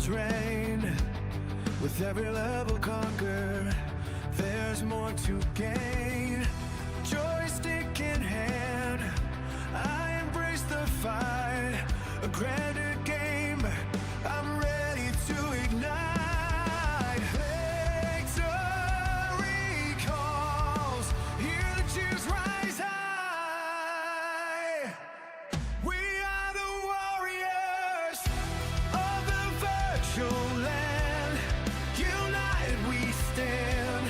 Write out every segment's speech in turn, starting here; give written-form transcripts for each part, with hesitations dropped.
shadows reign. With every level conquered, there's more to gain. Joystick in hand, I embrace the fight. A grander game, I'm ready to ignite. Victory calls, hear the cheers rise high. We are the warriors of the virtual land. United we stand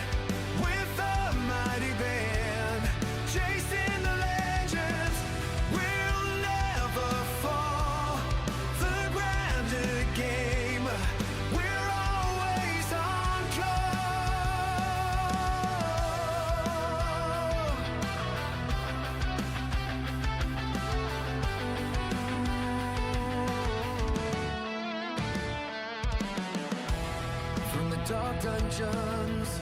with a mighty band. Chasing the legends, we'll never fall. The grander game, we're always on call. From the dark dungeons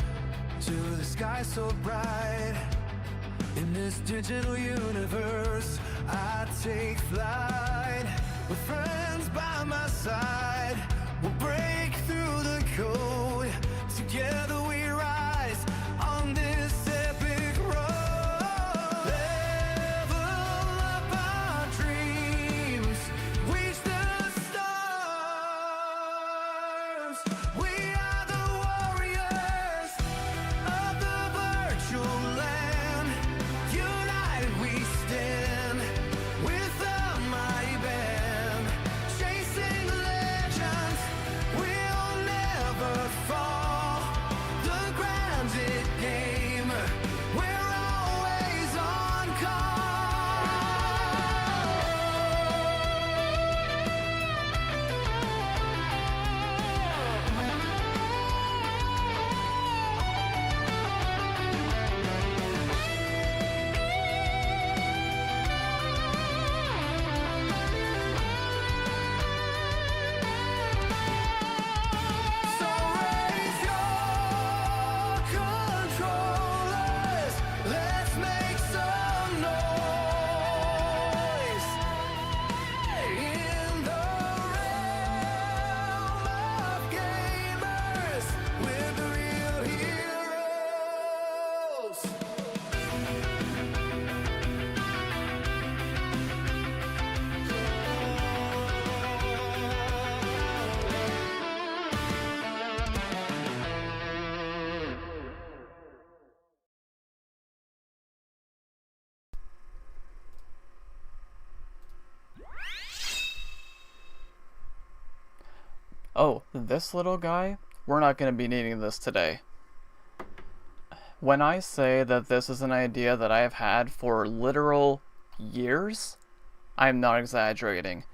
to the sky so bright, in this digital universe I take flight. With friends by my side, we'll break through the code. Together we rise on this epic road. Level up our dreams, reach the stars. We are the warriors of the virtual land. United we stand with a mighty band. Chasing the legends, we'll never fall. The grounded game, we're always on So raise your controllers, let's make some noise. In the realm of gamers, we're the real heroes. Oh, this little guy? We're not going to be needing this today. When I say that this is an idea that I have had for literal years, I'm not exaggerating.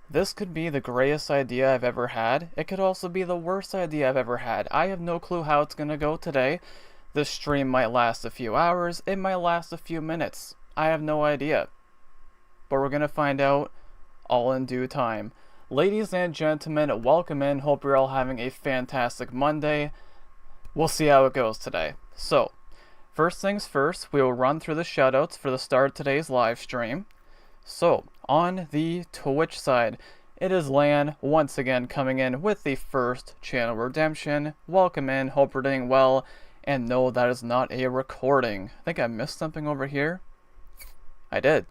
This could be the greatest idea I've ever had. It could also be the worst idea I've ever had. I have no clue how it's going to go today. This stream might last a few hours. It might last a few minutes. I have no idea. But we're going to find out all in due time. Ladies and gentlemen, welcome in. Hope you're all having a fantastic Monday. We'll see how it goes today. So, first things first, we will run through the shoutouts for the start of today's live stream. So, on the Twitch side, it is Lan once again coming in with the first channel redemption. Welcome in, hope you're doing well, and no, that is not a recording. I think I missed something over here. I did.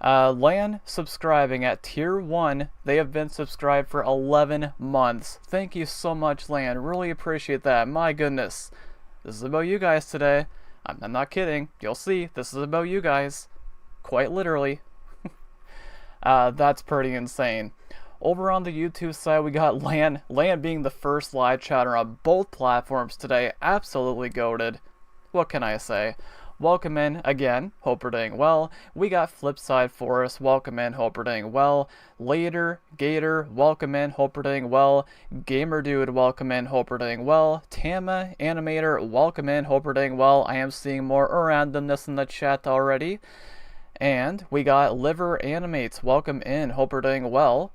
Lan subscribing at tier 1. They have been subscribed for 11 months. Thank you so much, Lan. Really appreciate that. My goodness. This is about you guys today. I'm not kidding. You'll see. This is about you guys. Quite literally. That's pretty insane. Over on the YouTube side, we got Lan. Lan being the first live chatter on both platforms today. Absolutely goated. What can I say? Welcome in again, hope you're doing well. We got Flipside Forest, welcome in, hope you're doing well. Later, Gator, welcome in, hope you're doing well. Gamer Dude, welcome in, hope you're doing well. Tama, Animator, welcome in, hope you're doing well. I am seeing more randomness in the chat already. And we got Liver Animates, welcome in, hope you're doing well.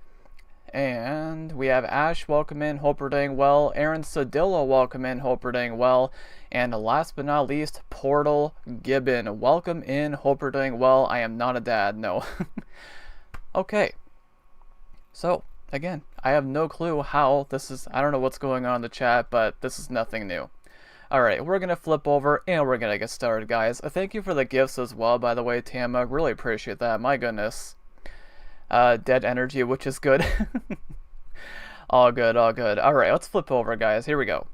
And we have Ash, welcome in, hope you're doing well. Aaron Sedilla, welcome in, hope you're doing well. And last but not least, Portal Gibbon, welcome in, hope you're doing well. I am not a dad, no. Okay. So, again, I have no clue how this is. I don't know what's going on in the chat, but this is nothing new. Alright, we're going to flip over and we're going to get started, guys. Thank you for the gifts as well, by the way, Tama. Really appreciate that. My goodness. Dead energy, which is good. All good, all good. Alright, let's flip over, guys. Here we go.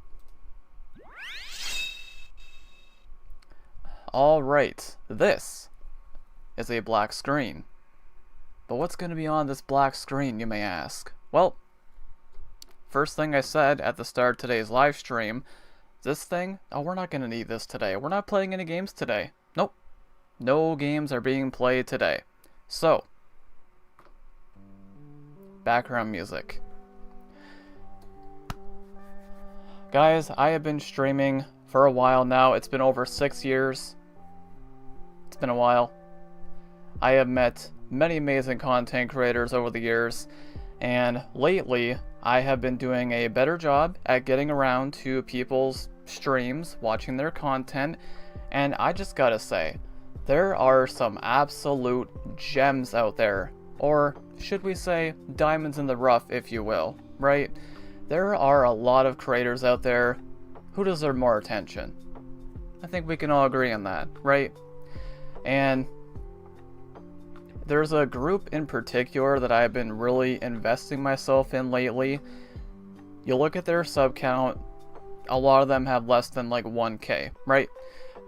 Alright, this is a black screen. But what's going to be on this black screen, you may ask? Well, first thing I said at the start of today's live stream, this thing, oh, we're not going to need this today. We're not playing any games today. Nope. No games are being played today. So, background music. Guys, I have been streaming for a while now. It's been over 6 years. It's been a while. I have met many amazing content creators over the years, and lately I have been doing a better job at getting around to people's streams, watching their content, and I just gotta say, there are some absolute gems out there, or should we say diamonds in the rough, if you will, right? There are a lot of creators out there who deserve more attention. I think we can all agree on that, right? And there's a group in particular that I've been really investing myself in lately. You look at their sub count, a lot of them have less than like 1K, right?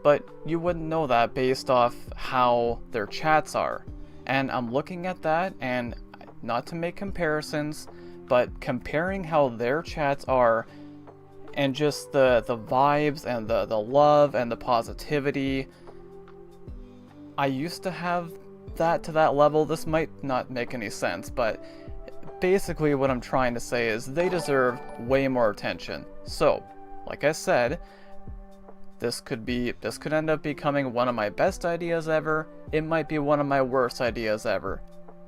But you wouldn't know that based off how their chats are. And I'm looking at that, and not to make comparisons, but comparing how their chats are and just the vibes and the love and the positivity. I used to have that to that level. This might not make any sense, but basically what I'm trying to say is they deserve way more attention. So, like I said, this could end up becoming one of my best ideas ever. It might be one of my worst ideas ever.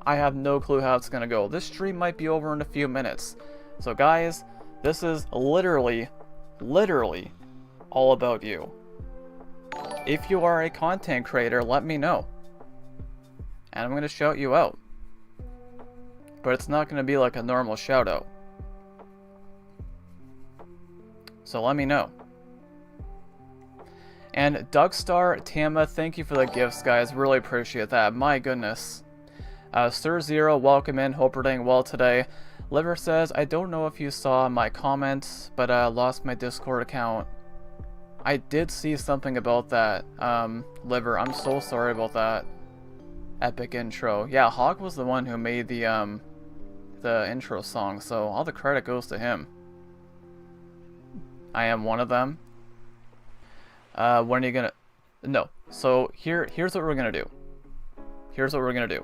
I have no clue how it's gonna go. This stream might be over in a few minutes. So guys, this is literally all about you. If you are a content creator, let me know. And I'm gonna shout you out. But it's not gonna be like a normal shout out. So let me know. And Dougstar, Tama, thank you for the gifts, guys. Really appreciate that. My goodness. Sir Zero, welcome in. Hope you're doing well today. Liver says, I don't know if you saw my comments, but I lost my Discord account. I did see something about that, Liver. I'm so sorry about that. Epic intro. Yeah, Hawk was the one who made the intro song, so all the credit goes to him. I am one of them. When are you gonna... No. So, here's what we're gonna do. Here's what we're gonna do.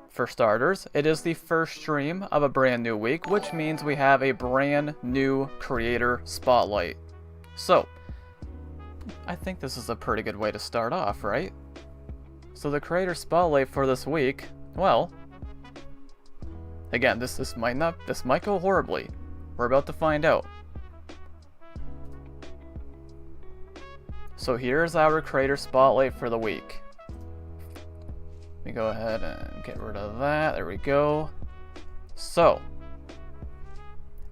For starters, it is the first stream of a brand new week, which means we have a brand new creator spotlight. So, I think this is a pretty good way to start off, right? So the creator spotlight for this week, well, again, this might go horribly. We're about to find out. So here's our creator spotlight for the week. Let me go ahead and get rid of that. There we go. So,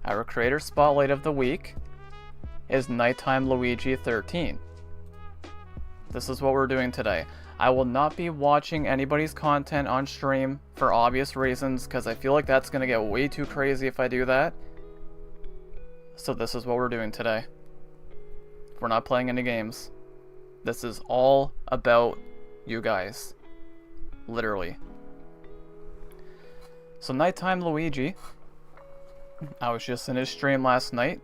our creator spotlight of the week is Nighttime Luigi 13. This is what we're doing today. I will not be watching anybody's content on stream for obvious reasons, because I feel like that's going to get way too crazy if I do that. So this is what we're doing today. We're not playing any games. This is all about you guys. Literally. So Nighttime Luigi, I was just in his stream last night,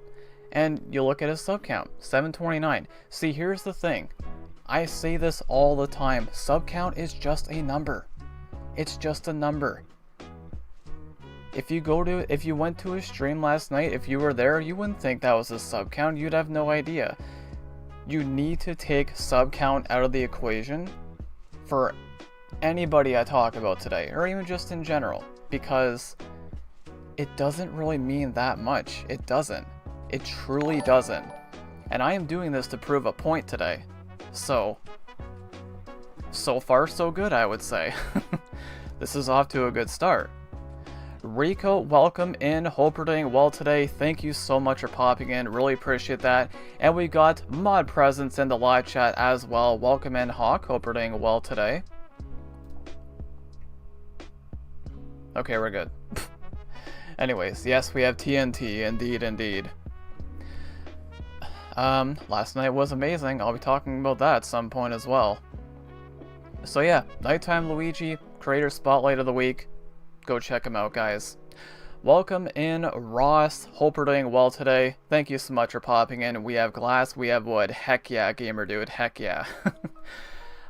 and you look at his sub count, 729. See, here's the thing. I say this all the time. Sub count is just a number. It's just a number. If you went to his stream last night, if you were there, you wouldn't think that was his sub count. You'd have no idea. You need to take sub count out of the equation for anybody I talk about today, or even just in general, because it doesn't really mean that much. It doesn't. It truly doesn't. And I am doing this to prove a point today. So far so good, I would say. This is off to a good start. Rico, welcome in. Hope you're doing well today. Thank you so much for popping in. Really appreciate that. And we got mod presence in the live chat as well. Welcome in, Hawk. Hope you're doing well today. Okay, we're good. Anyways, yes, we have TNT. Indeed, indeed. Last night was amazing. I'll be talking about that at some point as well. So yeah, Nighttime Luigi, Creator Spotlight of the Week. Go check him out, guys. Welcome in, Ross. Hope you're doing well today. Thank you so much for popping in. We have glass, we have wood. Heck yeah, gamer dude. Heck yeah.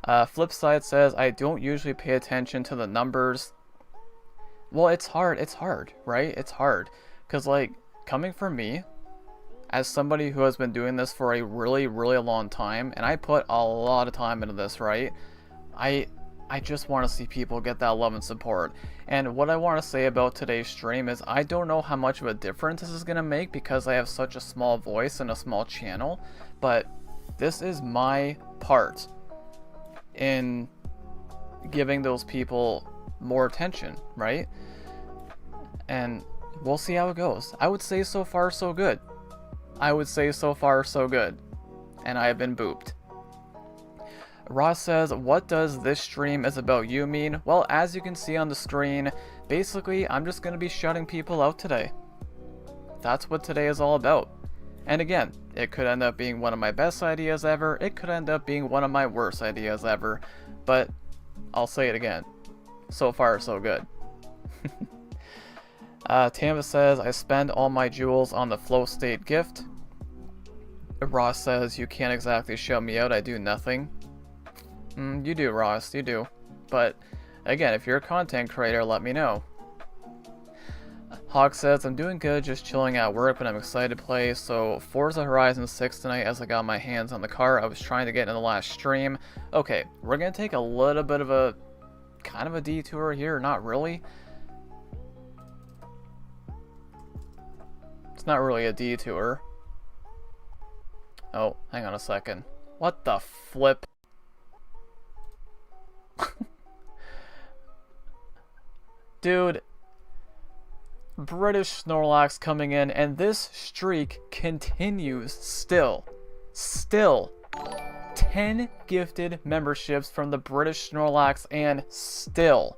Flipside says, I don't usually pay attention to the numbers. Well, it's hard, right? It's hard. Because, like, coming from me, as somebody who has been doing this for a really, really long time, and I put a lot of time into this, right? I just want to see people get that love and support. And what I want to say about today's stream is I don't know how much of a difference this is going to make because I have such a small voice and a small channel, but this is my part in giving those people more attention, right? And we'll see how it goes. I would say so far so good. I would say so far so good. And I have been booped. Ross says, what does this stream is about you mean? Well, as you can see on the screen, basically, I'm just going to be shutting people out today. That's what today is all about. And again, it could end up being one of my best ideas ever, it could end up being one of my worst ideas ever, but I'll say it again. So far, so good. Tamba says, I spend all my jewels on the flow state gift. Ross says, you can't exactly shout me out, I do nothing. You do, Ross, you do. But, again, if you're a content creator, let me know. Hawk says, I'm doing good, just chilling at work, but I'm excited to play. So, Forza Horizon 6 tonight as I got my hands on the car. I was trying to get in the last stream. Okay, we're going to take a little bit of a, kind of a detour here, not really. It's not really a detour. Oh, hang on a second. What the flip? Dude, British Snorlax coming in, and this streak continues still. 10 gifted memberships from the British Snorlax, and still.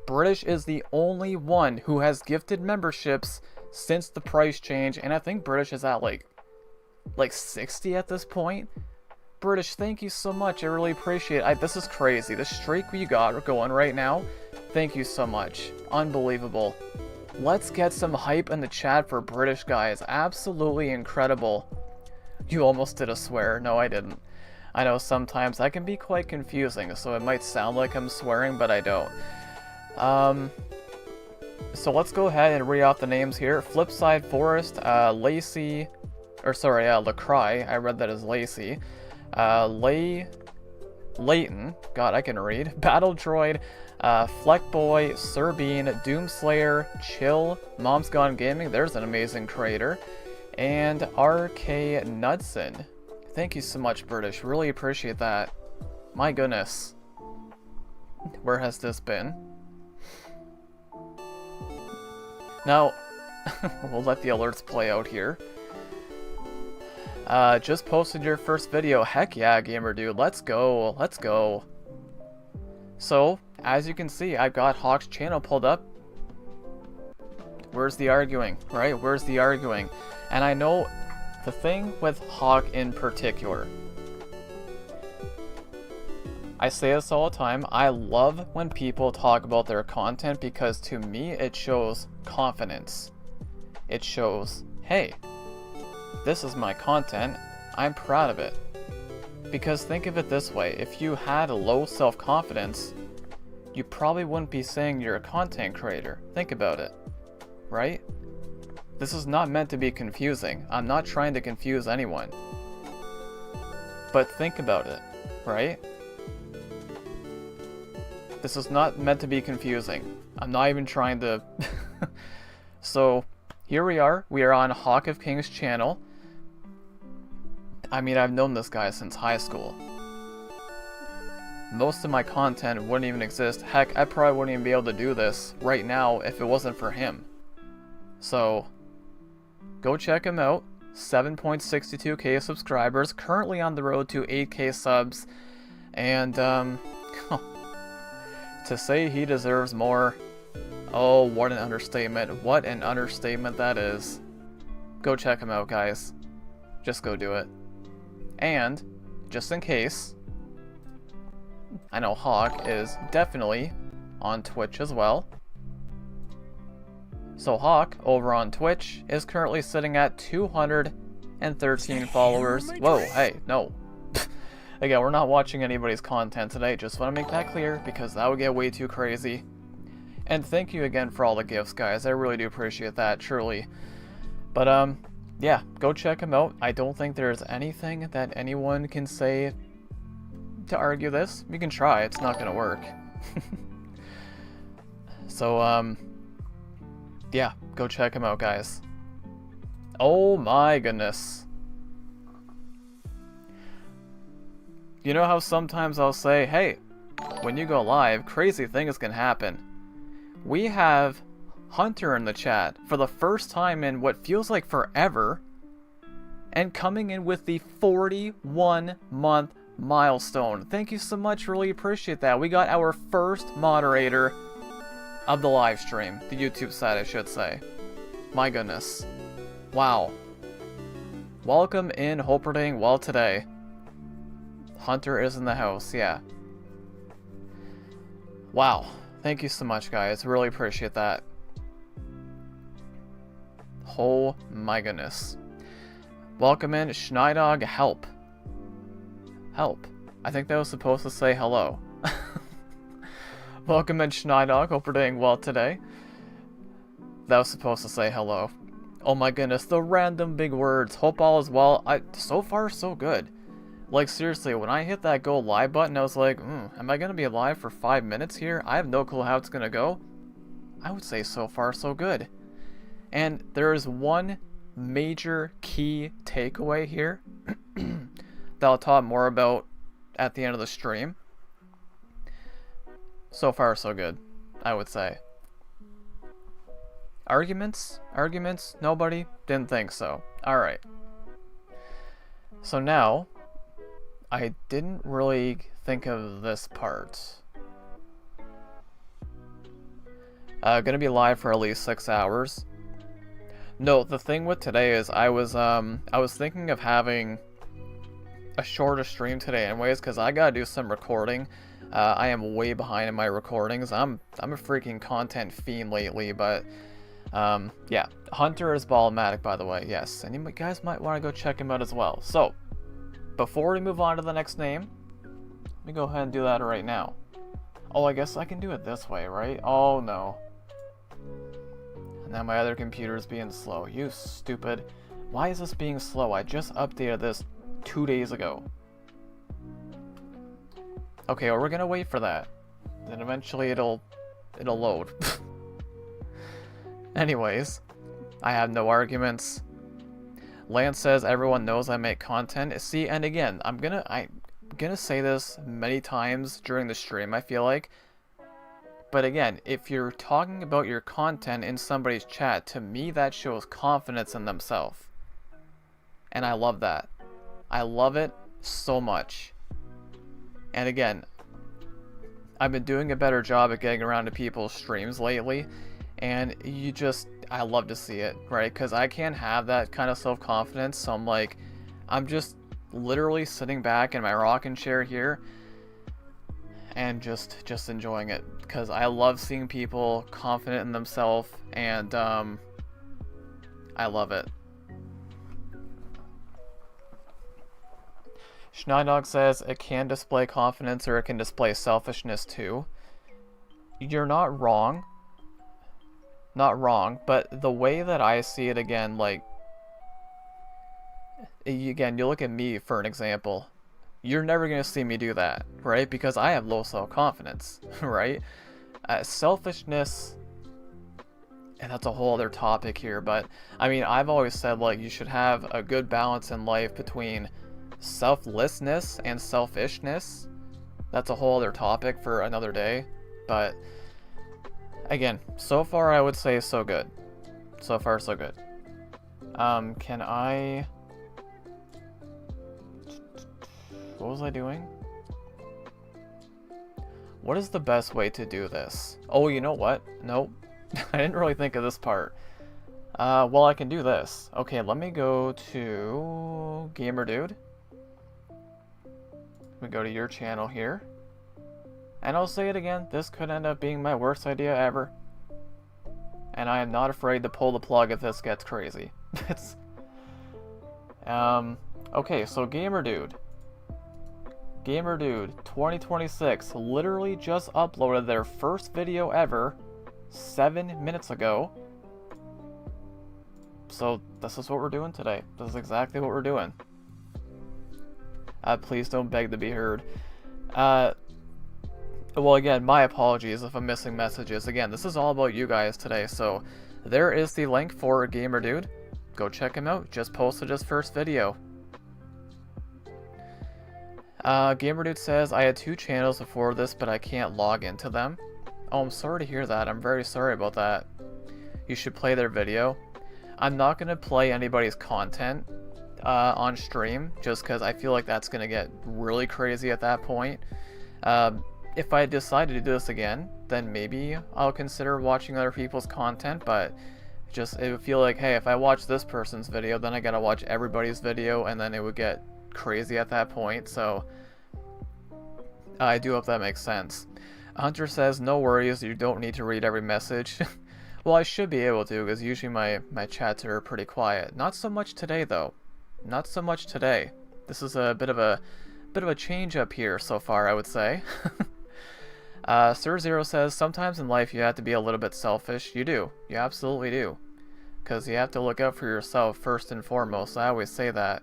British is the only one who has gifted memberships since the price change, and I think British is at like 60 at this point. British, thank you so much. I really appreciate it. This is crazy. The streak we got going right now, thank you so much. Unbelievable. Let's get some hype in the chat for British, guys. Absolutely incredible. You almost did a swear. No, I didn't. I know sometimes I can be quite confusing, so it might sound like I'm swearing, but I don't. So let's go ahead and read off the names here. Flipside Forest, Lacey, or sorry, Lacry. I read that as Lacey. Layton, God, I can read. Battle Droid, Fleckboy, Serbean, Doomslayer, Chill, Mom's Gone Gaming, there's an amazing creator, and RK Knudsen. Thank you so much, British. Really appreciate that. My goodness. Where has this been? Now, we'll let the alerts play out here. Just posted your first video. Heck yeah, gamer dude. Let's go. Let's go. So, as you can see, I've got Hawk's channel pulled up. Where's the arguing, right? Where's the arguing? And I know the thing with Hawk in particular. I say this all the time. I love when people talk about their content because to me it shows confidence. It shows, hey, this is my content, I'm proud of it. Because think of it this way, if you had a low self-confidence, you probably wouldn't be saying you're a content creator. Think about it, right? This is not meant to be confusing. I'm not trying to confuse anyone. But think about it, right? This is not meant to be confusing. I'm not even trying to... So, here we are on Hawk of Kings channel. I mean, I've known this guy since high school. most of my content wouldn't even exist. Heck, I probably wouldn't even be able to do this right now if it wasn't for him. So, go check him out. 7.62k subscribers, currently on the road to 8k subs, and to say he deserves more, oh, what an understatement. What an understatement that is. Go check him out, guys. Just go do it. And, just in case, I know Hawk is definitely on Twitch as well. So Hawk, over on Twitch, is currently sitting at 213 followers. Whoa, hey, no. Again, we're not watching anybody's content today, just want to make that clear, because that would get way too crazy. And thank you again for all the gifts, guys. I really do appreciate that, truly. But, yeah, go check him out. I don't think there's anything that anyone can say to argue this. We can try, it's not gonna work. So, yeah, go check him out, guys. Oh my goodness. You know how sometimes I'll say, hey, when you go live, crazy things can happen. We have Hunter in the chat for the first time in what feels like forever, and coming in with the 41-month milestone. Thank you so much, really appreciate that. We got our first moderator of the live stream, the YouTube side I should say. My goodness. Wow. Welcome in, hope we're doing well today. Hunter is in the house, yeah. Wow. Thank you so much, guys. Really appreciate that. Oh my goodness. Welcome in, Schneidog, help. Help. I think that was supposed to say hello. Welcome in, Schneidog. Hope we're doing well today. That was supposed to say hello. Oh my goodness, the random big words. Hope all is well. So far, so good. Like, seriously, when I hit that go live button, I was like, am I going to be live for 5 minutes here? I have no clue how it's going to go. I would say so far, so good. And there is one major key takeaway here that I'll talk more about at the end of the stream. So far, so good, I would say. Arguments? Arguments? Nobody? Didn't think so. Alright. So now, I didn't really think of this part. Gonna be live for at least 6 hours. No, the thing with today is I was thinking of having a shorter stream today anyways, because I gotta do some recording. I am way behind in my recordings. I'm a freaking content fiend lately, but yeah, Hunter is Ballmatic, by the way. Yes, and you guys might want to go check him out as well. So before we move on to the next name, let me go ahead and do that right now. Oh, I guess I can do it this way, right? Oh no. And now my other computer is being slow. You stupid. Why is this being slow? I just updated this 2 days ago. Okay, well, we're gonna wait for that. Then eventually it'll load. Anyways, I have no arguments. Lance says everyone knows I make content. See, and again, I'm gonna say this many times during the stream, I feel like. But again, if you're talking about your content in somebody's chat, to me that shows confidence in themselves. And I love that. I love it so much. And again, I've been doing a better job at getting around to people's streams lately, and I love to see it, right? Because I can't have that kind of self-confidence, so I'm just literally sitting back in my rocking chair here and just enjoying it, because I love seeing people confident in themselves, and I love it. Schneidog says it can display confidence or it can display selfishness too. You're not wrong. Not wrong, but the way that I see it, again, again, you look at me for an example. You're never going to see me do that, right? Because I have low self-confidence, right? Selfishness, and that's a whole other topic here, but I mean, I've always said, you should have a good balance in life between selflessness and selfishness, That's a whole other topic for another day. But again, so far I would say so good. So far so good. Can I... What was I doing? What is the best way to do this? Oh, you know what? Nope. I didn't really think of this part. Well, I can do this. Okay, let me go to Gamer Dude. We go to your channel here. And I'll say it again, this could end up being my worst idea ever. And I am not afraid to pull the plug if this gets crazy. It's... Okay, so Gamer Dude. Gamer Dude 2026 literally just uploaded their first video ever 7 minutes ago. So this is what we're doing today. This is exactly what we're doing. Please don't beg to be heard. Well, again, my apologies if I'm missing messages. Again, this is all about you guys today. So there is the link for Gamer Dude. Go check him out. Just posted his first video. Gamer Dude says, I had 2 channels before this, but I can't log into them. Oh, I'm sorry to hear that. I'm very sorry about that. You should play their video. I'm not going to play anybody's content on stream, just because I feel like that's going to get really crazy at that point. If I decide to do this again, then maybe I'll consider watching other people's content, but just it would feel like, hey, if I watch this person's video, then I gotta watch everybody's video, and then it would get crazy at that point. So I do hope that makes sense. Hunter says, no worries, you don't need to read every message. Well, I should be able to, because usually my chats are pretty quiet. Not so much today, though. Not so much today. This is a bit of a change up here so far, I would say. Sir Zero says, sometimes in life you have to be a little bit selfish. You do. You absolutely do. Because you have to look out for yourself first and foremost. I always say that.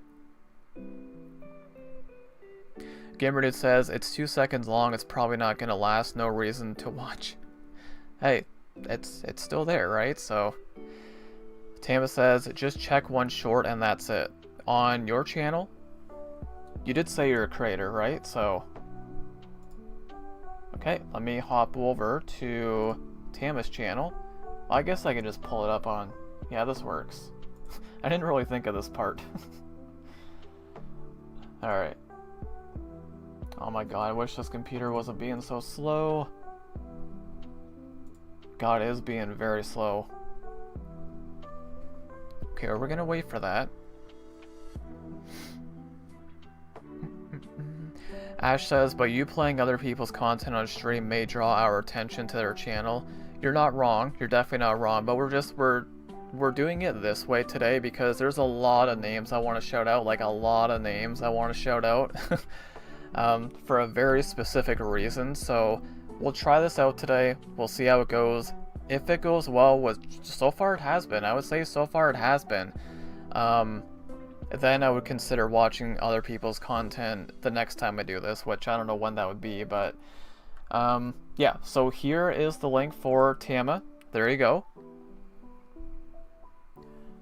Gamerdude says, it's 2 seconds long. It's probably not going to last. No reason to watch. Hey, it's still there, right? So, Tama says, just check one short and that's it. On your channel, you did say you're a creator, right? So, okay, let me hop over to Tama's channel. Well, I guess I can just pull it up on... Yeah, this works. I didn't really think of this part. Alright. Oh my god, I wish this computer wasn't being so slow. God, it is being very slow. Okay, we're gonna wait for that. Ash says, but you playing other people's content on stream may draw our attention to their channel. You're not wrong. You're definitely not wrong. But we're doing it this way today because there's a lot of names I want to shout out. Like a lot of names I want to shout out. For a very specific reason. So we'll try this out today. We'll see how it goes. If it goes well, so far it has been. I would say so far it has been. Then I would consider watching other people's content the next time I do this, which I don't know when that would be, but yeah, so here is the link for Tama. There you go.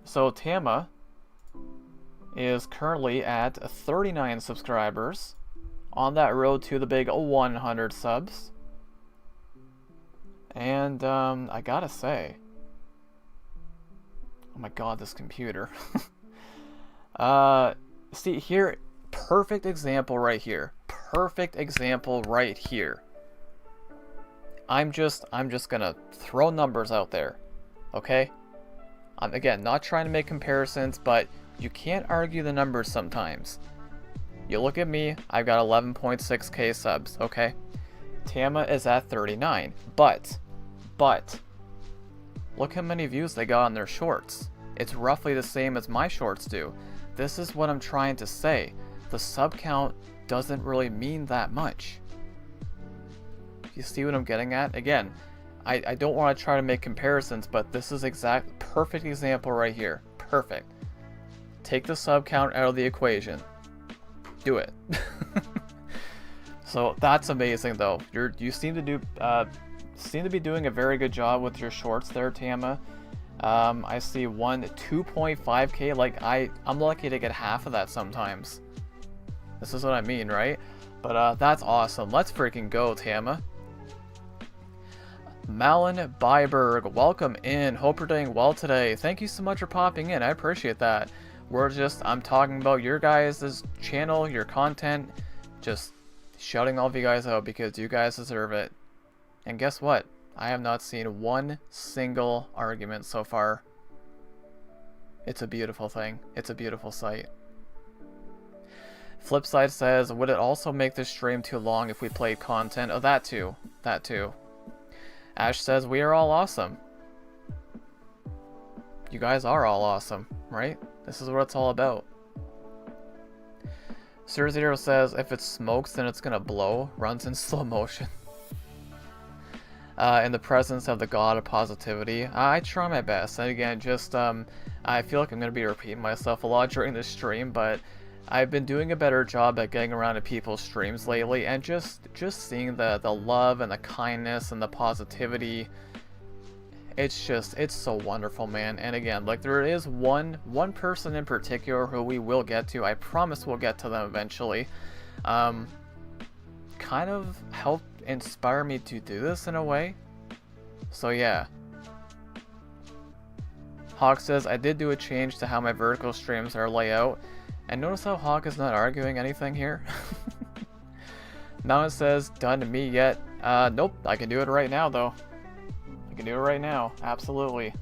So Tama is currently at 39 subscribers on that road to the big 100 subs. And I gotta say, oh my god, this computer. See here, perfect example right here. Perfect example right here. I'm just gonna throw numbers out there, okay? I'm again not trying to make comparisons, but you can't argue the numbers sometimes. You look at me, I've got 11.6k subs, okay? Tama is at 39, but look how many views they got on their shorts. It's roughly the same as my shorts do. This is what I'm trying to say. The sub count doesn't really mean that much. You see what I'm getting at? Again, I don't want to try to make comparisons, but this is perfect example right here. Perfect. Take the sub count out of the equation. Do it. So that's amazing though. You seem to be doing a very good job with your shorts there, Tama. I see 2.5k. Like I'm lucky to get half of that sometimes. This is what I mean, right? But that's awesome. Let's freaking go, Tama. Malin Byberg, welcome in. Hope you're doing well today. Thank you so much for popping in. I appreciate that. I'm talking about your guys' channel, your content, just shouting all of you guys out because you guys deserve it. And guess what? I have not seen one single argument so far. It's a beautiful thing. It's a beautiful sight. Flipside says, would it also make this stream too long if we played content? Oh, that too. That too. Ash says, we are all awesome. You guys are all awesome, right? This is what it's all about. Sir Zero says, if it smokes, then it's gonna blow. Runs in slow motion. In the presence of the god of positivity. I try my best. And again, just, I feel like I'm gonna be repeating myself a lot during this stream, but I've been doing a better job at getting around to people's streams lately, and just seeing the love and the kindness and the positivity. It's so wonderful, man. And again, like, there is one person in particular who we will get to. I promise we'll get to them eventually. Kind of helped inspire me to do this in a way. So yeah. Hawk says, I did do a change to how my vertical streams are laid out. And notice how Hawk is not arguing anything here. Now it says, done to me yet. Nope, I can do it right now though. I can do it right now, absolutely.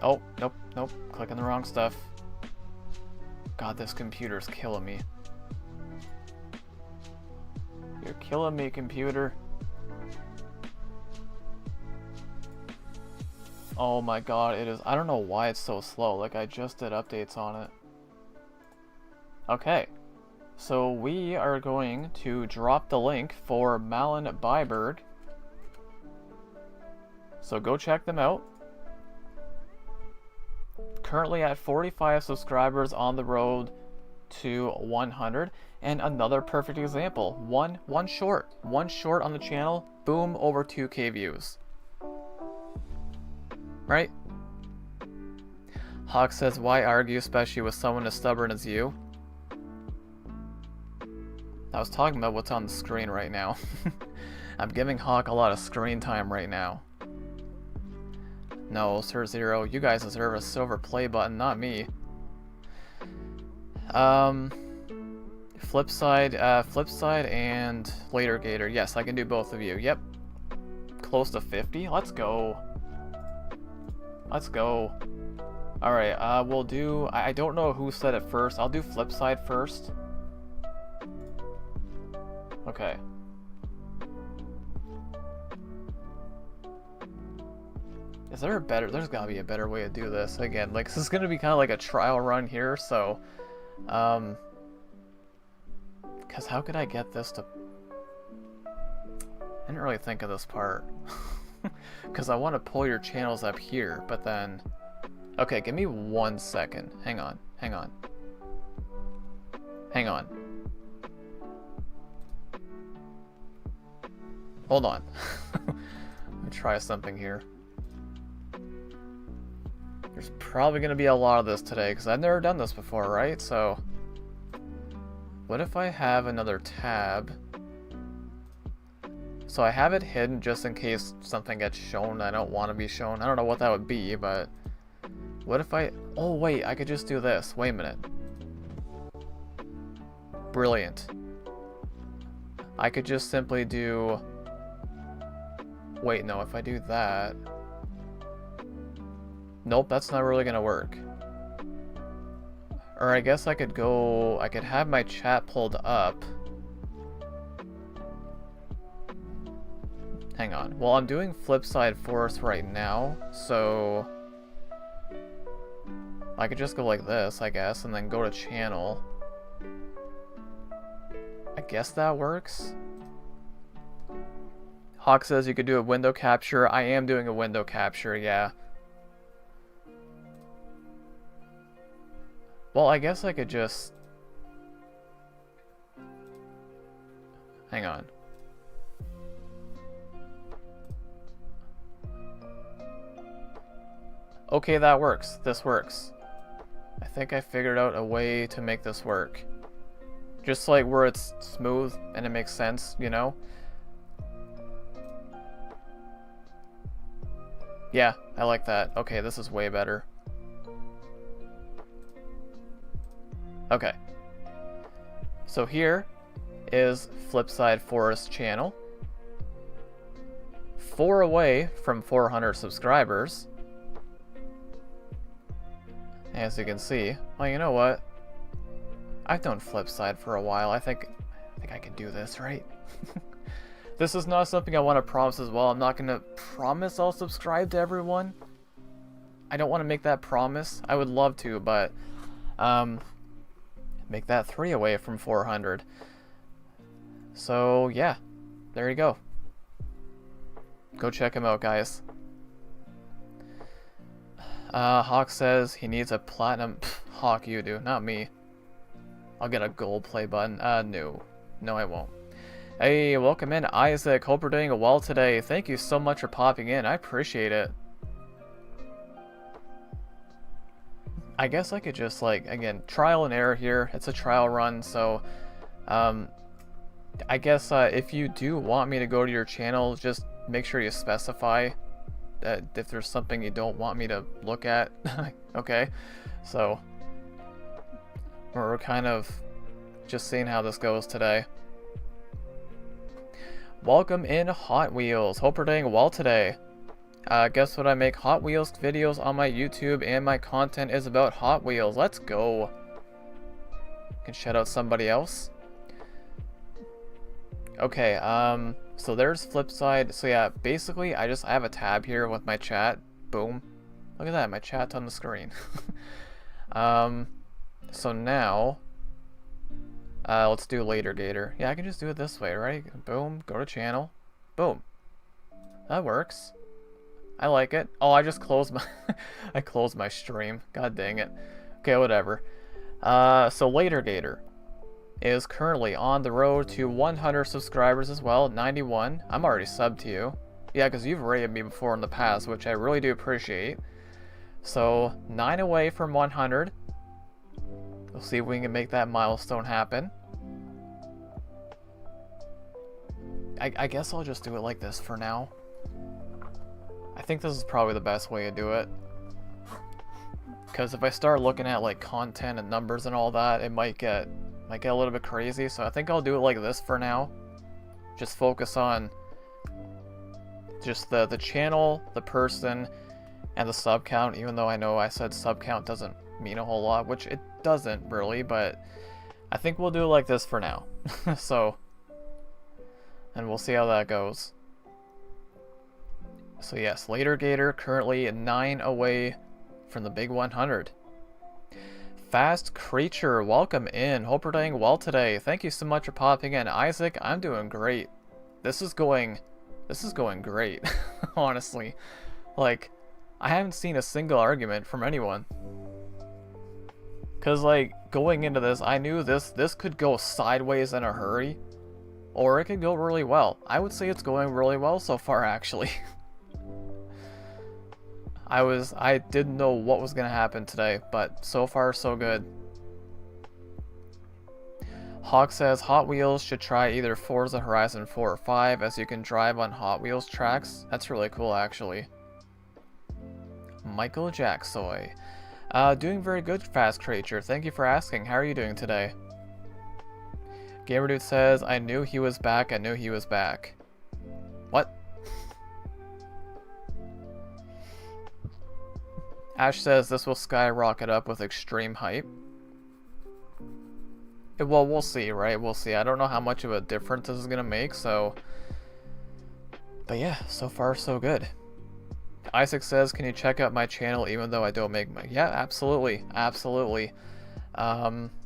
Oh, nope, clicking the wrong stuff. God, this computer's killing me. You're killing me, computer. Oh my god, it is. I don't know why it's so slow. Like, I just did updates on it. Okay. So we are going to drop the link for Malin Byberg. So go check them out. Currently at 45 subscribers, on the road to 100. And another perfect example. One short on the channel. Boom, over 2K views. Right? Hawk says, why argue, especially with someone as stubborn as you? I was talking about what's on the screen right now. I'm giving Hawk a lot of screen time right now. No, Sir Zero, you guys deserve a silver play button, not me. Flipside and Later Gator. Yes, I can do both of you. Yep. Close to 50. Let's go. Let's go. Alright, we'll do... I don't know who said it first. I'll do Flipside first. Okay. Is there a better... There's gotta be a better way to do this. Again, like, this is gonna be kind of like a trial run here, so... Because how could I get this to... I didn't really think of this part. Because I want to pull your channels up here, but then... Okay, give me 1 second. Hang on. Hold on. Let me try something here. There's probably going to be a lot of this today, because I've never done this before, right? So... What if I have another tab? So I have it hidden just in case something gets shown I don't want to be shown. I don't know what that would be, but... What if I... Oh, wait, I could just do this. Wait a minute. Brilliant. I could just simply do... Wait, no, if I do that... Nope, that's not really gonna work. Or I guess I could go... I could have my chat pulled up. Hang on. Well, I'm doing Flipside for us right now, so... I could just go like this, I guess, and then go to channel. I guess that works. Hawk says you could do a window capture. I am doing a window capture, yeah. Well, I guess I could just... Hang on. Okay, that works. This works. I think I figured out a way to make this work. Just like where it's smooth and it makes sense, you know? Yeah, I like that. Okay, this is way better. Okay. So here is Flipside Forest channel. 4 away from 400 subscribers. As you can see. Well, you know what? I've done Flipside for a while. I think I can do this, right? This is not something I want to promise as well. I'm not going to promise I'll subscribe to everyone. I don't want to make that promise. I would love to, but make that 3 away from 400. So, yeah. There you go. Go check him out, guys. Hawk says he needs a platinum. Pff, Hawk, you do, not me. I'll get a gold play button. No. No, I won't. Hey, welcome in, Isaac. Hope you're doing well today. Thank you so much for popping in. I appreciate it. I guess I could just, like, again, trial and error here. It's a trial run, so, I guess, if you do want me to go to your channel, just make sure you specify that if there's something you don't want me to look at. Okay? So, we're kind of just seeing how this goes today. Welcome in, Hot Wheels. Hope you're doing well today. Guess what? I make Hot Wheels videos on my YouTube, and my content is about Hot Wheels. Let's go. Can shout out somebody else. Okay, so there's Flipside. So yeah, basically I have a tab here with my chat. Boom. Look at that, my chat's on the screen. So now, let's do Later Gator. Yeah, I can just do it this way, right? Boom, go to channel. Boom. That works. I like it. Oh, I just closed my I closed my stream. God dang it. Okay, whatever. So Later Gator is currently on the road to 100 subscribers as well. 91. I'm already subbed to you. Yeah, because you've rated me before in the past, which I really do appreciate. So 9 away from 100. We'll see if we can make that milestone happen. I guess I'll just do it like this for now. I think this is probably the best way to do it. Because if I start looking at like content and numbers and all that, it might get a little bit crazy. So I think I'll do it like this for now. Just focus on just the channel, the person, and the sub count. Even though I know I said sub count doesn't mean a whole lot, which it doesn't really, but I think we'll do it like this for now. So, and we'll see how that goes. So yes, Later Gator currently 9 away from the big 100. Fast Creature, welcome in. Hope you're doing well today. Thank you so much for popping in. Isaac, I'm doing great. This is going great, honestly. Like, I haven't seen a single argument from anyone. Cause like, going into this, I knew this could go sideways in a hurry, or it could go really well. I would say it's going really well so far, actually. I didn't know what was gonna happen today, but so far so good. Hawk says Hot Wheels should try either Forza Horizon 4 or 5, as you can drive on Hot Wheels tracks. That's really cool, actually. Michael Jacksoy. Doing very good, Fast Creature. Thank you for asking. How are you doing today? Gamerdude says, I knew he was back, I knew he was back. What? Ash says this will skyrocket up with extreme hype. Well, we'll see, right? We'll see. I don't know how much of a difference this is going to make, so... But yeah, so far so good. Isaac says, can you check out my channel even though I don't make money? Yeah, absolutely. Absolutely.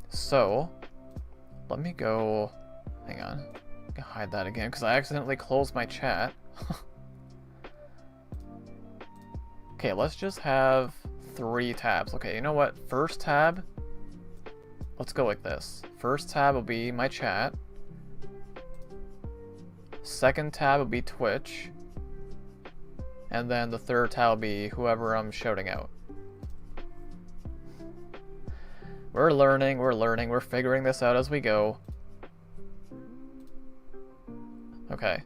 So... Let me go... Hang on. I can hide that again, because I accidentally closed my chat. Okay, let's just have 3 tabs. Okay, you know what? First tab, let's go like this. First tab will be my chat. Second tab will be Twitch. And then the third tab will be whoever I'm shouting out. We're learning, we're figuring this out as we go. Okay.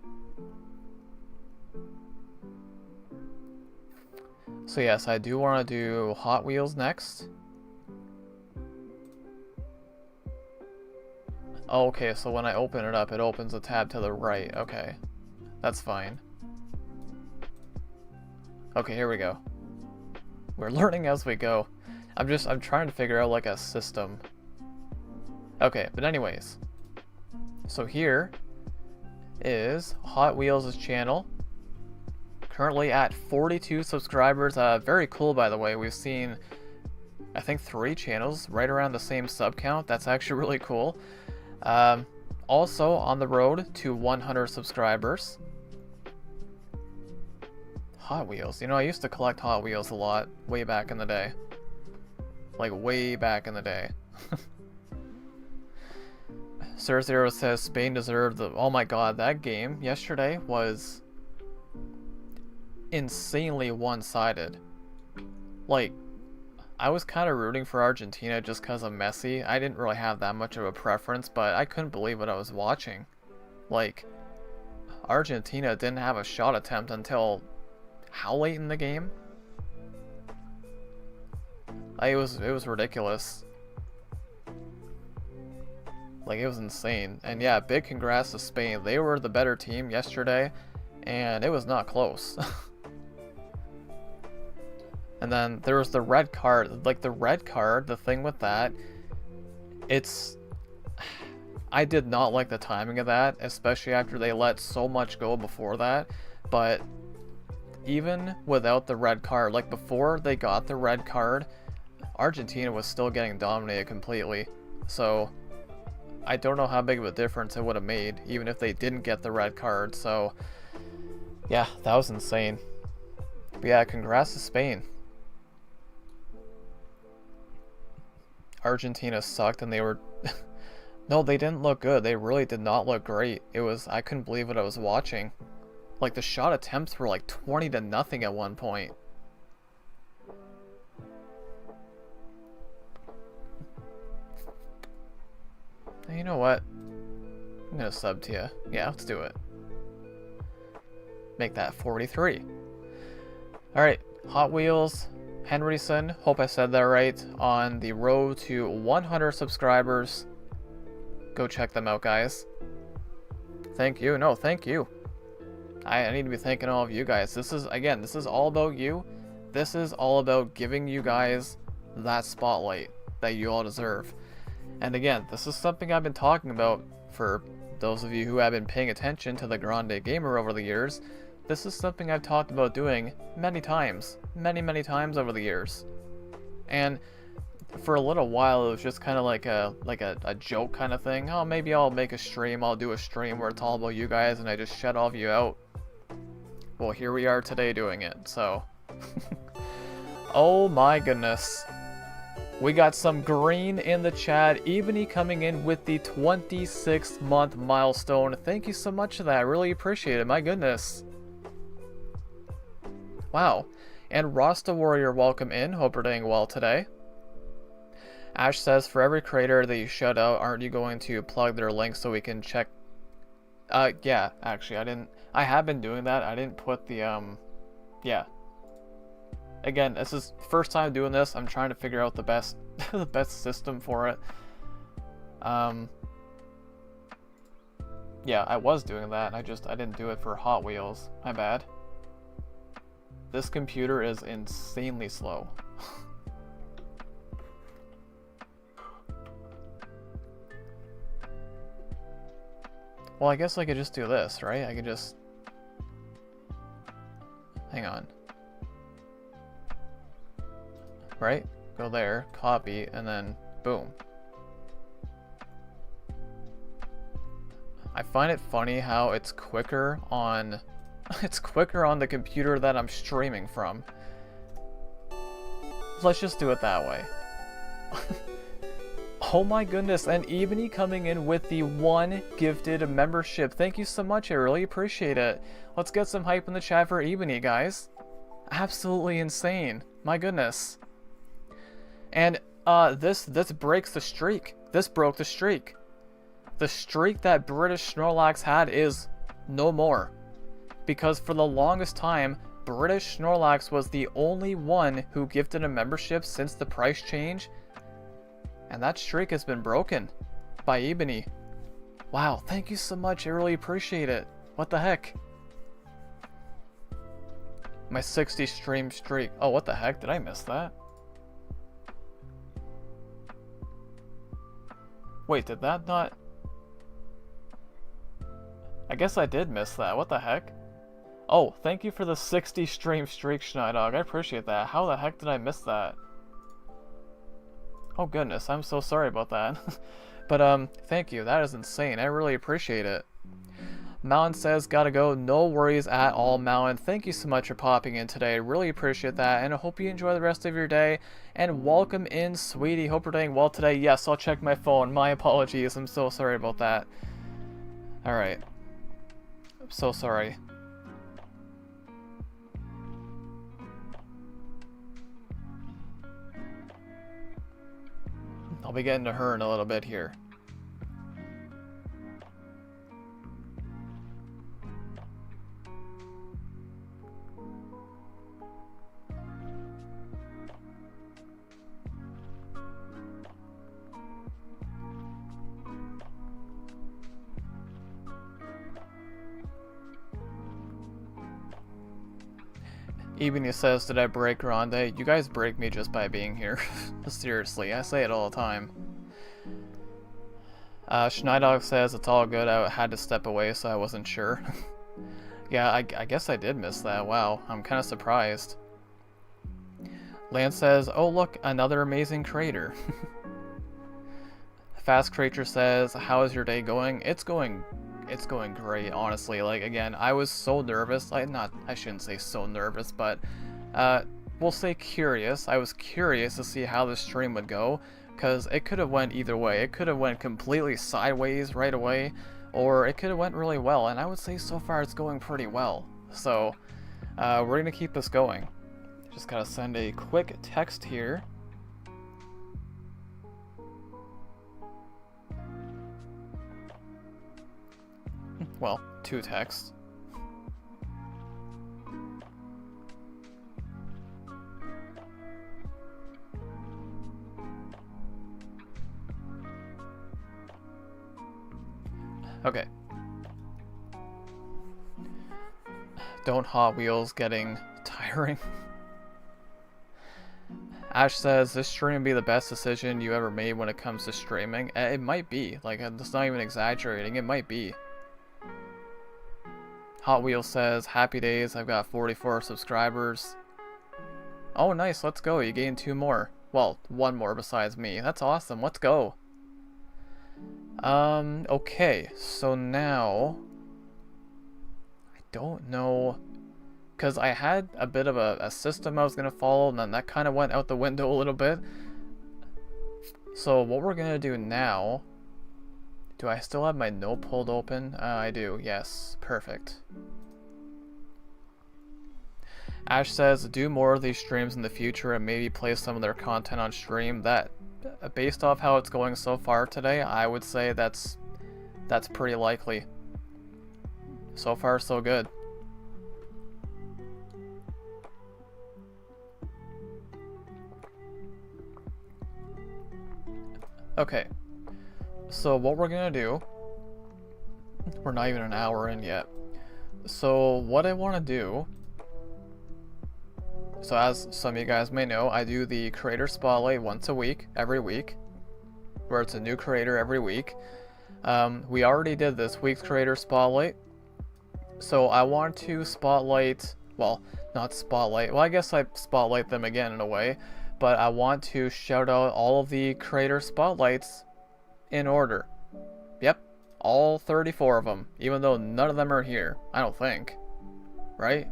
So yes, I do want to do Hot Wheels next. Okay, so when I open it up, it opens a tab to the right. Okay. That's fine. Okay, here we go. We're learning as we go. I'm trying to figure out like a system. Okay, but anyways. So here is Hot Wheels' channel. Currently at 42 subscribers. Very cool, by the way. We've seen, I think, 3 channels right around the same sub count. That's actually really cool. Also on the road to 100 subscribers. Hot Wheels. You know, I used to collect Hot Wheels a lot way back in the day. Like, way back in the day. Sir Zero says Spain deserved the... Oh my god, that game yesterday was insanely one-sided. Like, I was kind of rooting for Argentina just because of Messi. I didn't really have that much of a preference, but I couldn't believe what I was watching. Like, Argentina didn't have a shot attempt until how late in the game? It was ridiculous. Like, it was insane. And yeah, big congrats to Spain. They were the better team yesterday, and it was not close. And then there was the red card. Like, the red card, the thing with that, I did not like the timing of that, especially after they let so much go before that. But even without the red card, like before they got the red card, Argentina was still getting dominated completely. So I don't know how big of a difference it would have made, even if they didn't get the red card. So yeah, that was insane. But yeah, congrats to Spain. Argentina sucked and they were... No, they didn't look good. They really did not look great. I couldn't believe what I was watching. Like, the shot attempts were like 20-0 at one point. You know what? I'm gonna sub to you. Yeah, let's do it. Make that 43. Alright, Hot Wheels, Henryson, hope I said that right, on the road to 100 subscribers. Go check them out, guys. Thank you. No, thank you. I need to be thanking all of you guys. This is all about you. This is all about giving you guys that spotlight that you all deserve. And again, this is something I've been talking about for those of you who have been paying attention to the Grande Gamer over the years. This is something I've talked about doing many times. Many times over the years. And for a little while, it was just kind of like a joke kind of thing. Oh, maybe I'll make a stream. I'll do a stream where it's all about you guys and I just shut all of you out. Well, here we are today doing it, so... Oh my goodness. We got some green in the chat. Ebony coming in with the 26-month milestone. Thank you so much for that. I really appreciate it. My goodness. Wow. And Rasta Warrior, welcome in. Hope you're doing well today. Ash says, for every creator that you shout out, aren't you going to plug their link so we can check? Yeah, actually, I have been doing that. I didn't put the, yeah. Again, this is first time doing this. I'm trying to figure out the best, the best system for it. Yeah, I was doing that. I didn't do it for Hot Wheels. My bad. This computer is insanely slow. Well, I guess I could just do this, right? I could just... Hang on. Right? Go there, copy, and then boom. I find it funny how it's quicker on... It's quicker on the computer that I'm streaming from. Let's just do it that way. Oh my goodness, and Ebony coming in with the 1 gifted membership. Thank you so much, I really appreciate it. Let's get some hype in the chat for Ebony, guys. Absolutely insane. My goodness. And this breaks the streak. This broke the streak. The streak that British Snorlax had is no more. Because for the longest time, British Snorlax was the only one who gifted a membership since the price change. And that streak has been broken by Ebony. Wow, thank you so much. I really appreciate it. What the heck? My 60 stream streak. Oh, what the heck? Did I miss that? Wait, did that not... I guess I did miss that. What the heck? Oh, thank you for the 60 stream streak, Schneidog. I appreciate that. How the heck did I miss that? Oh goodness, I'm so sorry about that. But thank you. That is insane. I really appreciate it. Malin says, gotta go. No worries at all, Malin. Thank you so much for popping in today. I really appreciate that, and I hope you enjoy the rest of your day. And welcome in, sweetie. Hope you're doing well today. Yes, I'll check my phone. My apologies. I'm so sorry about that. Alright. I'm so sorry. I'll be getting to her in a little bit here. Ebony says, did I break Grande? You guys break me just by being here. Seriously, I say it all the time. Schneidog says, it's all good. I had to step away, so I wasn't sure. Yeah, I guess I did miss that. Wow, I'm kind of surprised. Lance says, oh look, another amazing crater. Fast Creature says, how is your day going? It's going great, honestly. Like, again, I was so nervous. I shouldn't say so nervous, but we'll say curious. I was curious to see how the stream would go, because it could have went either way. It could have went completely sideways right away, or it could have went really well, and I would say so far it's going pretty well. So we're gonna keep this going. Just gotta send a quick text here. Well, 2 texts. Okay. Don't Hot Wheels getting tiring? Ash says, this stream would be the best decision you ever made when it comes to streaming. It might be. Like, it's not even exaggerating. It might be. Hot Wheels says, happy days, I've got 44 subscribers. Oh nice, let's go, you gained 2 more. Well, 1 more besides me. That's awesome, let's go. Okay, so now... I don't know... Because I had a bit of a system I was going to follow, and then that kind of went out the window a little bit. So what we're going to do now... Do I still have my note pulled open? I do, yes. Perfect. Ash says, do more of these streams in the future and maybe play some of their content on stream. That, based off how it's going so far today, I would say that's pretty likely. So far, so good. Okay. So what we're gonna do, we're not even an hour in yet. So what I want to do, so as some of you guys may know, I do the creator spotlight once a week, every week, where it's a new creator every week. We already did this week's creator spotlight, so I want to spotlight, well, not spotlight, well I guess I spotlight them again in a way, but I want to shout out all of the creator spotlights in order. Yep, all 34 of them, even though none of them are here, I don't think. Right?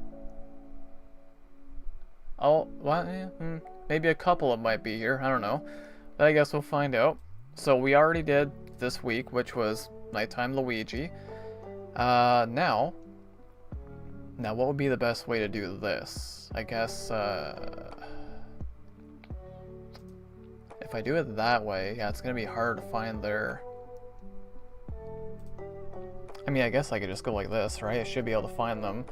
Oh, what? Maybe a couple of them might be here, I don't know. But I guess we'll find out. So we already did this week, which was Nighttime Luigi. Now what would be the best way to do this? I guess, if I do it that way, yeah, it's gonna be hard to find their... I mean, I guess I could just go like this, right? I should be able to find them.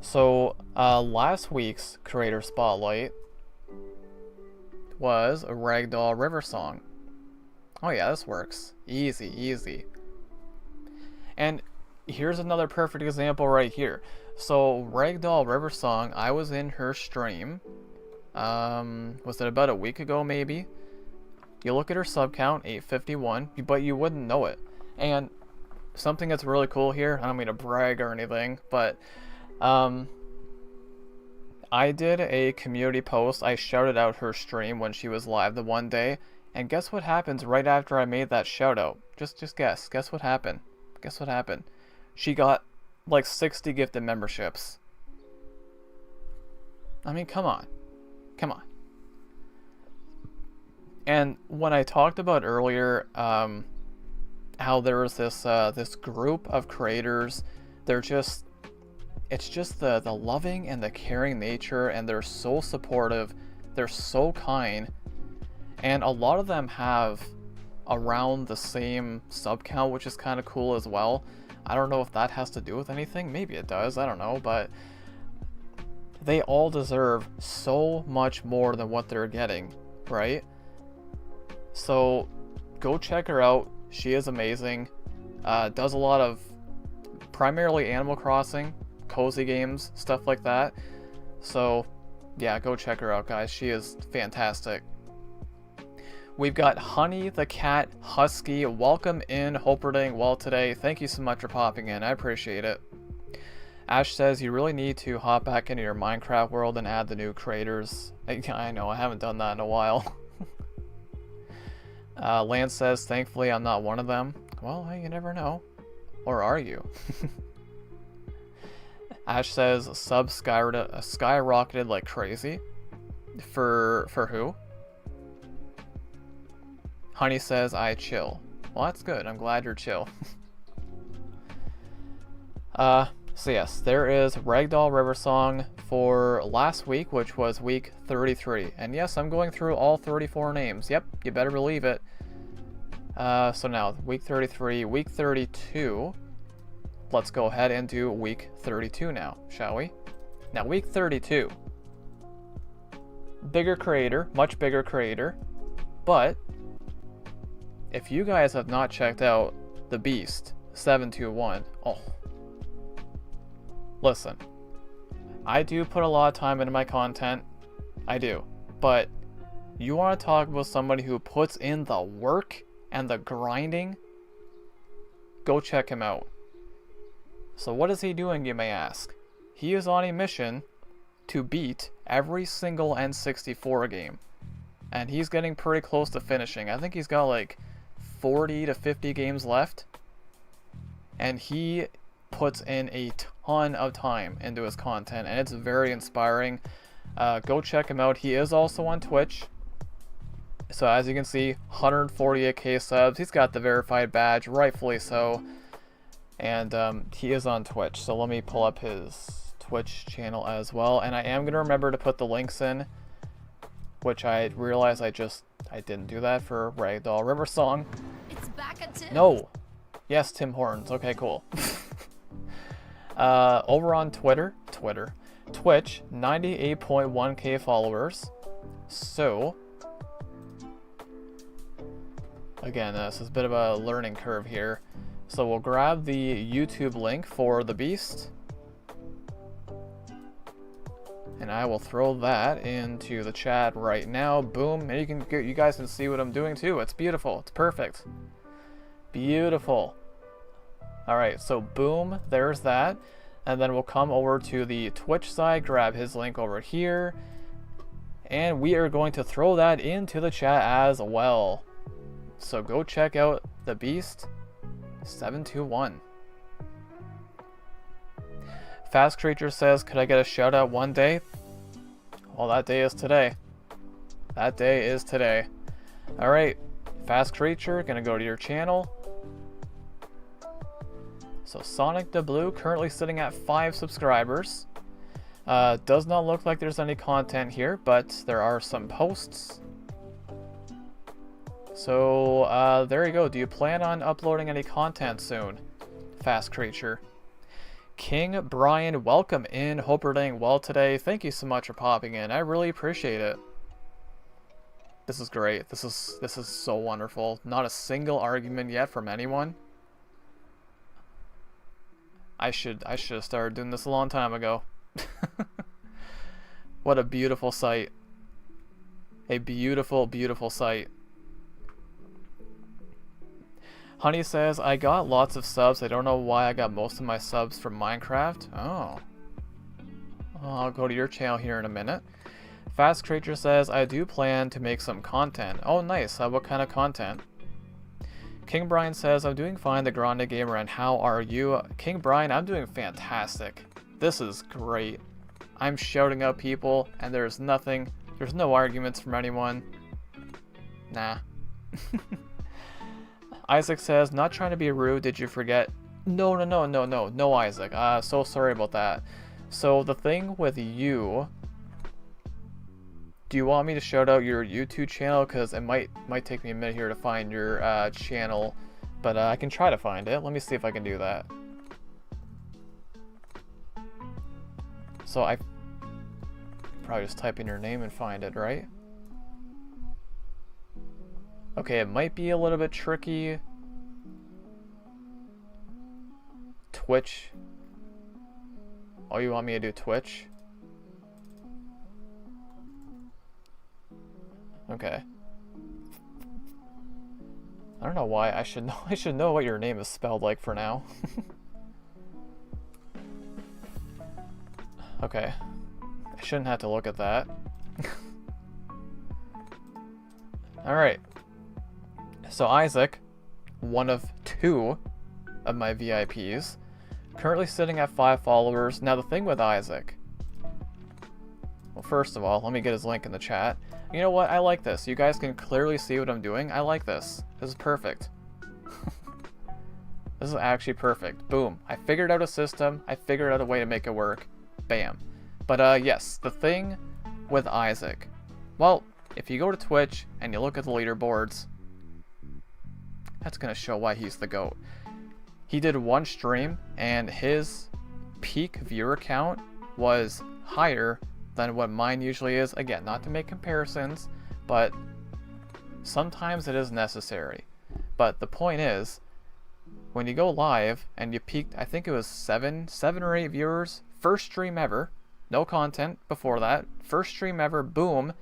So, last week's creator spotlight was a Ragdoll River Song. Oh yeah, this works. Easy, easy. And here's another perfect example right here. So, Ragdoll River Song, I was in her stream. Was it about a week ago, maybe? You look at her sub count, 851, but you wouldn't know it. And something that's really cool here, I don't mean to brag or anything, but I did a community post. I shouted out her stream when she was live the one day, and guess what happens right after I made that shout out? Just guess. Guess what happened? Guess what happened? She got like 60 gifted memberships. I mean, come on. Come on. And when I talked about earlier, how there was this group of creators, it's just the loving and the caring nature, and they're so supportive, they're so kind, and a lot of them have around the same sub count, which is kind of cool as well. I don't know if that has to do with anything, maybe it does, I don't know, but they all deserve so much more than what they're getting, right? So go check her out. She is amazing. Does a lot of primarily Animal Crossing, cozy games, stuff like that. So yeah, go check her out, guys. She is fantastic. We've got Honey the Cat Husky. Welcome in. Hope we're doing well today. Thank you so much for popping in. I appreciate it. Ash says you really need to hop back into your Minecraft world and add the new creators. I know, I haven't done that in a while. Lance says, thankfully I'm not one of them. Well, you never know. Or are you? Ash says, sub skyrocketed like crazy. For who? Honey says, I chill. Well, that's good. I'm glad you're chill. So yes, there is Ragdoll River Song for last week, which was week 33. And yes, I'm going through all 34 names. Yep, you better believe it. So now, week 33, week 32. Let's go ahead and do week 32 now, shall we? Now, week 32. Bigger creator, much bigger creator. But, if you guys have not checked out The Beast 721, listen, I do put a lot of time into my content, I do, but you want to talk about somebody who puts in the work and the grinding, go check him out. So what is he doing, you may ask? He is on a mission to beat every single N64 game, and he's getting pretty close to finishing. I think he's got like 40 to 50 games left, and he puts in a ton of time into his content, and it's very inspiring. Go check him out. He is also on Twitch. So as you can see, 148k subs. He's got the verified badge, rightfully so. And he is on Twitch. So let me pull up his Twitch channel as well. And I am going to remember to put the links in, which I realized I didn't do that for Ragdoll River Song. It's back at Tim. No. Yes, Tim Hortons. Okay, cool. Over on Twitch, 98.1k followers. So, again, this is a bit of a learning curve here. So we'll grab the YouTube link for The Beast, and I will throw that into the chat right now. Boom, and you guys can see what I'm doing too. It's beautiful. It's perfect. Beautiful. Alright, so boom, there's that. And then we'll come over to the Twitch side, grab his link over here, and we are going to throw that into the chat as well. So go check out The Beast 721. Fast Creature says, could I get a shout out one day? Well, that day is today. That day is today. Alright, Fast Creature, gonna go to your channel. So Sonic the Blue currently sitting at 5 subscribers. Does not look like there's any content here, but there are some posts. So there you go. Do you plan on uploading any content soon? Fast Creature. King Brian, welcome in. Hope you're doing well today. Thank you so much for popping in. I really appreciate it. This is great. This is so wonderful. Not a single argument yet from anyone. I should have started doing this a long time ago. What a beautiful sight. A beautiful, beautiful sight. Honey says, I got lots of subs. I don't know why I got most of my subs from Minecraft. Oh. Well, I'll go to your channel here in a minute. Fast Creature says, I do plan to make some content. Oh, nice. What kind of content? King Brian says, I'm doing fine, the Grande Gamer, and how are you? King Brian, I'm doing fantastic. This is great. I'm shouting out people, and there's no arguments from anyone. Nah. Isaac says, not trying to be rude, did you forget? No, Isaac. So sorry about that. So the thing with you, do you want me to shout out your YouTube channel? Because it might take me a minute here to find your channel, but I can try to find it. Let me see if I can do that. So I probably just type in your name and find it, right? Okay, it might be a little bit tricky. Twitch. Oh, you want me to do Twitch? Okay. I don't know why. I should know what your name is spelled like for now. Okay. I shouldn't have to look at that. Alright. So Isaac, one of 2 of my VIPs, currently sitting at 5 followers. Now the thing with Isaac, well, first of all, let me get his link in the chat. You know what? I like this. You guys can clearly see what I'm doing. I like this. This is perfect. This is actually perfect. Boom. I figured out a system. I figured out a way to make it work. Bam. But yes, the thing with Isaac, well, if you go to Twitch and you look at the leaderboards, that's gonna show why he's the GOAT. He did 1 stream and his peak viewer count was higher than what mine usually is. Again, not to make comparisons, but sometimes it is necessary. But the point is, when you go live and you peaked, I think it was 7 or 8 viewers, first stream ever, no content before that, first stream ever, boom,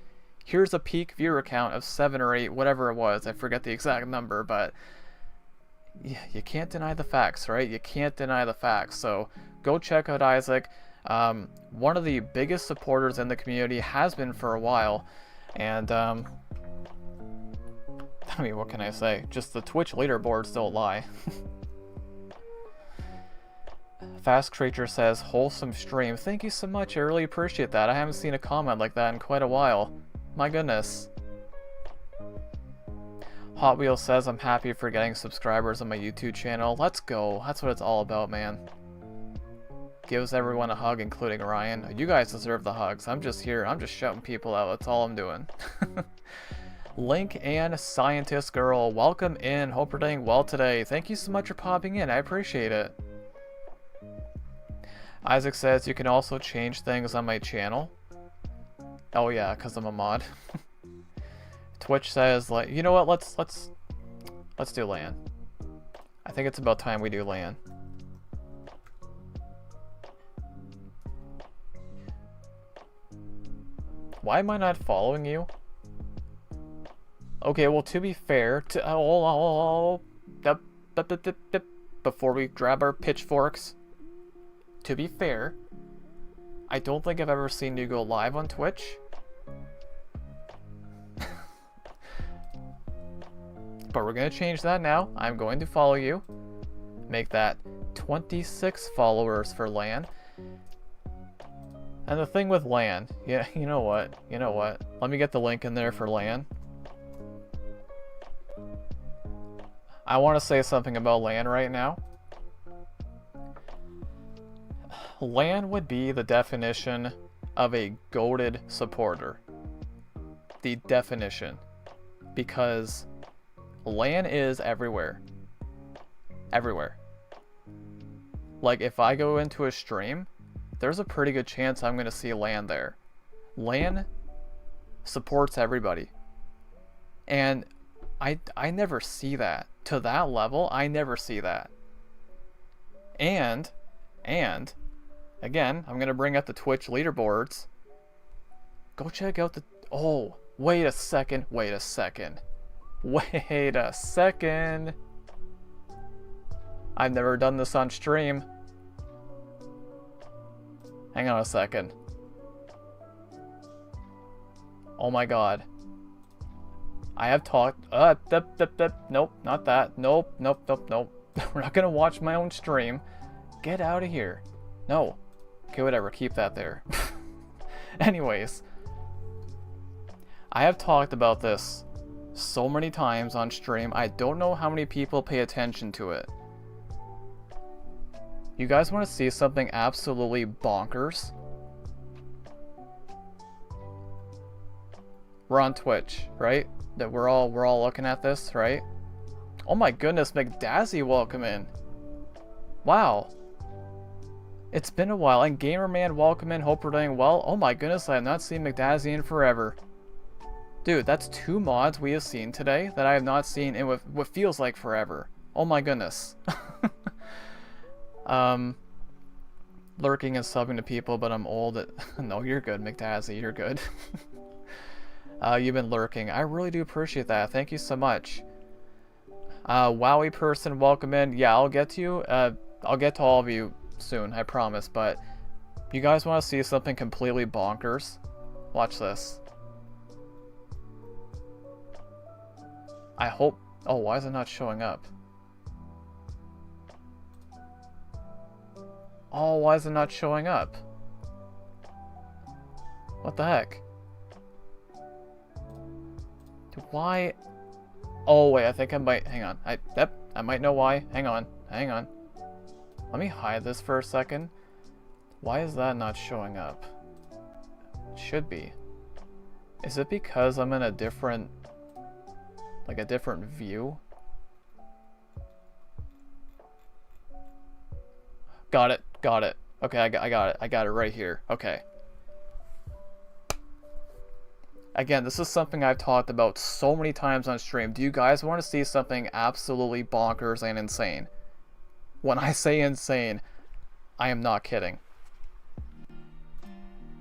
here's a peak viewer count of 7 or 8, whatever it was, I forget the exact number, but you can't deny the facts, right? You can't deny the facts. So go check out Isaac. One of the biggest supporters in the community, has been for a while, and I mean, what can I say? Just the Twitch leaderboards don't lie. Fast Creature says, wholesome stream. Thank you so much, I really appreciate that. I haven't seen a comment like that in quite a while. My goodness. Hot Wheels says, I'm happy for getting subscribers on my YouTube channel. Let's go. That's what it's all about, man. Gives everyone a hug, including Ryan. You guys deserve the hugs. I'm just here. I'm just shouting people out. That's all I'm doing. Link and Scientist Girl, welcome in. Hope you're doing well today. Thank you so much for popping in. I appreciate it. Isaac says, you can also change things on my channel. Oh yeah, because I'm a mod. Twitch says, like, you know what? Let's do LAN. I think it's about time we do LAN. Why am I not following you? Okay, well, to be fair, before we grab our pitchforks, to be fair, I don't think I've ever seen you go live on Twitch. But we're going to change that now. I'm going to follow you. Make that 26 followers for LAN. And the thing with LAN, yeah, you know what? Let me get the link in there for LAN. I want to say something about LAN right now. LAN would be the definition of a goated supporter. The definition. Because LAN is everywhere. Everywhere. Like, if I go into a stream, there's a pretty good chance I'm going to see Lan there. Lan supports everybody. And I never see that. To that level, I never see that. And, again, I'm going to bring up the Twitch leaderboards. Go check out the... Oh, wait a second. I've never done this on stream. Hang on a second. Oh my god. I have talked... Nope, not that. Nope. We're not gonna watch my own stream. Get out of here. No. Okay, whatever. Keep that there. Anyways. I have talked about this so many times on stream. I don't know how many people pay attention to it. You guys want to see something absolutely bonkers? We're on Twitch, right? That we're all looking at this, right? Oh my goodness, McDazzy, welcome in. Wow. It's been a while. And Gamerman, welcome in. Hope we're doing well. Oh my goodness, I have not seen McDazzy in forever. Dude, that's 2 mods we have seen today that I have not seen in what feels like forever. Oh my goodness. Lurking and subbing to people, but I'm old at... No, you're good, McDazzy, you're good. You've been lurking. I really do appreciate that. Thank you so much. Wowie person, welcome in. Yeah, I'll get to you. I'll get to all of you soon, I promise, but you guys want to see something completely bonkers? Watch this. I hope... Oh, why is it not showing up? Oh, why is it not showing up? What the heck? Why? Oh, wait, I think I might... Hang on. I might know why. Hang on. Let me hide this for a second. Why is that not showing up? It should be. Is it because I'm in a different... Like a different view? Got it. Okay, I got it. I got it right here. Okay. Again, this is something I've talked about so many times on stream. Do you guys want to see something absolutely bonkers and insane? When I say insane, I am not kidding.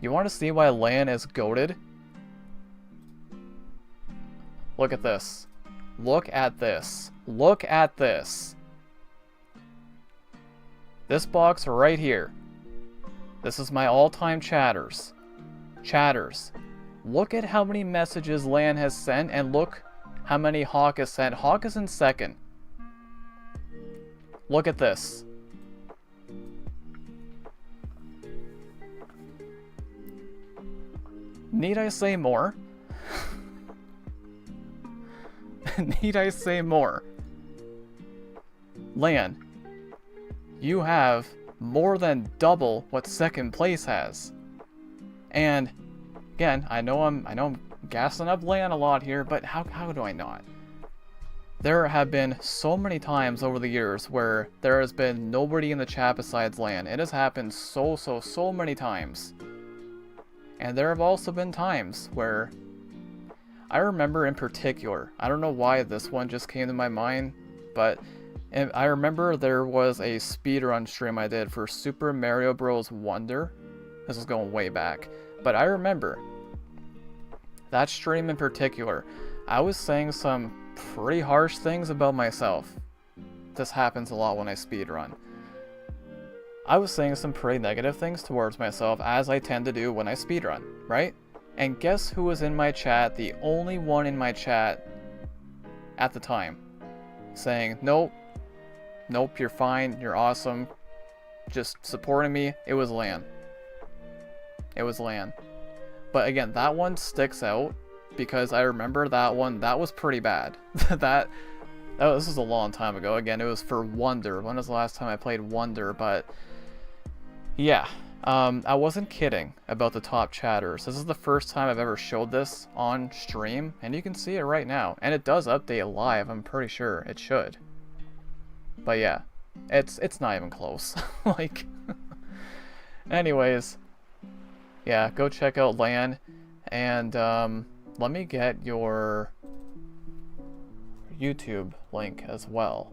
You want to see why Lan is goated? Look at this. Look at this. Look at this. This box right here. This is my all-time chatters. Chatters. Look at how many messages Lan has sent, and look how many Hawk has sent. Hawk is in second. Look at this. Need I say more? Need I say more? Lan, you have more than double what second place has. And again, I know I'm gassing up Lan a lot here, but how do I not? There have been so many times over the years where there has been nobody in the chat besides Lan. It has happened so many times. And there have also been times where I remember in particular, I don't know why this one just came to my mind, but I remember there was a speedrun stream I did for Super Mario Bros. Wonder. This is going way back. But I remember that stream in particular, I was saying some pretty harsh things about myself. This happens a lot when I speedrun. I was saying some pretty negative things towards myself, as I tend to do when I speedrun, right? And guess who was in my chat, the only one in my chat at the time, saying, nope, you're fine, you're awesome, just supporting me? It was Lan. It was Lan. But again, that one sticks out because I remember that one. That was pretty bad. This was a long time ago. Again, it was for Wonder. When was the last time I played Wonder? But yeah, I wasn't kidding about the top chatters. This is the first time I've ever showed this on stream, and you can see it right now. And it does update live, I'm pretty sure it should. But yeah, It's not even close. Like, anyways, yeah, go check out Lan, and let me get your YouTube link as well.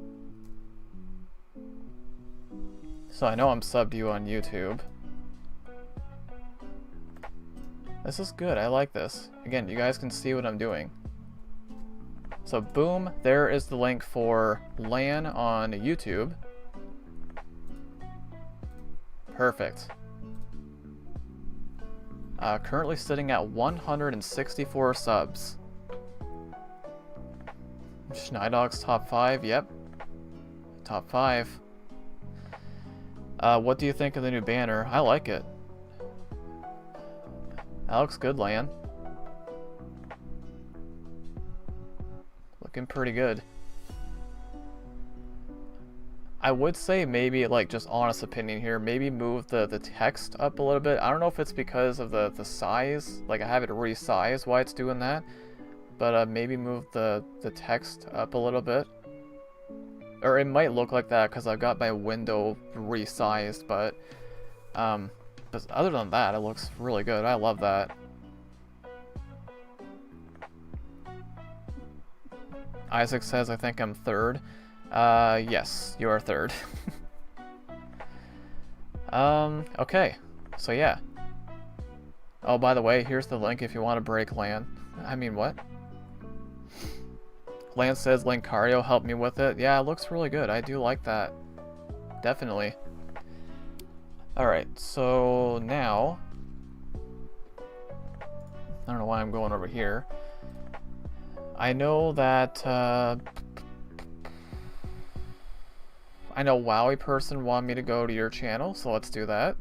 So I know I'm subbed to you on YouTube. This is good, I like this. Again, you guys can see what I'm doing. So boom, there is the link for Lan on YouTube. Perfect. Currently sitting at 164 subs. Schneidog's top 5, yep. Top 5. What do you think of the new banner? I like it. That looks good, Lan. Looking pretty good. I would say maybe, like, just honest opinion here, maybe move the text up a little bit. I don't know if it's because of the size, like I have it resized why it's doing that, but maybe move the text up a little bit. Or it might look like that because I've got my window resized, but other than that, it looks really good. I love that. Isaac says, I think I'm third. Yes, you are third. Okay. So yeah. Oh, by the way, here's the link if you want to break Lan. I mean, what? Lan says Lancario helped me with it. Yeah, it looks really good. I do like that. Definitely. Alright, so now... I don't know why I'm going over here. I know that, I know Wowie person wanted me to go to your channel, so let's do that.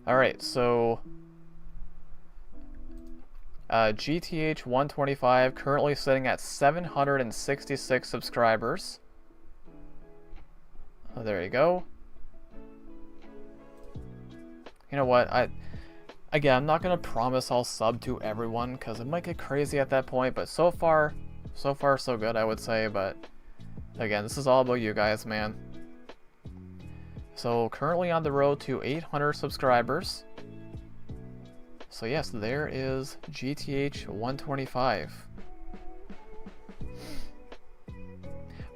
Alright, so... GTH 125 currently sitting at 766 subscribers. Oh, there you go. You know what? Again, I'm not gonna promise I'll sub to everyone because it might get crazy at that point. But so far so good, I would say. But again, this is all about you guys, man. So currently on the road to 800 subscribers. So yes, there is GTH 125.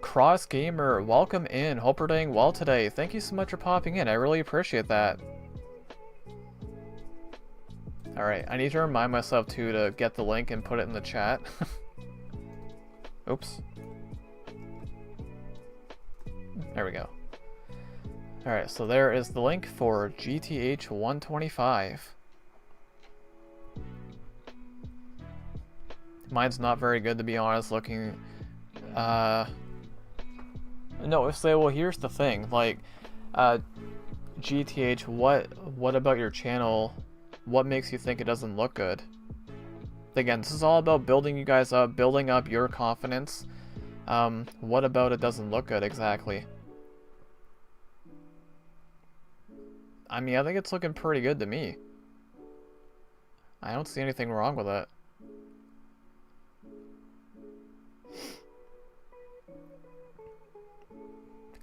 Cross Gamer, welcome in. Hope you're doing well today. Thank you so much for popping in. I really appreciate that. Alright, I need to remind myself too to get the link and put it in the chat. Oops. There we go. Alright, so there is the link for GTH 125. Mine's not very good, to be honest, looking... No, say, well, here's the thing, like, GTH, what about your channel, what makes you think it doesn't look good? Again, this is all about building you guys up, building up your confidence. What about it doesn't look good, exactly? I mean, I think it's looking pretty good to me. I don't see anything wrong with it.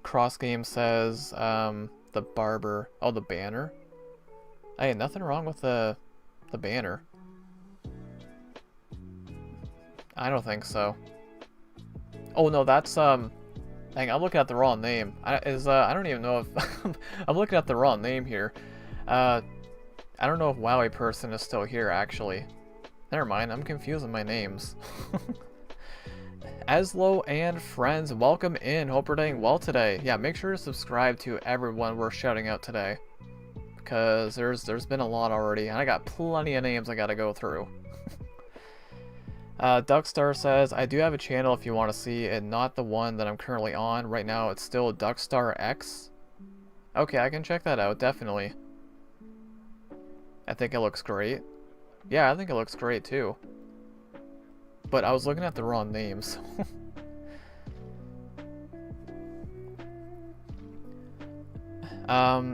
Cross Game says, the barber. Oh, the banner. Hey, nothing wrong with the banner. I don't think so. Oh no, that's Dang, I'm looking at the wrong name. I don't even know if I'm looking at the wrong name here. I don't know if Wowie person is still here actually. Never mind, I'm confusing my names. Aslo and friends, welcome in. Hope you're doing well today. Yeah, make sure to subscribe to everyone we're shouting out today, because there's been a lot already, and I got plenty of names I gotta go through. Duckstar says, I do have a channel if you want to see, and not the one that I'm currently on. Right now it's still Duckstar X. Okay, I can check that out, definitely. I think it looks great. Yeah, I think it looks great too. But I was looking at the wrong names.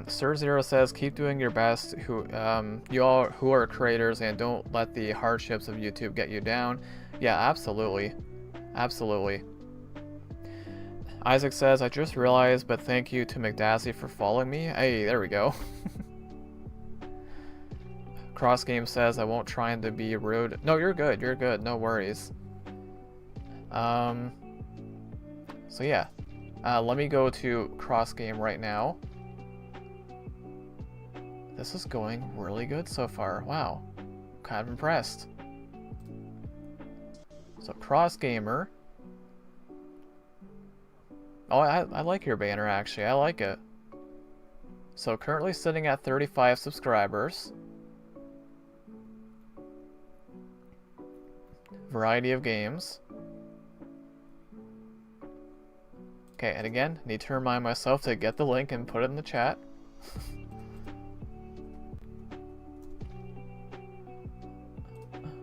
Sir Zero says, keep doing your best, you all who are creators, and don't let the hardships of YouTube get you down. Yeah, absolutely. Absolutely. Isaac says, I just realized, but thank you to McDassie for following me. Hey, there we go. Cross Game says, I won't try to be rude. No, you're good. You're good. No worries. So yeah. Let me go to Cross Game right now. This is going really good so far. Wow. Kind of impressed. So Cross Gamer. Oh, I like your banner actually. I like it. So currently sitting at 35 subscribers. Variety of games. Okay, and again, need to remind myself to get the link and put it in the chat.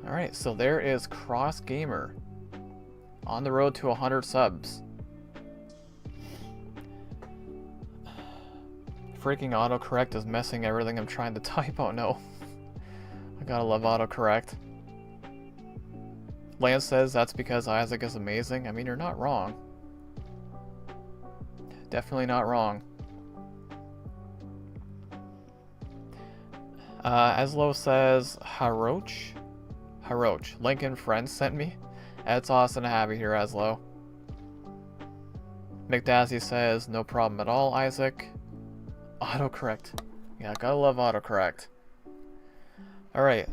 Alright, so there is Cross Gamer. On the road to 100 subs. Freaking autocorrect is messing everything I'm trying to type. Oh no. I gotta love autocorrect. Lance says that's because Isaac is amazing. I mean, you're not wrong. Definitely not wrong. Aslo says Haroch. Haroch. Lincoln Friends sent me. It's awesome to have you here, Aslo. McDassie says no problem at all, Isaac. Autocorrect. Yeah, gotta love autocorrect. Alright,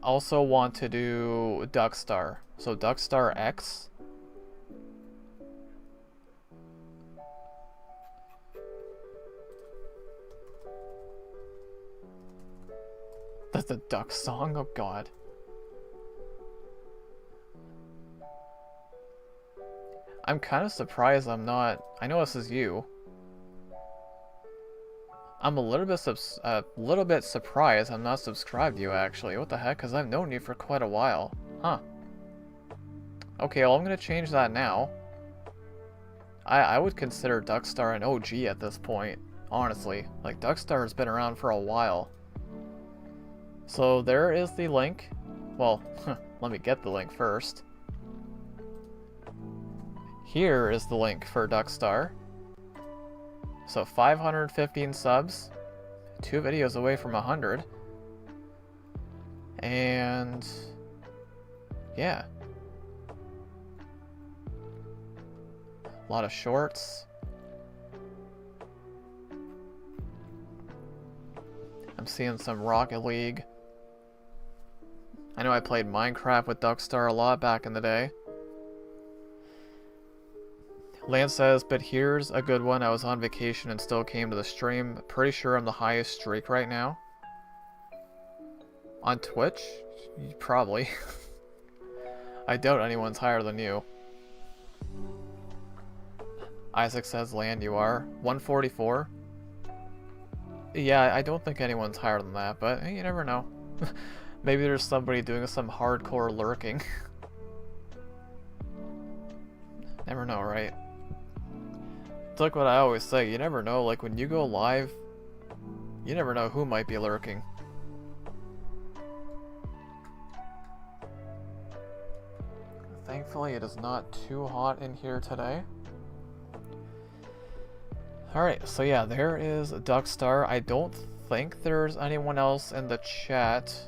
also want to do Duckstar. So Duckstar X. That's the duck song? Oh god. I'm kind of surprised I'm not... I know this is you. I'm a little bit surprised I'm not subscribed to you, actually. What the heck? Because I've known you for quite a while. Huh. Okay, well, I'm going to change that now. I would consider Duckstar an OG at this point, honestly. Like, Duckstar has been around for a while. So, there is the link. Well, let me get the link first. Here is the link for Duckstar. So 515 subs, 2 videos away from 100, and yeah, a lot of shorts. I'm seeing some Rocket League. I know I played Minecraft with Duckstar a lot back in the day. Lance says, but here's a good one. I was on vacation and still came to the stream. Pretty sure I'm the highest streak right now. On Twitch? Probably. I doubt anyone's higher than you. Isaac says, Land, you are. 144? Yeah, I don't think anyone's higher than that, but hey, you never know. Maybe there's somebody doing some hardcore lurking. Never know, right? It's like what I always say, you never know, like when you go live, you never know who might be lurking. Thankfully it is not too hot in here today. Alright, so yeah, there is Duckstar. I don't think there's anyone else in the chat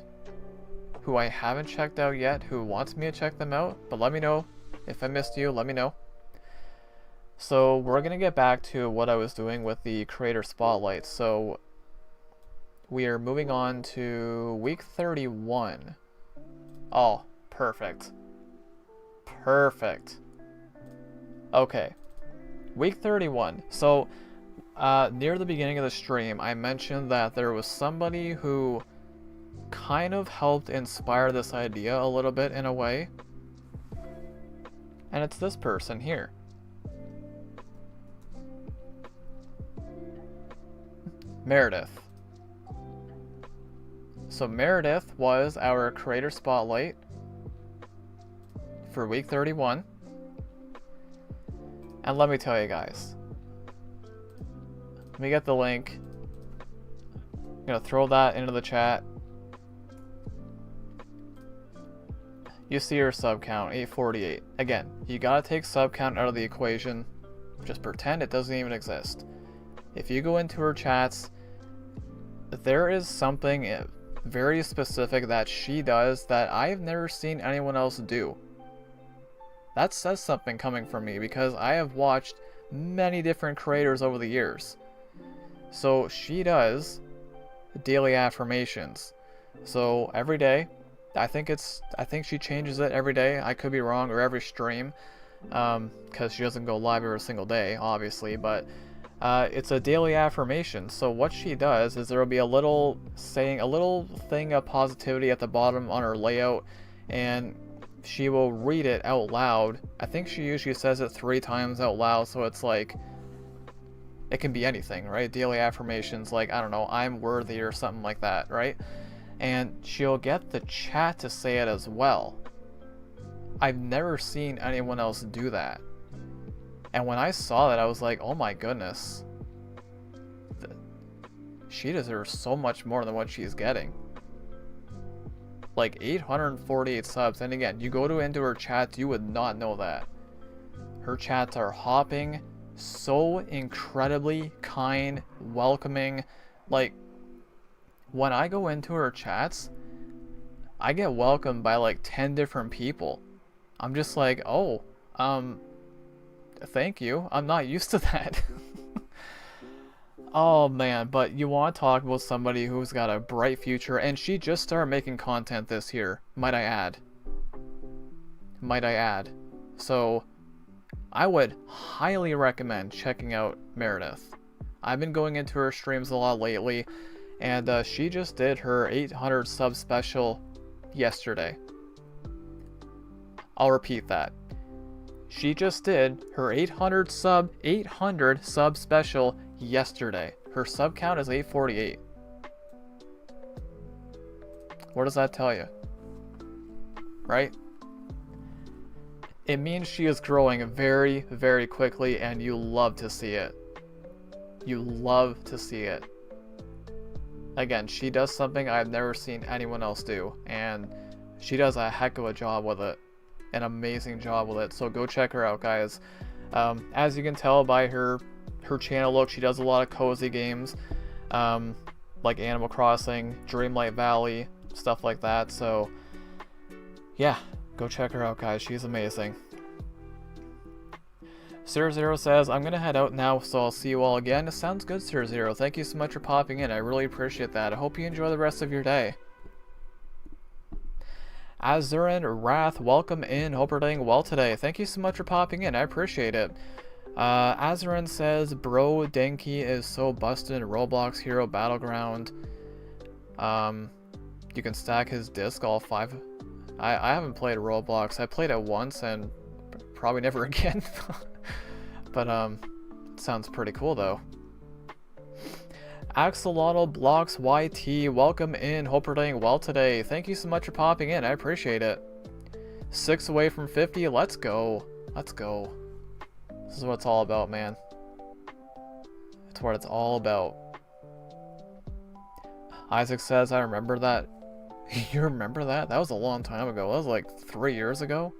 who I haven't checked out yet who wants me to check them out, but let me know. If I missed you, let me know. So we're going to get back to what I was doing with the Creator Spotlight. So we are moving on to week 31. Oh, perfect. Perfect. Okay. Week 31. So near the beginning of the stream, I mentioned that there was somebody who kind of helped inspire this idea a little bit in a way. And it's this person here. Meredith. So Meredith was our Creator Spotlight for week 31. And let me tell you guys. Let me get the link. I'm gonna throw that into the chat. You see her sub count, 848. Again, you gotta take sub count out of the equation. Just pretend it doesn't even exist. If you go into her chats, there is something very specific that she does that I've never seen anyone else do. That says something coming from me because I have watched many different creators over the years. So she does daily affirmations. So every day, I think she changes it every day. I could be wrong, or every stream, because she doesn't go live every single day, obviously. But it's a daily affirmation. So what she does is there will be a little thing of positivity at the bottom on her layout, and she will read it out loud. I think she usually says it 3 times out loud, so it's like, it can be anything, right? Daily affirmations like, I don't know, I'm worthy or something like that, right? And she'll get the chat to say it as well. I've never seen anyone else do that. And when I saw that, I was like, oh my goodness. She deserves so much more than what she's getting. Like 848 subs. And again, you go into her chats, you would not know that. Her chats are hopping, so incredibly kind, welcoming. Like, when I go into her chats, I get welcomed by like 10 different people. I'm just like, oh, thank you. I'm not used to that. Oh man, but you want to talk about somebody who's got a bright future, and she just started making content this year, might I add. Might I add. So, I would highly recommend checking out Meredith. I've been going into her streams a lot lately, and she just did her 800 sub special yesterday. I'll repeat that. She just did her 800 sub special yesterday. Her sub count is 848. What does that tell you? Right? It means she is growing very, very quickly, and you love to see it. You love to see it. Again, she does something I've never seen anyone else do, and she does a heck of a job with it. An amazing job with it. So go check her out, guys. As you can tell by her channel look, she does a lot of cozy games, like Animal Crossing, Dreamlight Valley, stuff like that. So yeah, go check her out, guys. She's amazing. 00 says, I'm gonna head out now, so I'll see you all again. It sounds good, 00. Thank you so much for popping in. I really appreciate that. I hope you enjoy the rest of your day. Azurin Wrath, welcome in. Hope you're doing well today. Thank you so much for popping in. I appreciate it. Azurin says, Bro Denki is so busted in Roblox Hero Battleground. You can stack his disc all 5. I haven't played Roblox. I played it once and probably never again. But it sounds pretty cool though. Axolotl Blocks YT, welcome in. Hope you're doing well today. Thank you so much for popping in. I appreciate it. 6 away from 50. Let's go. Let's go. This is what it's all about, man. It's what it's all about. Isaac says, I remember that. You remember that? That was a long time ago. That was like 3 years ago.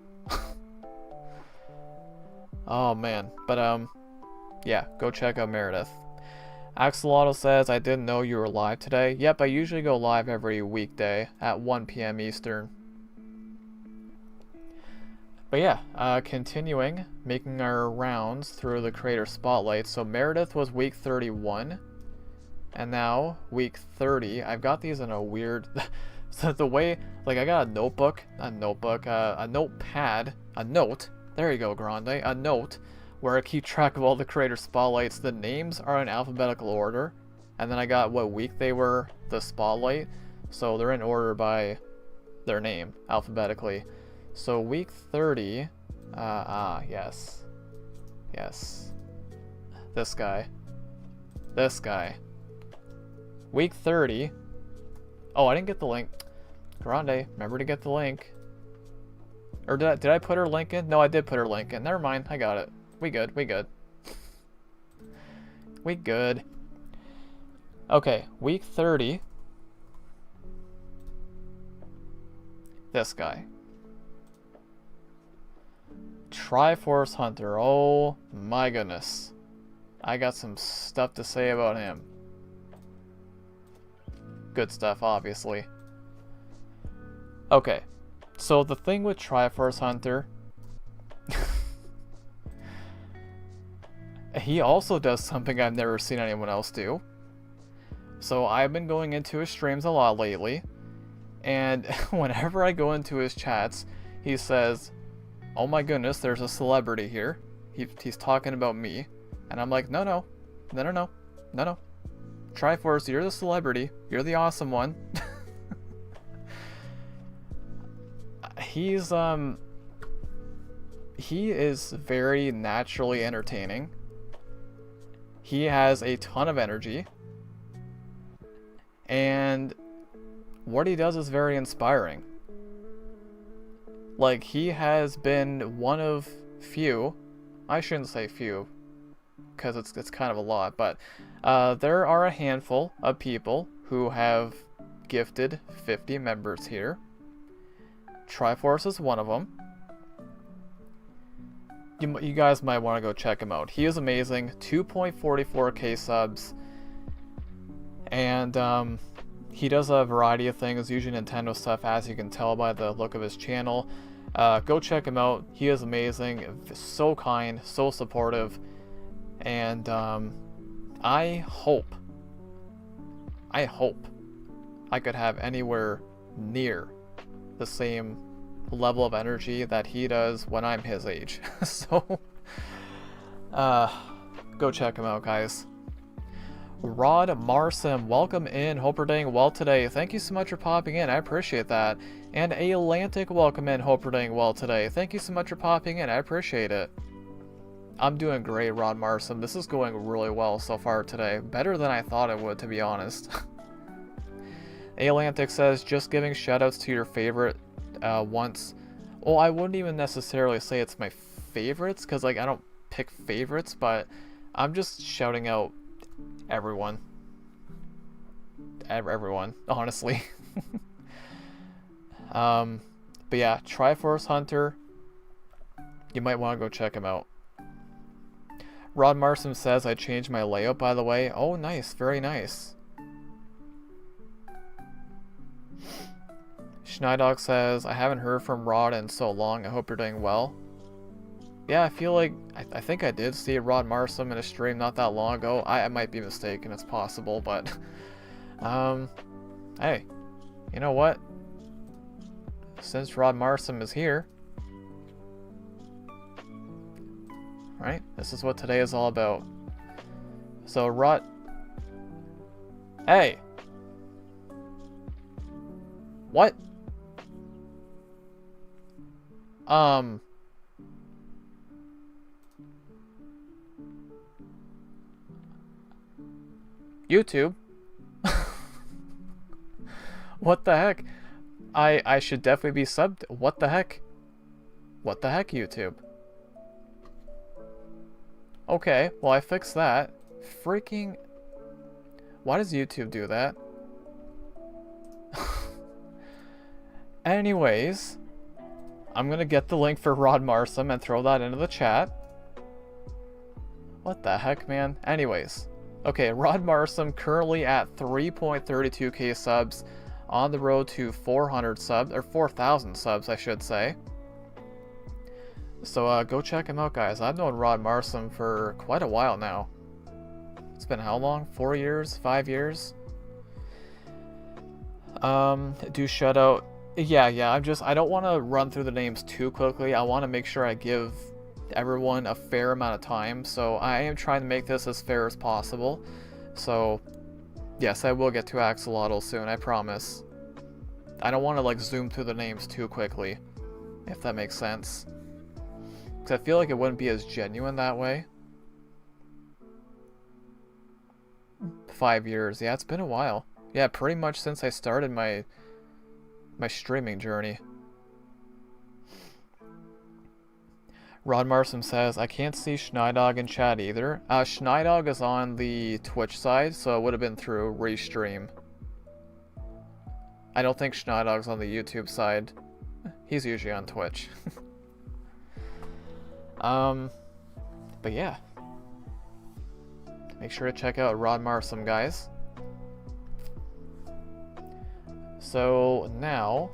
Oh man. But yeah, go check out Meredith. Axolotl says, I didn't know you were live today. Yep, I usually go live every weekday at 1 p.m. Eastern. But yeah, continuing, making our rounds through the creator spotlight. So Meredith was week 31, and now week 30. I've got these in a weird, so the way, like I got a notebook, a notepad, a note, there you go, Grande, a note, where I keep track of all the creator spotlights. The names are in alphabetical order, and then I got what week they were, the spotlight, so they're in order by their name, alphabetically. So week 30, yes. Yes. This guy. Week 30. Oh, I didn't get the link. Grande, remember to get the link. Or did I put her link in? No, I did put her link in. Never mind, I got it. We good. We good. Okay, week 30. This guy. Triforce Hunter. Oh my goodness. I got some stuff to say about him. Good stuff, obviously. Okay. So the thing with Triforce Hunter, he also does something I've never seen anyone else do. So I've been going into his streams a lot lately, and whenever I go into his chats, he says, "Oh my goodness, there's a celebrity here. He's talking about me." And I'm like, no. Triforce, you're the celebrity. You're the awesome one. He is very naturally entertaining. He has a ton of energy. And what he does is very inspiring. Like, he has been one of few, I shouldn't say few, because it's kind of a lot, but there are a handful of people who have gifted 50 members here. Triforce is one of them. You guys might want to go check him out. He is amazing. 2.44k subs. And he does a variety of things, usually Nintendo stuff, as you can tell by the look of his channel. Go check him out. He is amazing. So kind, so supportive. And I hope I could have anywhere near the same level of energy that he does when I'm his age. So go check him out, guys. Rod Marsim, welcome in. Hope you're doing well today. Thank you so much for popping in. I appreciate that. And Atlantic, welcome in. Hope you're doing well today. Thank you so much for popping in. I appreciate it. I'm doing great, Rod Marsim. This is going really well so far today. Better than I thought it would, to be honest. Atlantic says, just giving shoutouts to your favorite once. Well, I wouldn't even necessarily say it's my favorites, because like I don't pick favorites, but I'm just shouting out everyone, honestly. But yeah, Triforce Hunter, you might want to go check him out. Rod Marsom says, I changed my layout, by the way. Oh, nice, very nice. Schneidog says, I haven't heard from Rod in so long. I hope you're doing well. Yeah, I feel like, I think I did see Rod Marsom in a stream not that long ago. I might be mistaken, it's possible, but, hey, you know what? Since Rod Marsom is here, right, this is what today is all about. So, Rod, hey, what? YouTube? What the heck? I should definitely be subbed. What the heck? What the heck, YouTube? Okay, well I fixed that. Freaking... Why does YouTube do that? Anyways, I'm gonna get the link for Rod Marsom and throw that into the chat. What the heck, man? Anyways. Okay, Rod Marsom currently at 3.32k subs, on the road to 400 subs, or 4,000 subs, I should say. So go check him out, guys. I've known Rod Marsom for quite a while now. It's been how long? 4 years? 5 years? Do shout out. Yeah, I don't want to run through the names too quickly. I want to make sure I give everyone a fair amount of time, so I am trying to make this as fair as possible. So yes, I will get to Axolotl soon, I promise. I don't want to like zoom through the names too quickly, if that makes sense, because I feel like it wouldn't be as genuine that way. 5 years, yeah, it's been a while. Yeah, pretty much since I started my streaming journey. Rod Marsom says, I can't see Schneidog in chat either. Schneidog is on the Twitch side, so it would have been through Restream. I don't think Schneidog's on the YouTube side. He's usually on Twitch. But yeah. Make sure to check out Rod Marsum, guys. So now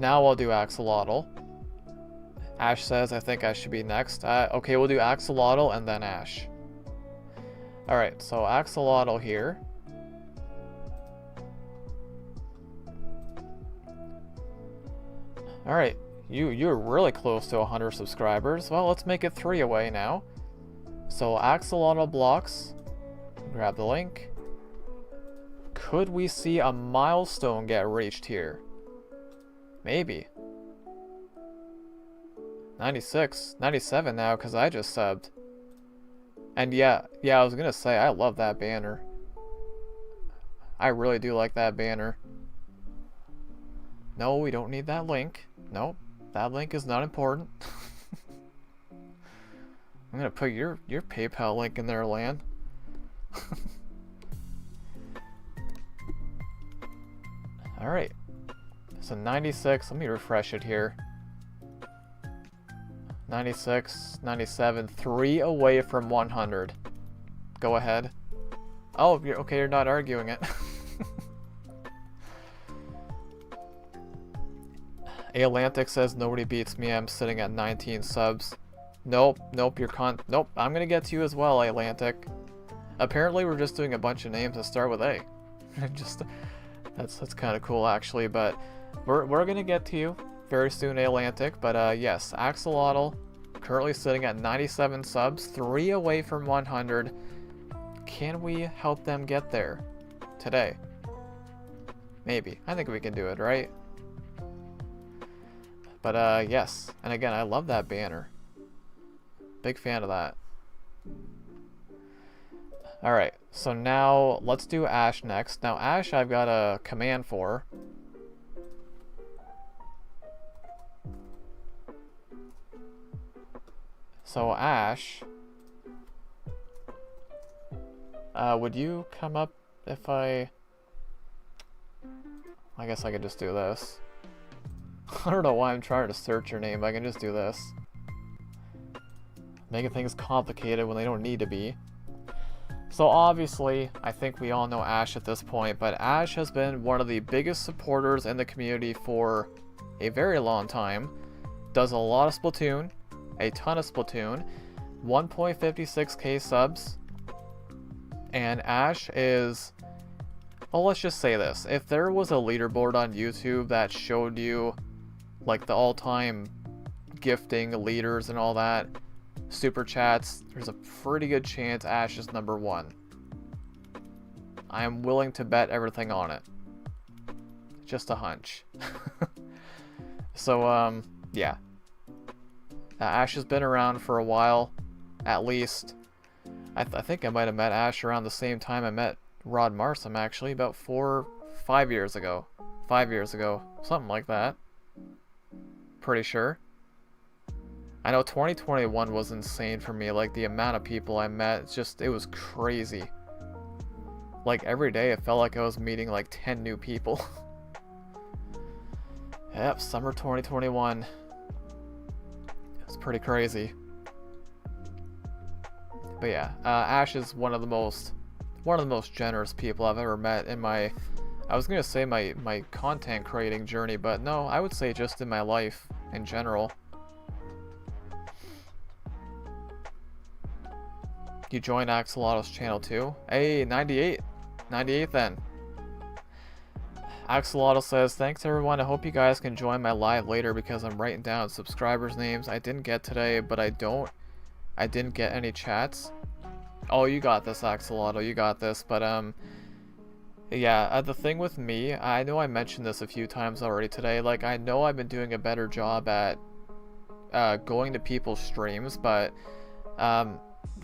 I'll do Axolotl. Ash says I think I should be next. Okay, we'll do Axolotl and then Ash. Alright, so Axolotl here. Alright, you're really close to 100 subscribers. Well, let's make it 3 away now. So Axolotl blocks. Grab the link. Could we see a milestone get reached here? Maybe. 96, 97 now because I just subbed. And yeah, I was gonna say I love that banner. I really do like that banner. No, we don't need that link. Nope, that link is not important. I'm gonna put your PayPal link in there, Lan. Alright. So 96, let me refresh it here. 96, 97, 3 away from 100. Go ahead. Oh, okay, you're not arguing it. Atlantic says nobody beats me. I'm sitting at 19 subs. Nope, nope, nope, I'm gonna get to you as well, Atlantic. Apparently we're just doing a bunch of names that start with A. Just that's kind of cool actually, but we're gonna get to you very soon, Atlantic. But yes, Axolotl currently sitting at 97 subs, 3 away from 100. Can we help them get there today? Maybe. I think we can do it, right? But yes, and again, I love that banner. Big fan of that. Alright, so now let's do Ash next. Now Ash I've got a command for. So Ash, would you come up if I guess I could just do this. I don't know why I'm trying to search your name, but I can just do this. Making things complicated when they don't need to be. So obviously, I think we all know Ash at this point, but Ash has been one of the biggest supporters in the community for a very long time. Does a lot of Splatoon, a ton of Splatoon, 1.56k subs, and Ash is, well, let's just say this. If there was a leaderboard on YouTube that showed you like the all-time gifting leaders and all that, super chats, there's a pretty good chance Ash is number 1. I am willing to bet everything on it. Just a hunch. So yeah, Ash has been around for a while, at least. I think I might have met Ash around the same time I met Rod Marsum, actually, about 5 years ago. 5 years ago, something like that. Pretty sure. I know 2021 was insane for me, like the amount of people I met, it was crazy. Like every day it felt like I was meeting like 10 new people. Yep, summer 2021. It's pretty crazy. But yeah, Ash is one of the most generous people I've ever met in my, I was gonna say my content creating journey, but no, I would say just in my life in general. You join Axolotl's channel too? Hey, 98 then. Axolotl says, thanks everyone, I hope you guys can join my live later because I'm writing down subscribers' names. I didn't get today, but I didn't get any chats. Oh, you got this, Axolotl, you got this. But yeah, the thing with me, I know I mentioned this a few times already today, like I know I've been doing a better job at going to people's streams, but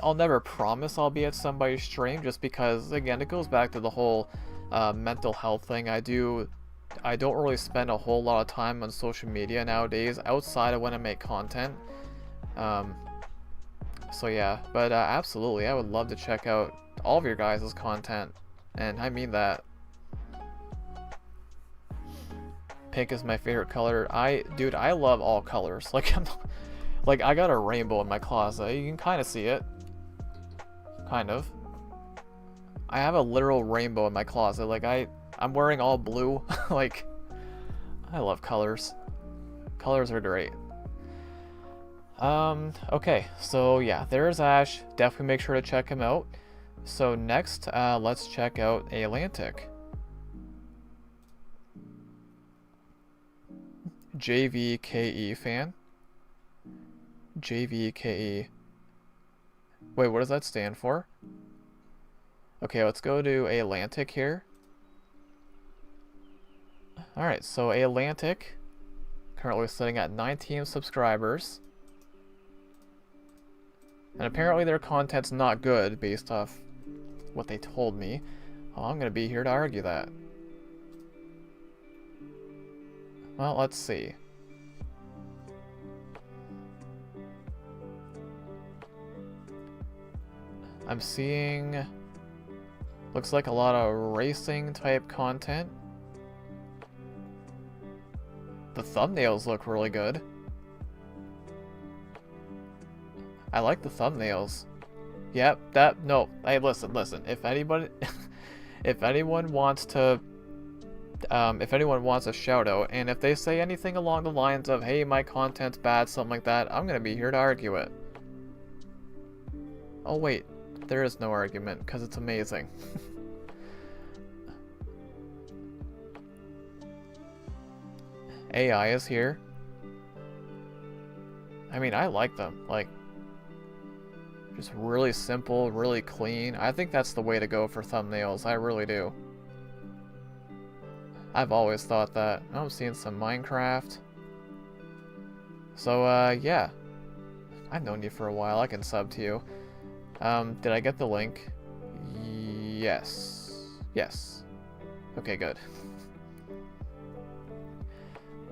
I'll never promise I'll be at somebody's stream, just because, again, it goes back to the whole mental health thing. I don't really spend a whole lot of time on social media nowadays outside of when I make content. So yeah, but absolutely, I would love to check out all of your guys' content, and I mean that. Pink is my favorite color. Dude, I love all colors. Like Like, I got a rainbow in my closet. You can kind of see it. Kind of. I have a literal rainbow in my closet. Like, I'm wearing all blue. Like, I love colors. Colors are great. Okay, so yeah, there's Ash. Definitely make sure to check him out. So next, let's check out Atlantic. JVKE fan. JVKE. Wait, what does that stand for? Okay, let's go to Atlantic here. Alright, so Atlantic, currently sitting at 19 subscribers. And apparently their content's not good based off what they told me. Well, I'm gonna be here to argue that. Well, let's see. I'm seeing... looks like a lot of racing type content. The thumbnails look really good. I like the thumbnails. Yep, no, hey, listen, if anybody, if anyone wants to, if anyone wants a shout out, and if they say anything along the lines of, hey, my content's bad, something like that, I'm gonna be here to argue it. Oh wait, there is no argument, because it's amazing. AI is here. I mean, I like them, like, just really simple, really clean. I think that's the way to go for thumbnails. I really do. I've always thought that. Oh, I'm seeing some Minecraft. So, yeah. I've known you for a while. I can sub to you. Did I get the link? Yes. Yes. Okay, good.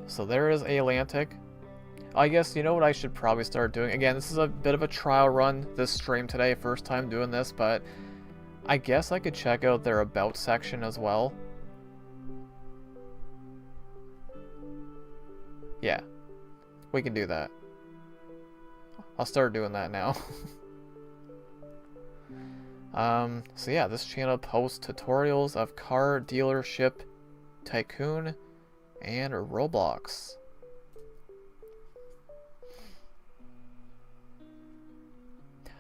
So there is Atlantic. I guess, you know what I should probably start doing? Again, this is a bit of a trial run, this stream today, first time doing this, but I guess I could check out their About section as well. Yeah, we can do that. I'll start doing that now. So yeah, this channel posts tutorials of car dealership, tycoon, and Roblox.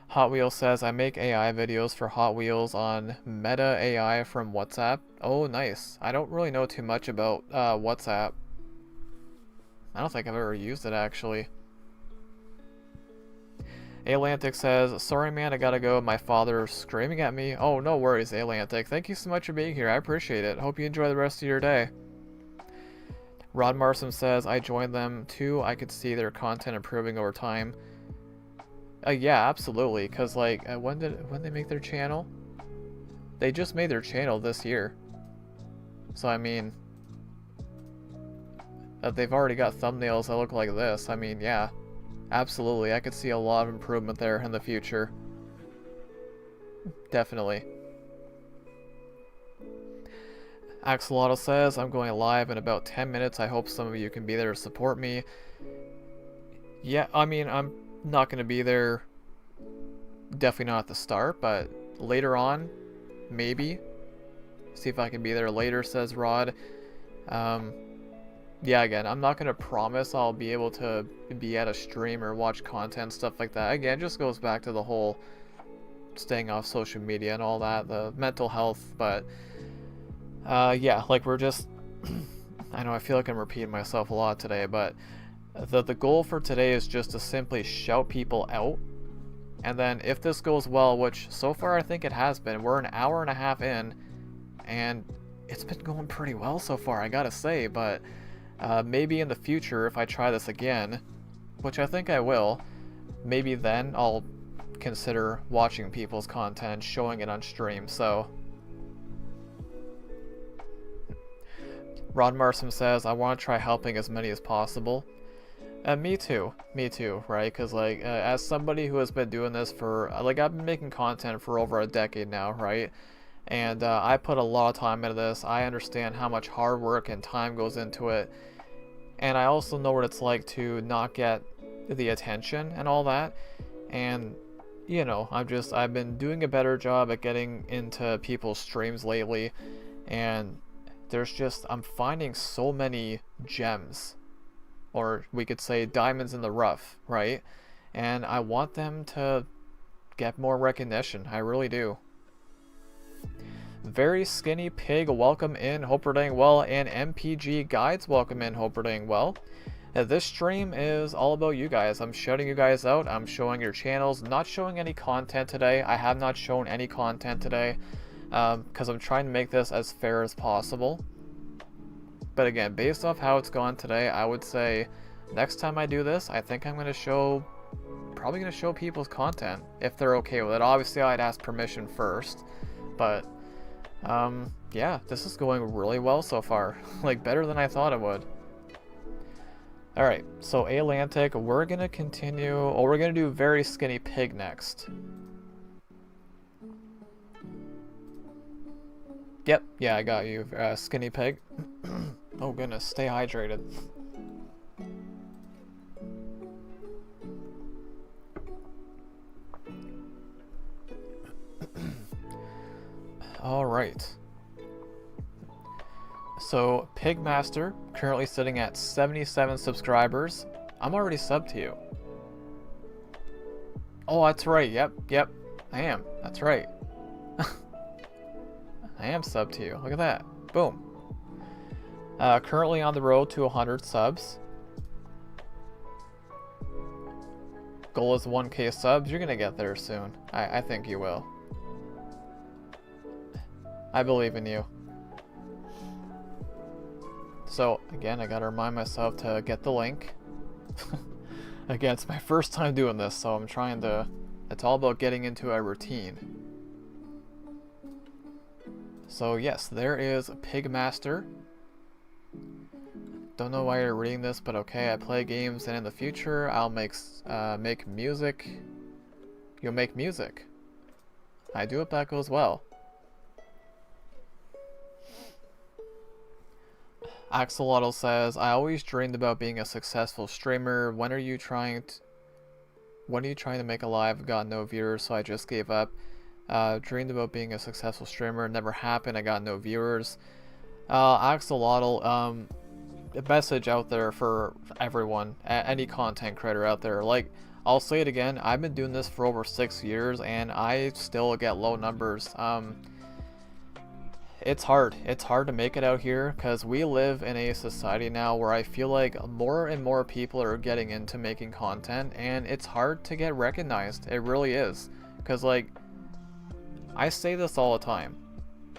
Hot Wheels says, I make AI videos for Hot Wheels on Meta AI from WhatsApp. Oh, nice. I don't really know too much about WhatsApp. I don't think I've ever used it, actually. Atlantic says, sorry man, I gotta go. My father's screaming at me. Oh, no worries, Atlantic. Thank you so much for being here. I appreciate it. Hope you enjoy the rest of your day. Rod Marson says, I joined them too. I could see their content improving over time. Yeah, absolutely. Cause like, when they make their channel? They just made their channel this year. So I mean, they've already got thumbnails that look like this. I mean, yeah, absolutely. I could see a lot of improvement there in the future. Definitely. Axolotl says, I'm going live in about 10 minutes. I hope some of you can be there to support me. Yeah, I mean, I'm not going to be there, definitely not at the start, but later on, maybe. See if I can be there later, says Rod. Yeah, again, I'm not going to promise I'll be able to be at a stream or watch content, stuff like that. Again, it just goes back to the whole staying off social media and all that, the mental health, but yeah, like we're just, I know I feel like I'm repeating myself a lot today, but the goal for today is just to simply shout people out, and then if this goes well, which so far I think it has been, we're an hour and a half in, and it's been going pretty well so far, I gotta say, but maybe in the future if I try this again, which I think I will, maybe then I'll consider watching people's content and showing it on stream. So Ron Marson says, I want to try helping as many as possible. Me too, right? Because like, as somebody who has been doing this for, like, I've been making content for over a decade now, right? And I put a lot of time into this. I understand how much hard work and time goes into it. And I also know what it's like to not get the attention and all that. And you know, I've been doing a better job at getting into people's streams lately, and I'm finding so many gems, or we could say diamonds in the rough, right? And I want them to get more recognition. I really do. Very Skinny Pig, welcome in, hope we're doing well. And MPG Guides, welcome in, hope we're doing well. This stream is all about you guys. I'm shouting you guys out. I'm showing your channels. Not showing any content today. I have not shown any content today because I'm trying to make this as fair as possible. But again, based off how it's gone today, I would say next time I do this, I think I'm going to probably going to show people's content if they're okay with it. Obviously, I'd ask permission first, but yeah, this is going really well so far. Like, better than I thought it would. Alright, so Atlantic, we're gonna continue, we're gonna do Very Skinny Pig next. Yep, yeah, I got you, Skinny Pig. Oh goodness, stay hydrated. Alright. So, Pigmaster, currently sitting at 77 subscribers. I'm already subbed to you. Oh, that's right. Yep, I am. That's right. I am subbed to you. Look at that. Boom. Currently on the road to 100 subs. Goal is 1K subs. You're gonna get there soon. I think you will. I believe in you. So, again, I gotta remind myself to get the link. Again, it's my first time doing this, so I'm trying to... It's all about getting into a routine. So, yes, there is Pigmaster. Don't know why you're reading this, but okay, I play games, and in the future, I'll make music. You'll make music. I do hope that goes well. Axolotl says, I always dreamed about being a successful streamer. When are you trying to make a live? Got no viewers, so I just gave up. Dreamed about being a successful streamer. Never happened. I got no viewers. Axolotl, a message out there for everyone, any content creator out there. Like, I'll say it again, I've been doing this for over 6 years, and I still get low numbers. It's hard to make it out here because we live in a society now where I feel like more and more people are getting into making content, and it's hard to get recognized. It really is. Because, like, I say this all the time.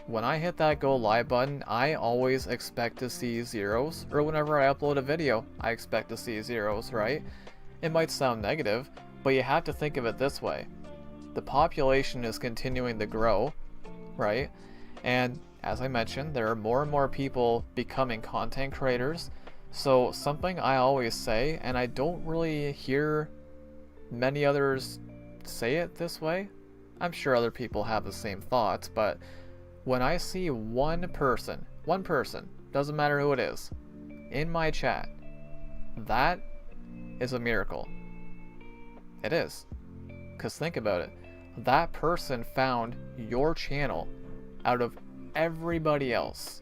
When I hit that go live button, I always expect to see zeros, or whenever I upload a video, I expect to see zeros, right? It might sound negative, but you have to think of it this way. The population is continuing to grow, right? And as I mentioned, there are more and more people becoming content creators. So something I always say, and I don't really hear many others say it this way. I'm sure other people have the same thoughts, but when I see one person, doesn't matter who it is, in my chat, that is a miracle. It is. Because think about it. That person found your channel out of everybody else.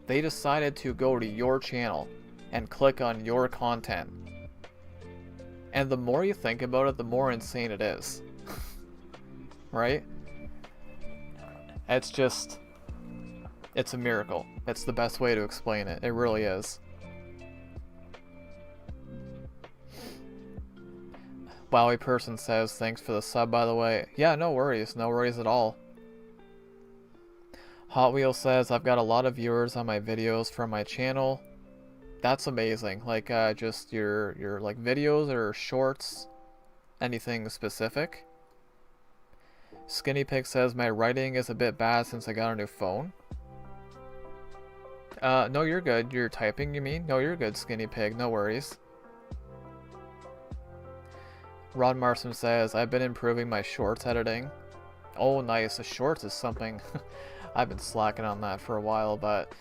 They decided to go to your channel and click on your content. And the more you think about it, the more insane it is. Right? It's a miracle. It's the best way to explain it. It really is. Wowie person says, thanks for the sub, by the way. Yeah, no worries at all. Hot Wheel says, I've got a lot of viewers on my videos from my channel. That's amazing. Like, just your like videos or shorts, anything specific. Skinny Pig says, my writing is a bit bad since I got a new phone. No, you're good. You're typing, you mean? No, you're good, Skinny Pig. No worries. Rod Marson says, I've been improving my shorts editing. Oh, nice. The shorts is something... I've been slacking on that for a while, but...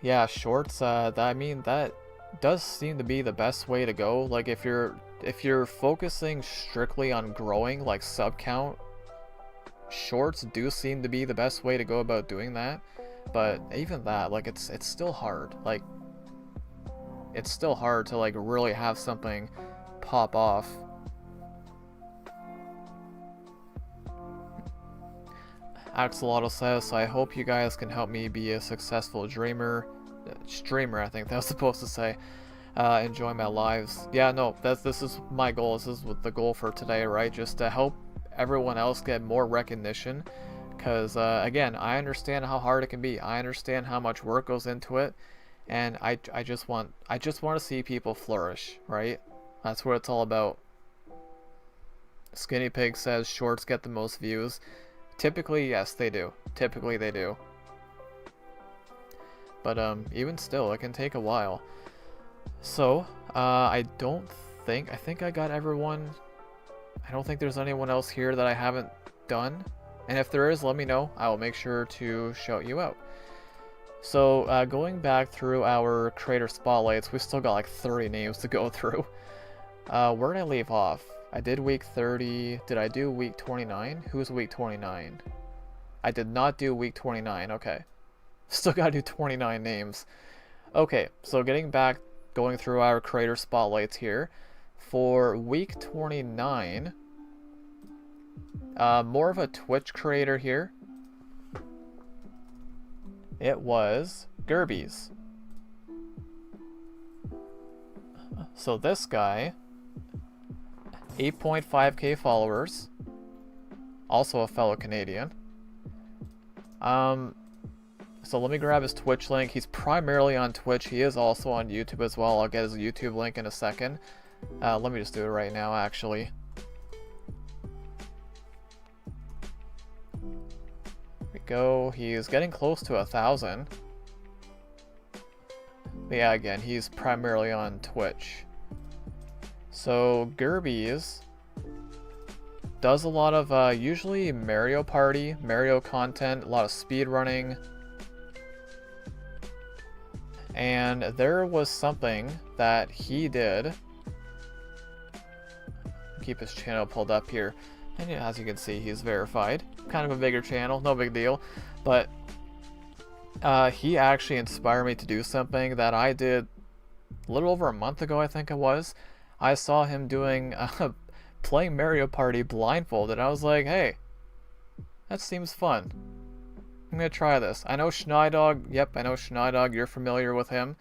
Yeah, shorts, I mean, that does seem to be the best way to go. Like if you're focusing strictly on growing like sub count, shorts do seem to be the best way to go about doing that. But even that, like it's still hard. Like it's still hard to like really have something pop off. Axolotl says, so I hope you guys can help me be a successful streamer, I think that was supposed to say. Enjoy my lives. Yeah, no, this is my goal. This is the goal for today, right? Just to help everyone else get more recognition. Because, again, I understand how hard it can be. I understand how much work goes into it. And I just want to see people flourish, right? That's what it's all about. Skinny Pig says shorts get the most views. Typically, yes, they do. Typically, they do. But, even still, it can take a while. So, I think I got everyone. I don't think there's anyone else here that I haven't done. And if there is, let me know. I will make sure to shout you out. So, going back through our creator spotlights, we still got like 30 names to go through. Where did I leave off? I did week 30. Did I do week 29? Who's week 29? I did not do week 29. Okay. Still gotta do 29 names. Okay, so getting back, going through our creator spotlights here. For week 29, more of a Twitch creator here. It was Gerbies. So this guy, 8.5k followers, also a fellow Canadian. So let me grab his Twitch link. He's primarily on Twitch. He is also on YouTube as well. I'll get his YouTube link in a second. Let me just do it right now, actually. There we go. He's getting close to 1,000. But yeah, again, he's primarily on Twitch. So Gerbies does a lot of usually Mario Party, Mario content, a lot of speed running. And there was something that he did. Keep his channel pulled up here. And as you can see, he's verified. Kind of a bigger channel, no big deal. But he actually inspired me to do something that I did a little over a month ago, I think it was. I saw him doing playing Mario Party blindfolded. I was like, hey, that seems fun. I'm gonna try this. I know Schneidog. Yep, I know Schneidog. You're familiar with him.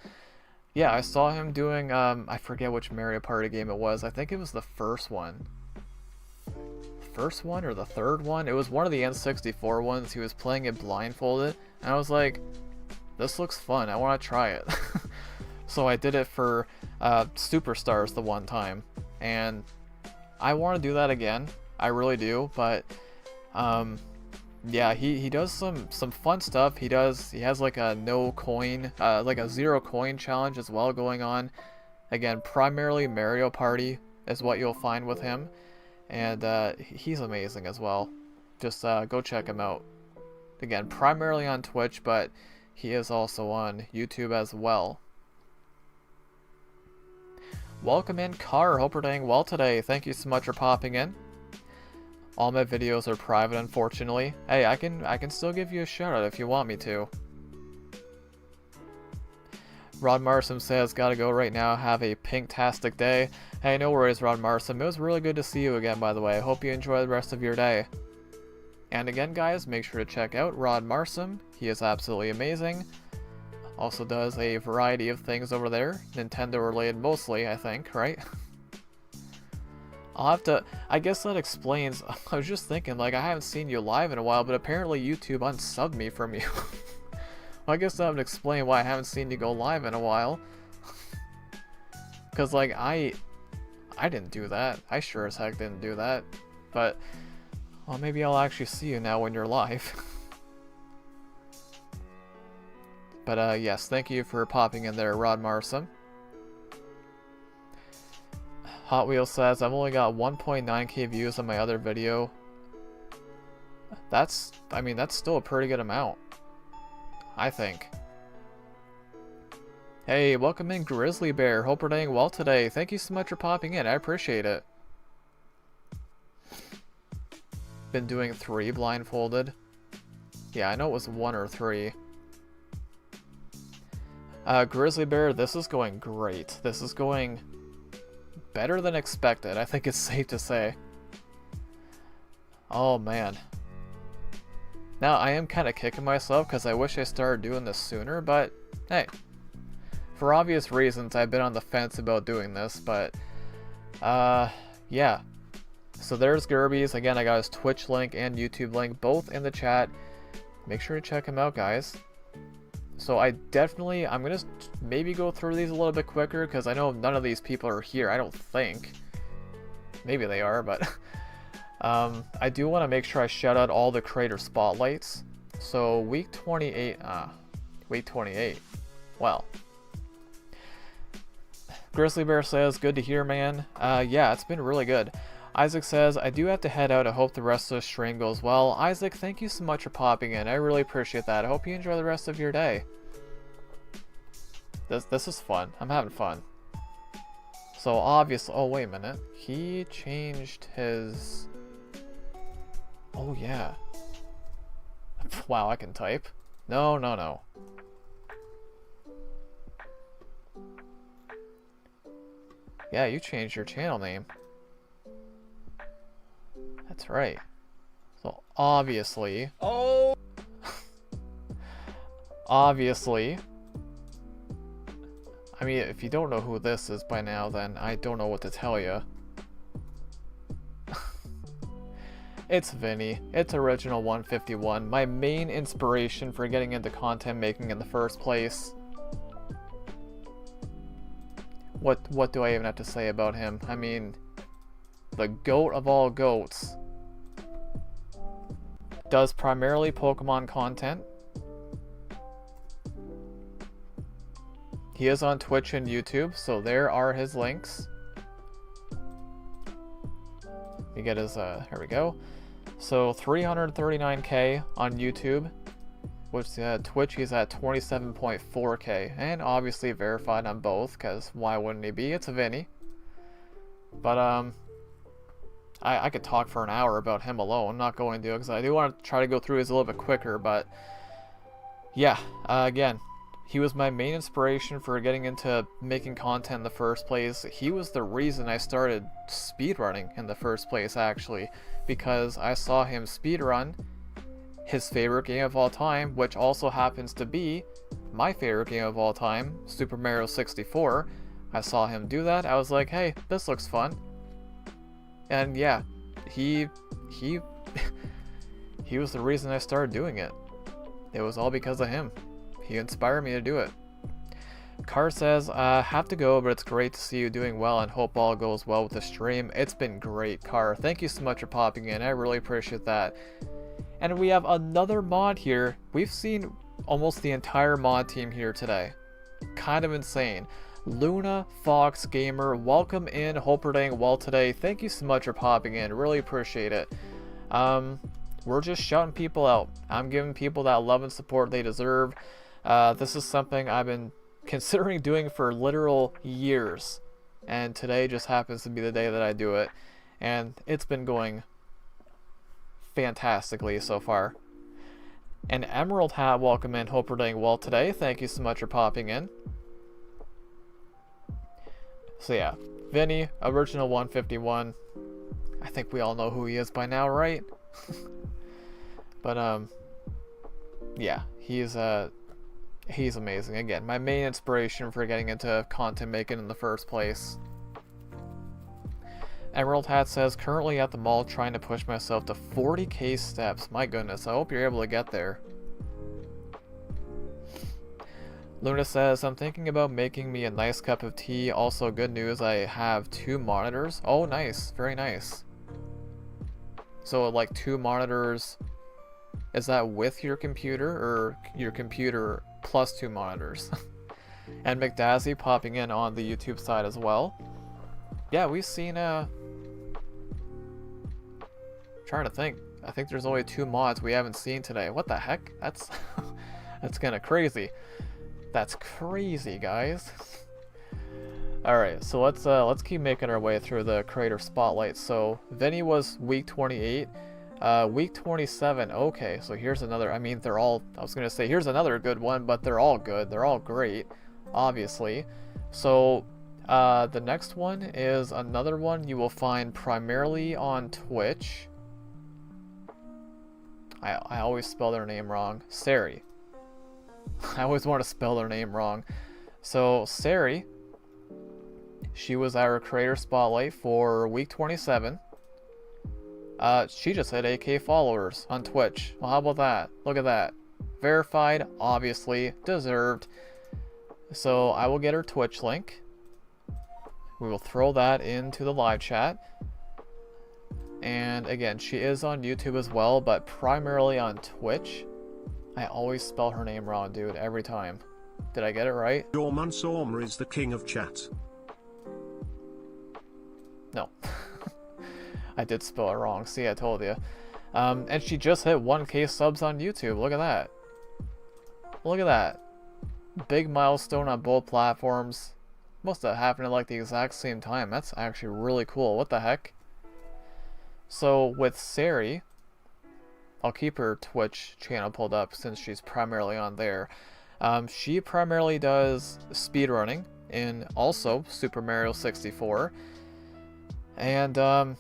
Yeah, I saw him doing, I forget which Mario Party game it was. I think it was the first one. First one or the third one? It was one of the N64 ones. He was playing it blindfolded. And I was like, this looks fun. I want to try it. So I did it for Superstars the one time. And I want to do that again. I really do. But, yeah, he does some fun stuff. He has like a no coin, like a 0 coin challenge as well going on. Again, primarily Mario Party is what you'll find with him, and he's amazing as well. Just go check him out. Again, primarily on Twitch, but he is also on YouTube as well. Welcome in, Car. Hope you're doing well today. Thank you so much for popping in. All my videos are private, unfortunately. Hey, I can still give you a shout out if you want me to. Rod Marsom says, gotta go right now, have a pink-tastic day. Hey, no worries, Rod Marsom. It was really good to see you again, by the way. I hope you enjoy the rest of your day. And again, guys, make sure to check out Rod Marsom. He is absolutely amazing. Also does a variety of things over there. Nintendo related mostly, I think, right? I'll have to, I guess that explains, I was just thinking, like, I haven't seen you live in a while, but apparently YouTube unsubbed me from you. Well, I guess that would explain why I haven't seen you go live in a while. Because, like, I didn't do that. I sure as heck didn't do that. But, well, maybe I'll actually see you now when you're live. But, yes, thank you for popping in there, Rod Marsom. Hot Wheels says, I've only got 1.9k views on my other video. That's still a pretty good amount, I think. Hey, welcome in Grizzly Bear. Hope we're doing well today. Thank you so much for popping in. I appreciate it. Been doing 3 blindfolded. Yeah, I know it was 1 or 3. Grizzly Bear, this is going great. This is going better than expected. I think it's safe to say. Oh, man. Now, I am kind of kicking myself because I wish I started doing this sooner, but hey. For obvious reasons, I've been on the fence about doing this, but yeah. So there's Gerby's. Again, I got his Twitch link and YouTube link, both in the chat. Make sure to check him out, guys. So I'm gonna maybe go through these a little bit quicker because I know none of these people are here, I don't think. Maybe they are, but I do want to make sure I shout out all the creator spotlights. So week 28, well. Grizzly Bear says, good to hear, man. Yeah, it's been really good. Isaac says, I do have to head out. I hope the rest of the stream goes well. Isaac, thank you so much for popping in. I really appreciate that. I hope you enjoy the rest of your day. This is fun. I'm having fun. So obviously, oh wait a minute. He changed his... Oh yeah. Wow, I can type. No. Yeah, you changed your channel name. That's right. So obviously... Oh! Obviously... I mean, if you don't know who this is by now, then I don't know what to tell you. It's Vinny. It's Original 151. My main inspiration for getting into content making in the first place. What do I even have to say about him? I mean, the goat of all goats. Does primarily Pokemon content. He is on Twitch and YouTube, so there are his links. You get his, here we go. So 339k on YouTube, which Twitch he's at 27.4k, and obviously verified on both, because why wouldn't he be? It's a Vinny. But I could talk for an hour about him alone. I'm not going to, because I do want to try to go through these a little bit quicker, but yeah, again, he was my main inspiration for getting into making content in the first place. He was the reason I started speedrunning in the first place, actually, because I saw him speedrun his favorite game of all time, which also happens to be my favorite game of all time, Super Mario 64. I saw him do that. I was like, hey, this looks fun. And yeah, he was the reason I started doing it. It was all because of him. He inspired me to do it. Car says, have to go, but it's great to see you doing well and hope all goes well with the stream. It's been great, Car. Thank you so much for popping in. I really appreciate that. And we have another mod here. We've seen almost the entire mod team here today. Kind of insane. Luna Fox Gamer, welcome in. Hope we're doing well today. Thank you so much for popping in. Really appreciate it. We're just shouting people out. I'm giving people that love and support they deserve. This is something I've been considering doing for literal years, and today just happens to be the day that I do it, and it's been going fantastically so far. And Emerald Hat, welcome in. Hope we're doing well today. Thank you so much for popping in. So yeah, Vinny, Original 151. I think we all know who he is by now, right? But yeah, he's amazing. Again, my main inspiration for getting into content making in the first place. Emerald Hat says, currently at the mall trying to push myself to 40k steps. My goodness, I hope you're able to get there. Luna says, I'm thinking about making me a nice cup of tea. Also, good news, I have 2 monitors. Oh, nice. Very nice. So, like, 2 monitors, is that with your computer, or your computer plus 2 monitors? And McDazzy popping in on the YouTube side as well. Yeah, we've seen, trying to think. I think there's only 2 mods we haven't seen today. What the heck? That's that's kind of crazy. That's crazy, guys. Alright, so let's keep making our way through the creator spotlight. So Vinny was week 28. Week 27, okay, so here's another, I mean, they're all, I was gonna say, here's another good one, but they're all good, they're all great, obviously. So, the next one is another one you will find primarily on Twitch. I always spell their name wrong. Sari. I always want to spell their name wrong. So, Sari, she was our creator spotlight for week 27. She just hit 8K followers on Twitch. Well, how about that? Look at that. Verified, obviously, deserved. So I will get her Twitch link. We will throw that into the live chat. And again, she is on YouTube as well, but primarily on Twitch. I always spell her name wrong, dude, every time. Did I get it right? Your Mansorma is the king of chat. No. I did spell it wrong. See, I told you. And she just hit 1K subs on YouTube. Look at that. Look at that. Big milestone on both platforms. Must have happened at like the exact same time. That's actually really cool. What the heck? So with Sari, I'll keep her Twitch channel pulled up since she's primarily on there. She primarily does speedrunning in also Super Mario 64. And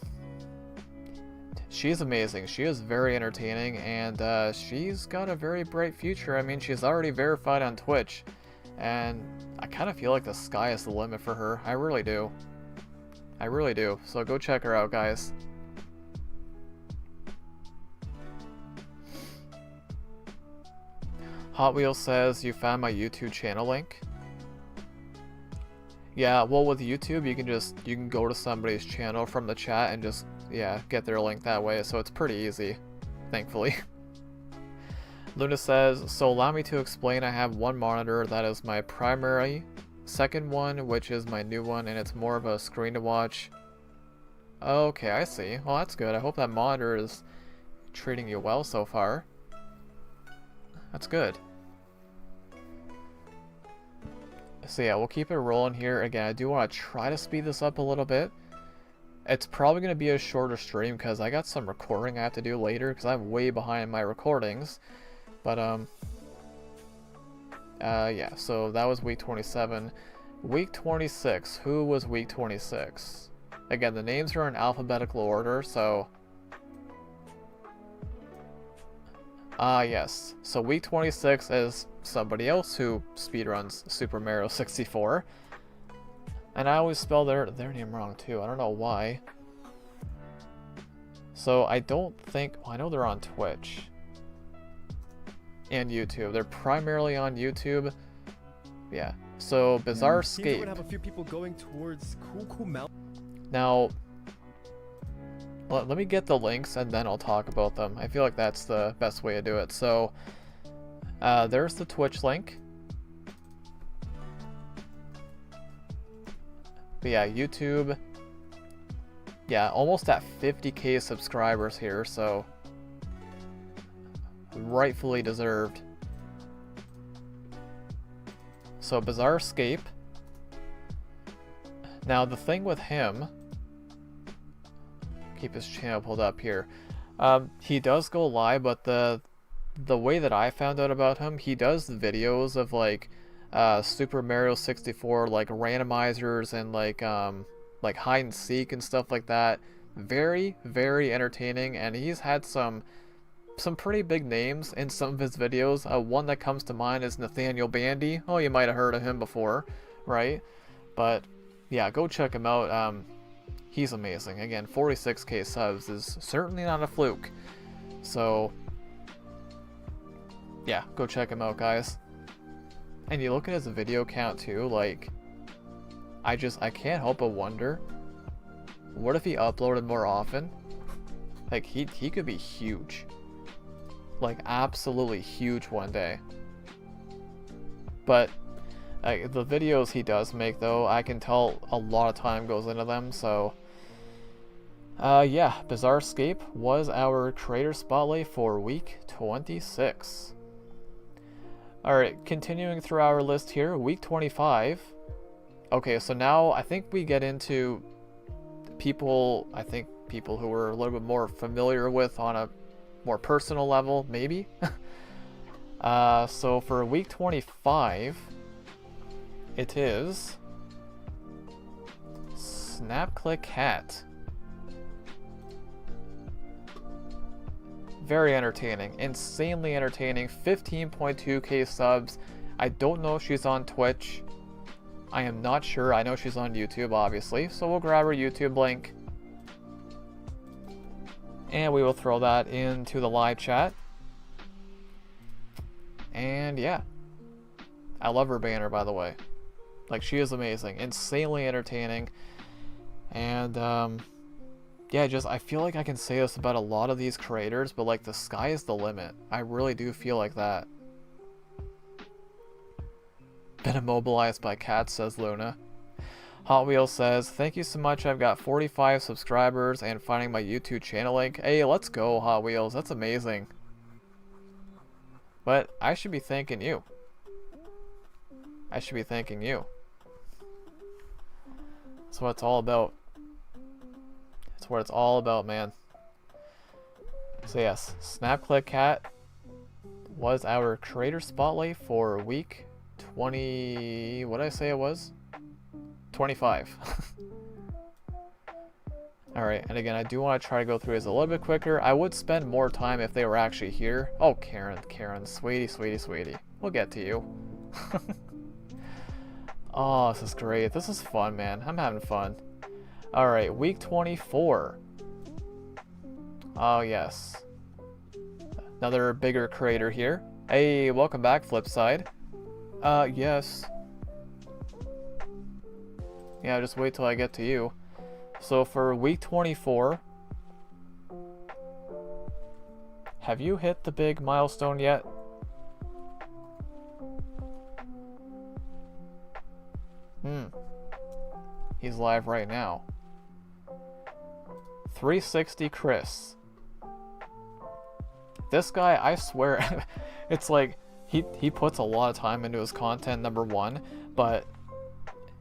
she's amazing. She is very entertaining, and she's got a very bright future. I mean, she's already verified on Twitch, and I kind of feel like the sky is the limit for her. I really do. I really do. So go check her out, guys. Hot Wheels says, you found my YouTube channel link. Yeah, well, with YouTube, you can go to somebody's channel from the chat and just, yeah, get their link that way, so it's pretty easy, thankfully. Luna says, so allow me to explain, I have one monitor that is my primary, second one, which is my new one, and it's more of a screen to watch. Okay, I see. Well, that's good. I hope that monitor is treating you well so far. That's good. So yeah, we'll keep it rolling here. Again, I do want to try to speed this up a little bit. It's probably going to be a shorter stream because I got some recording I have to do later because I'm way behind my recordings. But, yeah, so that was week 27. Week 26, who was week 26? Again, the names are in alphabetical order, so... yes. So week 26 is somebody else who speedruns Super Mario 64. And I always spell their name wrong too. I don't know why. So I don't think... Well, I know they're on Twitch. And YouTube. They're primarily on YouTube. Yeah. So Bizarre Scape. Would have a few people going towards Cool Mountain. Now... Let me get the links and then I'll talk about them. I feel like that's the best way to do it. So, there's the Twitch link. But yeah, YouTube. Yeah, almost at 50K subscribers here, so rightfully deserved. So Bizarre Scape. Now the thing with him, keep his channel pulled up here. He does go live, but the way that I found out about him, he does videos of like Super Mario 64 like randomizers and like hide and seek and stuff like that. Very, very entertaining, and he's had some pretty big names in some of his videos. One that comes to mind is Nathaniel Bandy. Oh, you might have heard of him before, right? But yeah, go check him out. He's amazing. Again, 46K subs is certainly not a fluke. So, yeah, go check him out, guys. And you look at his video count too, like, I can't help but wonder, what if he uploaded more often? Like, he could be huge. Like, absolutely huge one day. But the videos he does make, though, I can tell a lot of time goes into them, so... yeah, Bizarre Scape was our creator spotlight for week 26. Alright, continuing through our list here, week 25. Okay, so now I think we get into people who we're a little bit more familiar with on a more personal level, maybe? So for week 25, it is Snap Cat. Very entertaining, insanely entertaining, 15.2k subs. I don't know if she's on Twitch. I am not sure. I know she's on YouTube, obviously, so we'll grab her YouTube link. And we will throw that into the live chat. And yeah. I love her banner, by the way. Like, she is amazing. Insanely entertaining. And, yeah, I feel like I can say this about a lot of these creators, but like, the sky is the limit. I really do feel like that. Been immobilized by cats, says Luna. Hot Wheels says, thank you so much, I've got 45 subscribers and finding my YouTube channel link. Hey, let's go, Hot Wheels, that's amazing. But I should be thanking you. I should be thanking you. That's what it's all about. That's what it's all about, man. So yes, Snap Cat was our creator spotlight for week 20... what did I say it was? 25. Alright, and again, I do want to try to go through this a little bit quicker. I would spend more time if they were actually here. Oh, Karen, sweetie. We'll get to you. Oh, this is great. This is fun, man. I'm having fun. Alright, week 24. Oh, yes. Another bigger creator here. Hey, welcome back, Flipside. Yes. Yeah, just wait till I get to you. So for week 24, have you hit the big milestone yet? He's live right now. 360 Chris. This guy, I swear, it's like he puts a lot of time into his content, number one, but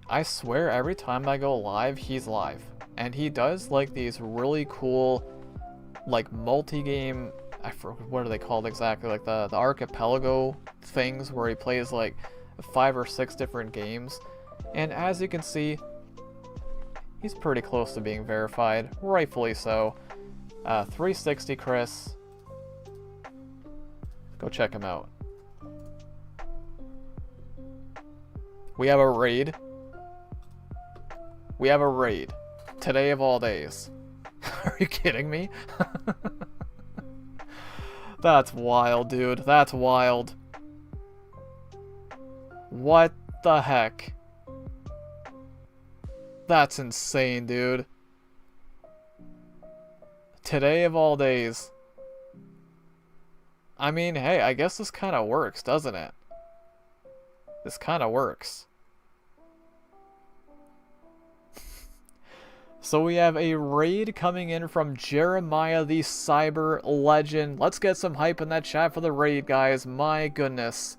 I swear every time I go live, he's live. And he does like these really cool, like multi-game, I forget what are they called exactly, like the archipelago things where he plays like 5 or 6 different games. And as you can see, he's pretty close to being verified, rightfully so. 360 Chris. Go check him out. We have a raid. We have a raid. Today of all days. Are you kidding me? That's wild, dude. That's wild. What the heck? That's insane, dude. Today of all days. I mean, hey, I guess this kind of works, doesn't it? This kind of works. So we have a raid coming in from Jeremiah the Cyber Legend. Let's get some hype in that chat for the raid, guys. My goodness.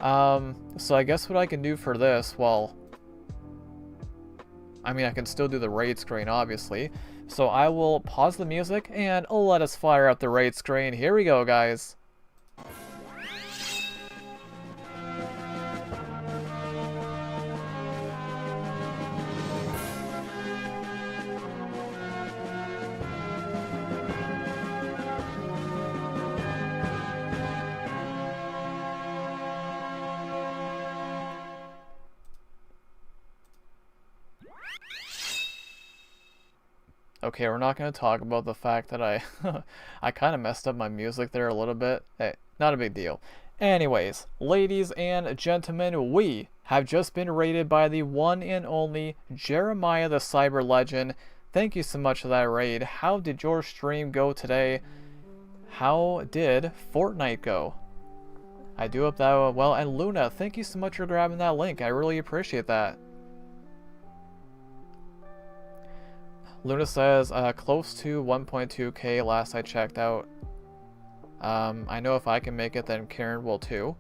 So I guess what I can do for this, well, I mean, I can still do the raid screen, obviously. So I will pause the music and let us fire up the raid screen. Here we go, guys. Okay, we're not going to talk about the fact that I kind of messed up my music there a little bit. Hey, not a big deal. Anyways, ladies and gentlemen, we have just been raided by the one and only Jeremiah the Cyber Legend. Thank you so much for that raid. How did your stream go today? How did Fortnite go? I do hope that went well. And Luna, thank you so much for grabbing that link. I really appreciate that. Luna says, close to 1.2k last I checked out. I know if I can make it, then Karen will too.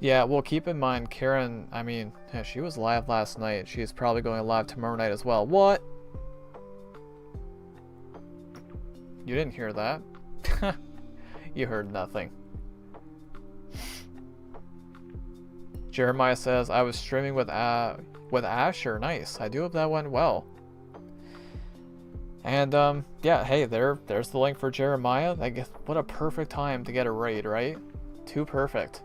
Yeah, well, keep in mind, Karen, I mean, yeah, she was live last night. She's probably going live tomorrow night as well. What? You didn't hear that? You heard nothing. Jeremiah says, I was streaming with Asher. Nice. I do hope that went well. And, yeah, hey, there's the link for Jeremiah. I guess, what a perfect time to get a raid, right? Too perfect.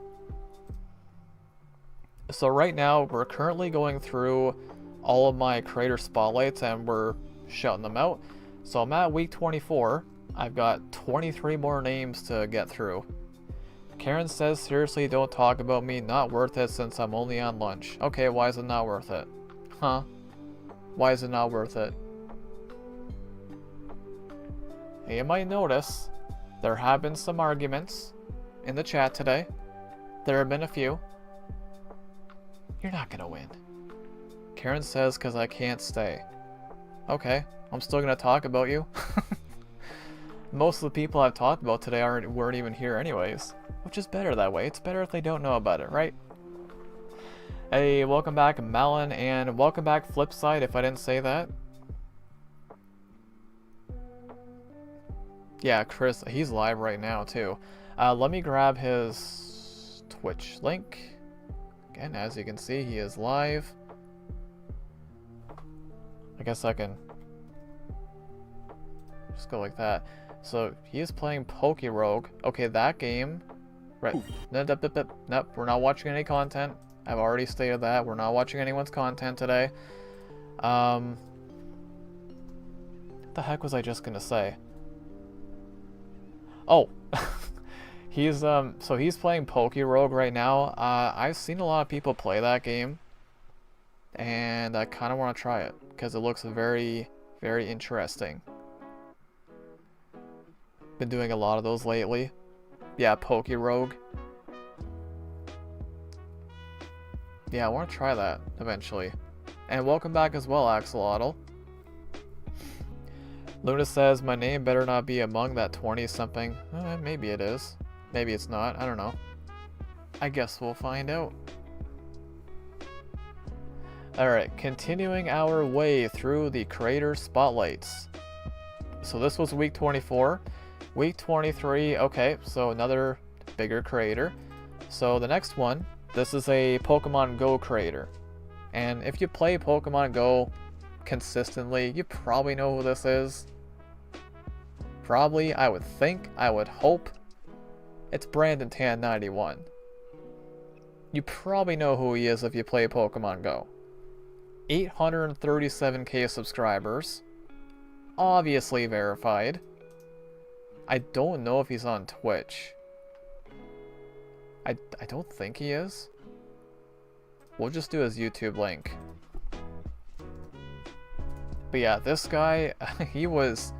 So right now, we're currently going through all of my creator spotlights and we're shutting them out. So I'm at week 24. I've got 23 more names to get through. Karen says, seriously, don't talk about me. Not worth it since I'm only on lunch. Okay, why is it not worth it? Huh? Why is it not worth it? You might notice there have been some arguments in the chat today. There have been a few. You're not gonna win. Karen says, cause I can't stay. Okay, I'm still gonna talk about you. Most of the people I've talked about today weren't even here anyways. Which is better that way. It's better if they don't know about it, right? Hey, welcome back Malin, and welcome back Flipside if I didn't say that. Yeah, Chris, he's live right now too. Let me grab his Twitch link. Again, as you can see, he is live. I guess I can just go like that. So he is playing Pokerogue. Okay, that game. Right. Nope, we're not watching any content. I've already stated that. We're not watching anyone's content today. What the heck was I just gonna say? Oh. So he's playing Pokerogue right now. I've seen a lot of people play that game. And I kind of want to try it. Because it looks very, very interesting. Been doing a lot of those lately. Yeah, Pokerogue. Yeah, I want to try that eventually. And welcome back as well, Axolotl. Luna says, my name better not be among that 20-something. Maybe it is. Maybe it's not. I don't know. I guess we'll find out. Alright, continuing our way through the creator spotlights. So this was week 24. Week 23, okay, so another bigger creator. So the next one, this is a Pokemon Go creator. And if you play Pokemon Go consistently, you probably know who this is. Probably, I would think, I would hope. It's Brandon Tan 91. You probably know who he is if you play Pokemon Go. 837k subscribers. Obviously verified. I don't know if he's on Twitch. I don't think he is. We'll just do his YouTube link. But yeah, this guy, he was...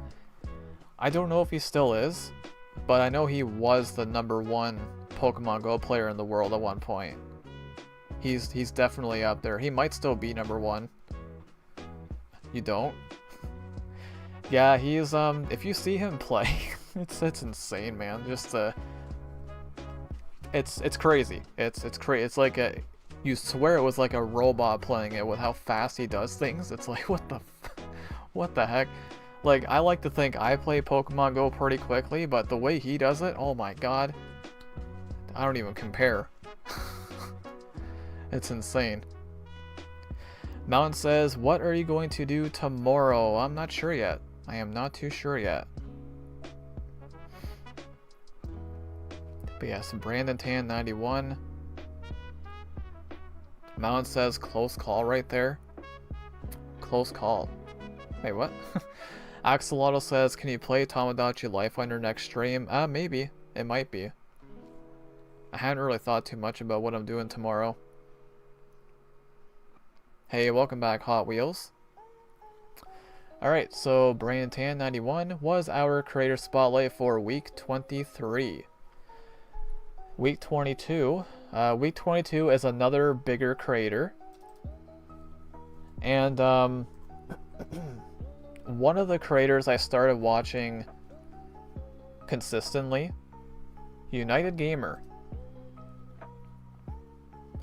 I don't know if he still is, but I know he was the #1 Pokemon Go player in the world at one point. He's definitely up there. He might still be #1. You don't? Yeah, he's if you see him play, it's insane, man. Just it's crazy. It's crazy. It's like you swear it was like a robot playing it with how fast he does things. It's like what the heck? Like, I like to think I play Pokemon Go pretty quickly, but the way he does it, oh my god. I don't even compare. It's insane. Mountain says, what are you going to do tomorrow? I'm not sure yet. I am not too sure yet. But yes, Brandon Tan 91. Mountain says, close call right there. Close call. Wait, what? Axolotl says, can you play Tamagotchi Life on your next stream? Maybe. It might be. I hadn't really thought too much about what I'm doing tomorrow. Hey, welcome back, Hot Wheels. Alright, so Brandon Tan 91 was our creator spotlight for week 23. Week 22. Week 22 is another bigger creator. And, one of the creators I started watching consistently, United Gamer.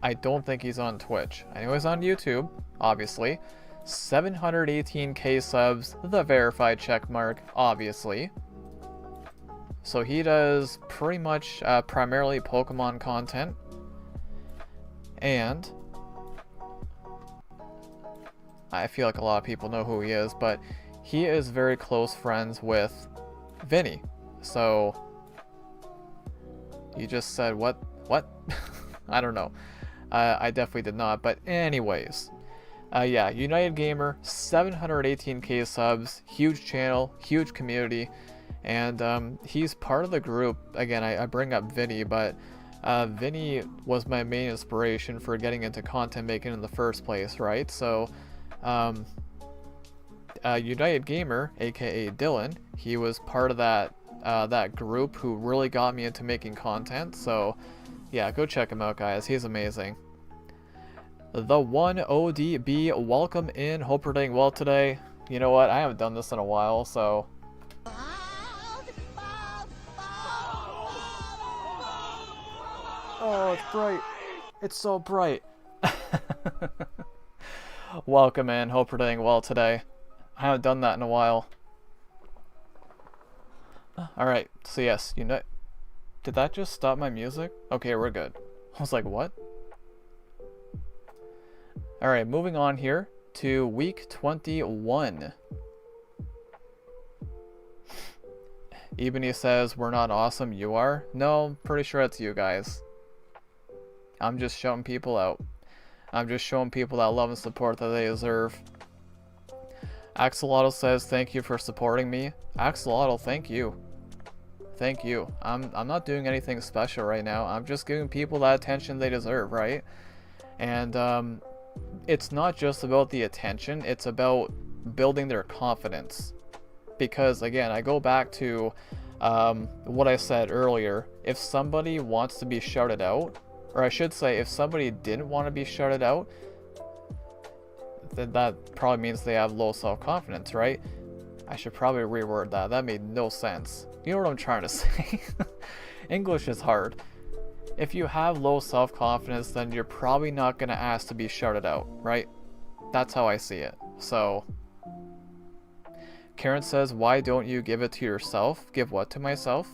I don't think he's on Twitch. I know he's on YouTube, obviously. 718k subs, the verified check mark, obviously. So he does pretty much primarily Pokemon content. And I feel like a lot of people know who he is, but he is very close friends with Vinny. So you just said what? I don't know. I definitely did not. But anyways, yeah, United Gamer, 718k subs, huge channel, huge community, and he's part of the group. Again, I bring up Vinny, but Vinny was my main inspiration for getting into content making in the first place, right? So United Gamer, aka Dylan, he was part of that group who really got me into making content. So yeah, go check him out, guys. He's amazing. The one ODB, welcome in. Hope you're doing well today. You know what? I haven't done this in a while, so. Oh, it's bright. It's so bright. Welcome in. Hope you're doing well today. I haven't done that in a while. Alright, so yes, did that just stop my music? Okay, we're good. I was like, what? Alright, moving on here to week 21. Ebony says, we're not awesome, you are? No, I'm pretty sure it's you guys. I'm just showing people out. I'm just showing people that love and support that they deserve. Axolotl says, thank you for supporting me. Axolotl, thank you. Thank you. I'm not doing anything special right now. I'm just giving people that attention they deserve, right? And it's not just about the attention, it's about building their confidence. Because again, I go back to what I said earlier. If somebody wants to be shouted out, or I should say, if somebody didn't want to be shouted out, then that probably means they have low self-confidence, right? I should probably reword that. That made no sense. You know what I'm trying to say? English is hard. If you have low self-confidence, then you're probably not going to ask to be shouted out, right? That's how I see it. So, Karen says, why don't you give it to yourself? Give what to myself?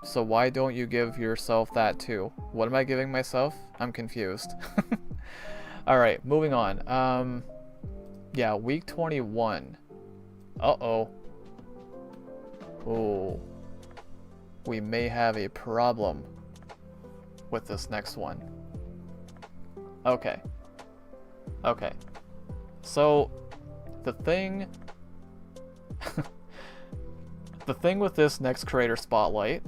So why don't you give yourself that too? What am I giving myself? I'm confused. Alright, moving on. Yeah, week 21. Uh-oh. Oh. We may have a problem with this next one. Okay. Okay. So, the thing... the thing with this next creator spotlight...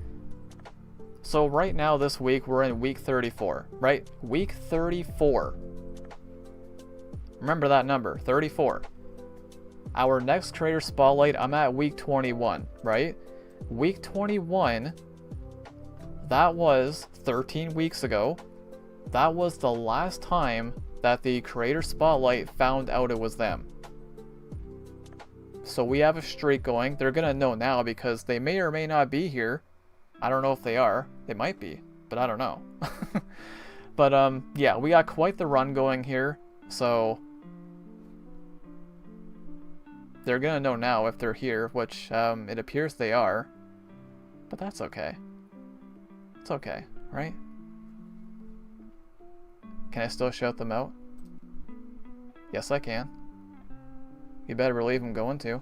So right now, this week, we're in week 34, right? Week 34. Remember that number, 34. Our next creator spotlight, I'm at week 21, right? Week 21, that was 13 weeks ago. That was the last time that the creator spotlight found out it was them. So we have a streak going. They're gonna know now because they may or may not be here. I don't know if they are. They might be, but I don't know. But yeah, we got quite the run going here. So they're gonna know now if they're here, which it appears they are. But that's okay. It's okay, right? Can I still shout them out? Yes, I can. You better believe I'm going to.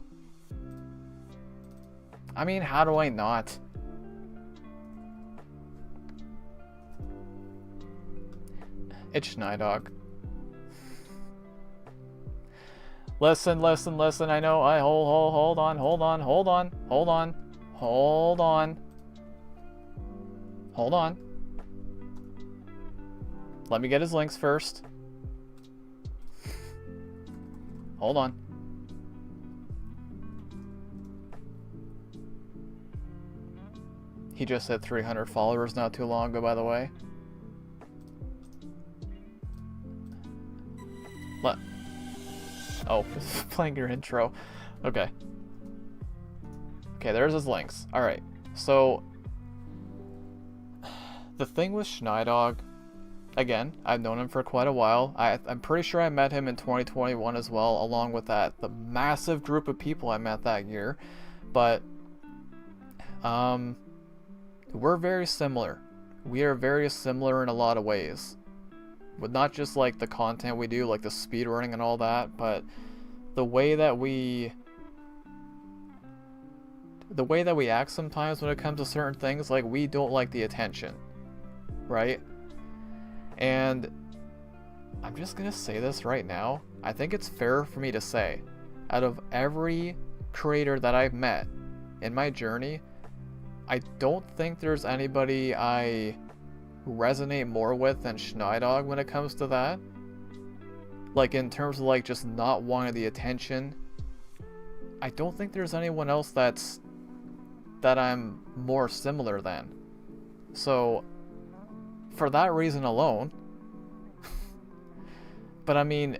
I mean, how do I not? It's Schneidog. Listen, listen, listen. I know. Hold on. Let me get his links first. Hold on. He just said 300 followers not too long ago, by the way. Oh, playing your intro. Okay. Okay, there's his links. Alright, so... The thing with Schneidog Again, I've known him for quite a while. I'm pretty sure I met him in 2021 as well, along with the massive group of people I met that year. But we're very similar. We are very similar in a lot of ways. With not just like the content we do, like the speedrunning and all that, but the way that we act sometimes when it comes to certain things. Like, we don't like the attention, right? And I'm just gonna say this right now. I think it's fair for me to say, out of every creator that I've met in my journey, I don't think there's anybody I resonate more with than Schneidog when it comes to that. Like, in terms of like just not wanting the attention, I don't think there's anyone else that I'm more similar than. So for that reason alone. But I mean,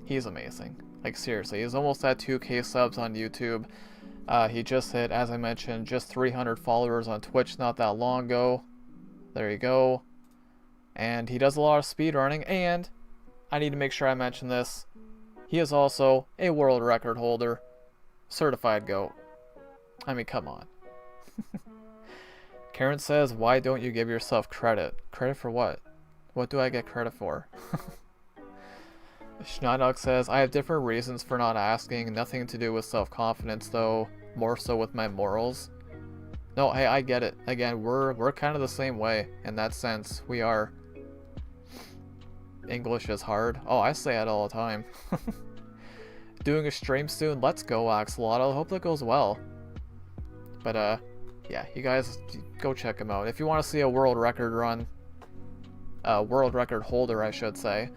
he's amazing. Like, seriously, he's almost at 2K subs on YouTube. He just hit, as I mentioned, just 300 followers on Twitch not that long ago. There you go. And he does a lot of speedrunning, and I need to make sure I mention this. He is also a world record holder. Certified GOAT. I mean, come on. Karen says, why don't you give yourself credit? Credit for what? What do I get credit for? Schneidog says, I have different reasons for not asking. Nothing to do with self-confidence, though. More so with my morals. No, hey, I get it. Again, we're kind of the same way in that sense. We are. English is hard. Oh, I say it all the time. Doing a stream soon. Let's go, Axolotl. I hope that goes well. But, yeah, you guys go check him out. If you want to see a world record run, world record holder, I should say,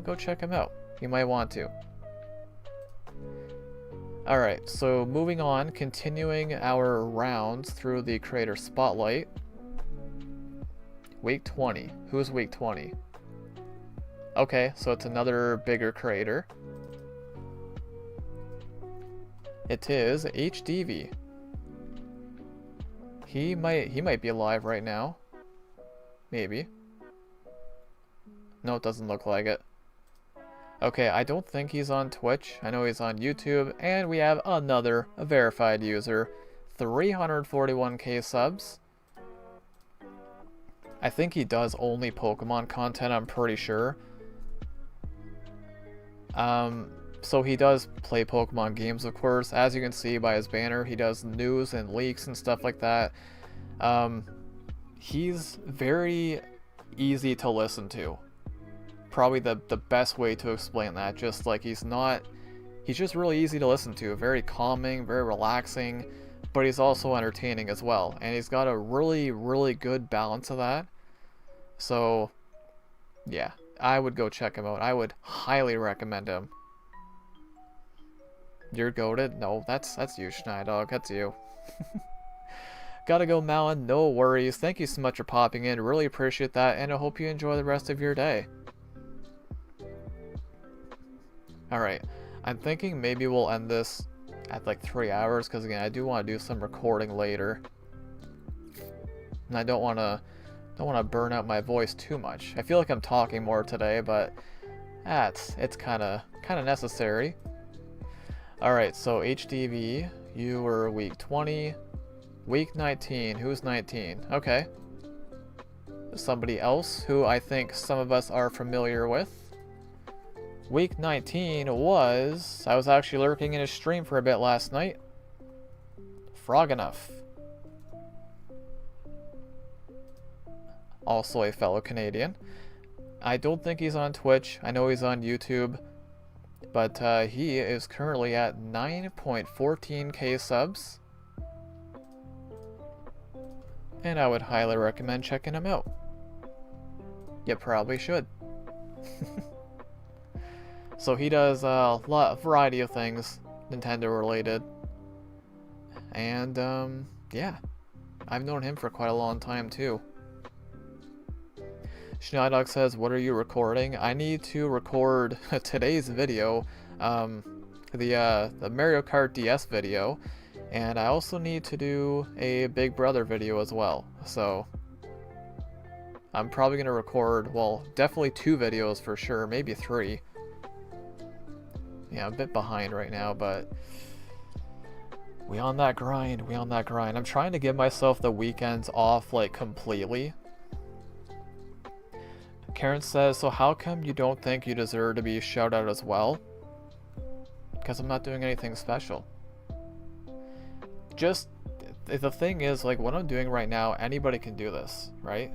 go check him out. You might want to. Alright, so moving on, continuing our rounds through the creator spotlight. Week 20. Who's week 20? Okay, so it's another bigger creator. It is HDV. He might be alive right now. Maybe. No, it doesn't look like it. Okay, I don't think he's on Twitch. I know he's on YouTube. And we have another verified user. 341k subs. I think he does only Pokemon content, I'm pretty sure. So he does play Pokemon games, of course. As you can see by his banner, he does news and leaks and stuff like that. He's very easy to listen to. Probably the best way to explain that. Just like he's just really easy to listen to. Very calming, very relaxing, but he's also entertaining as well. And he's got a really, really good balance of that. So, yeah, I would go check him out. I would highly recommend him. You're goated? No, that's you, Schneidog. That's you. Gotta go, Malin. No worries. Thank you so much for popping in. Really appreciate that, and I hope you enjoy the rest of your day. Alright, I'm thinking maybe we'll end this at like 3 hours, because again, I do want to do some recording later. And I don't want to burn out my voice too much. I feel like I'm talking more today, but it's kind of necessary. Alright, so HDV, you were week 20. Week 19, who's 19? Okay. Somebody else who I think some of us are familiar with. Week 19 was... I was actually lurking in his stream for a bit last night. Frogenough. Also a fellow Canadian. I don't think he's on Twitch. I know he's on YouTube. But he is currently at 9.14k subs. And I would highly recommend checking him out. You probably should. So he does a variety of things Nintendo related. And yeah, I've known him for quite a long time too. Schneidog says, what are you recording? I need to record today's video, the Mario Kart DS video, and I also need to do a Big Brother video as well. So I'm probably gonna record, well, definitely 2 videos for sure, maybe 3. Yeah, I'm a bit behind right now, but we on that grind, we on that grind. I'm trying to give myself the weekends off, like, completely. Karen says, so how come you don't think you deserve to be shouted out as well? Because I'm not doing anything special. Just, the thing is, like, what I'm doing right now, anybody can do this, right?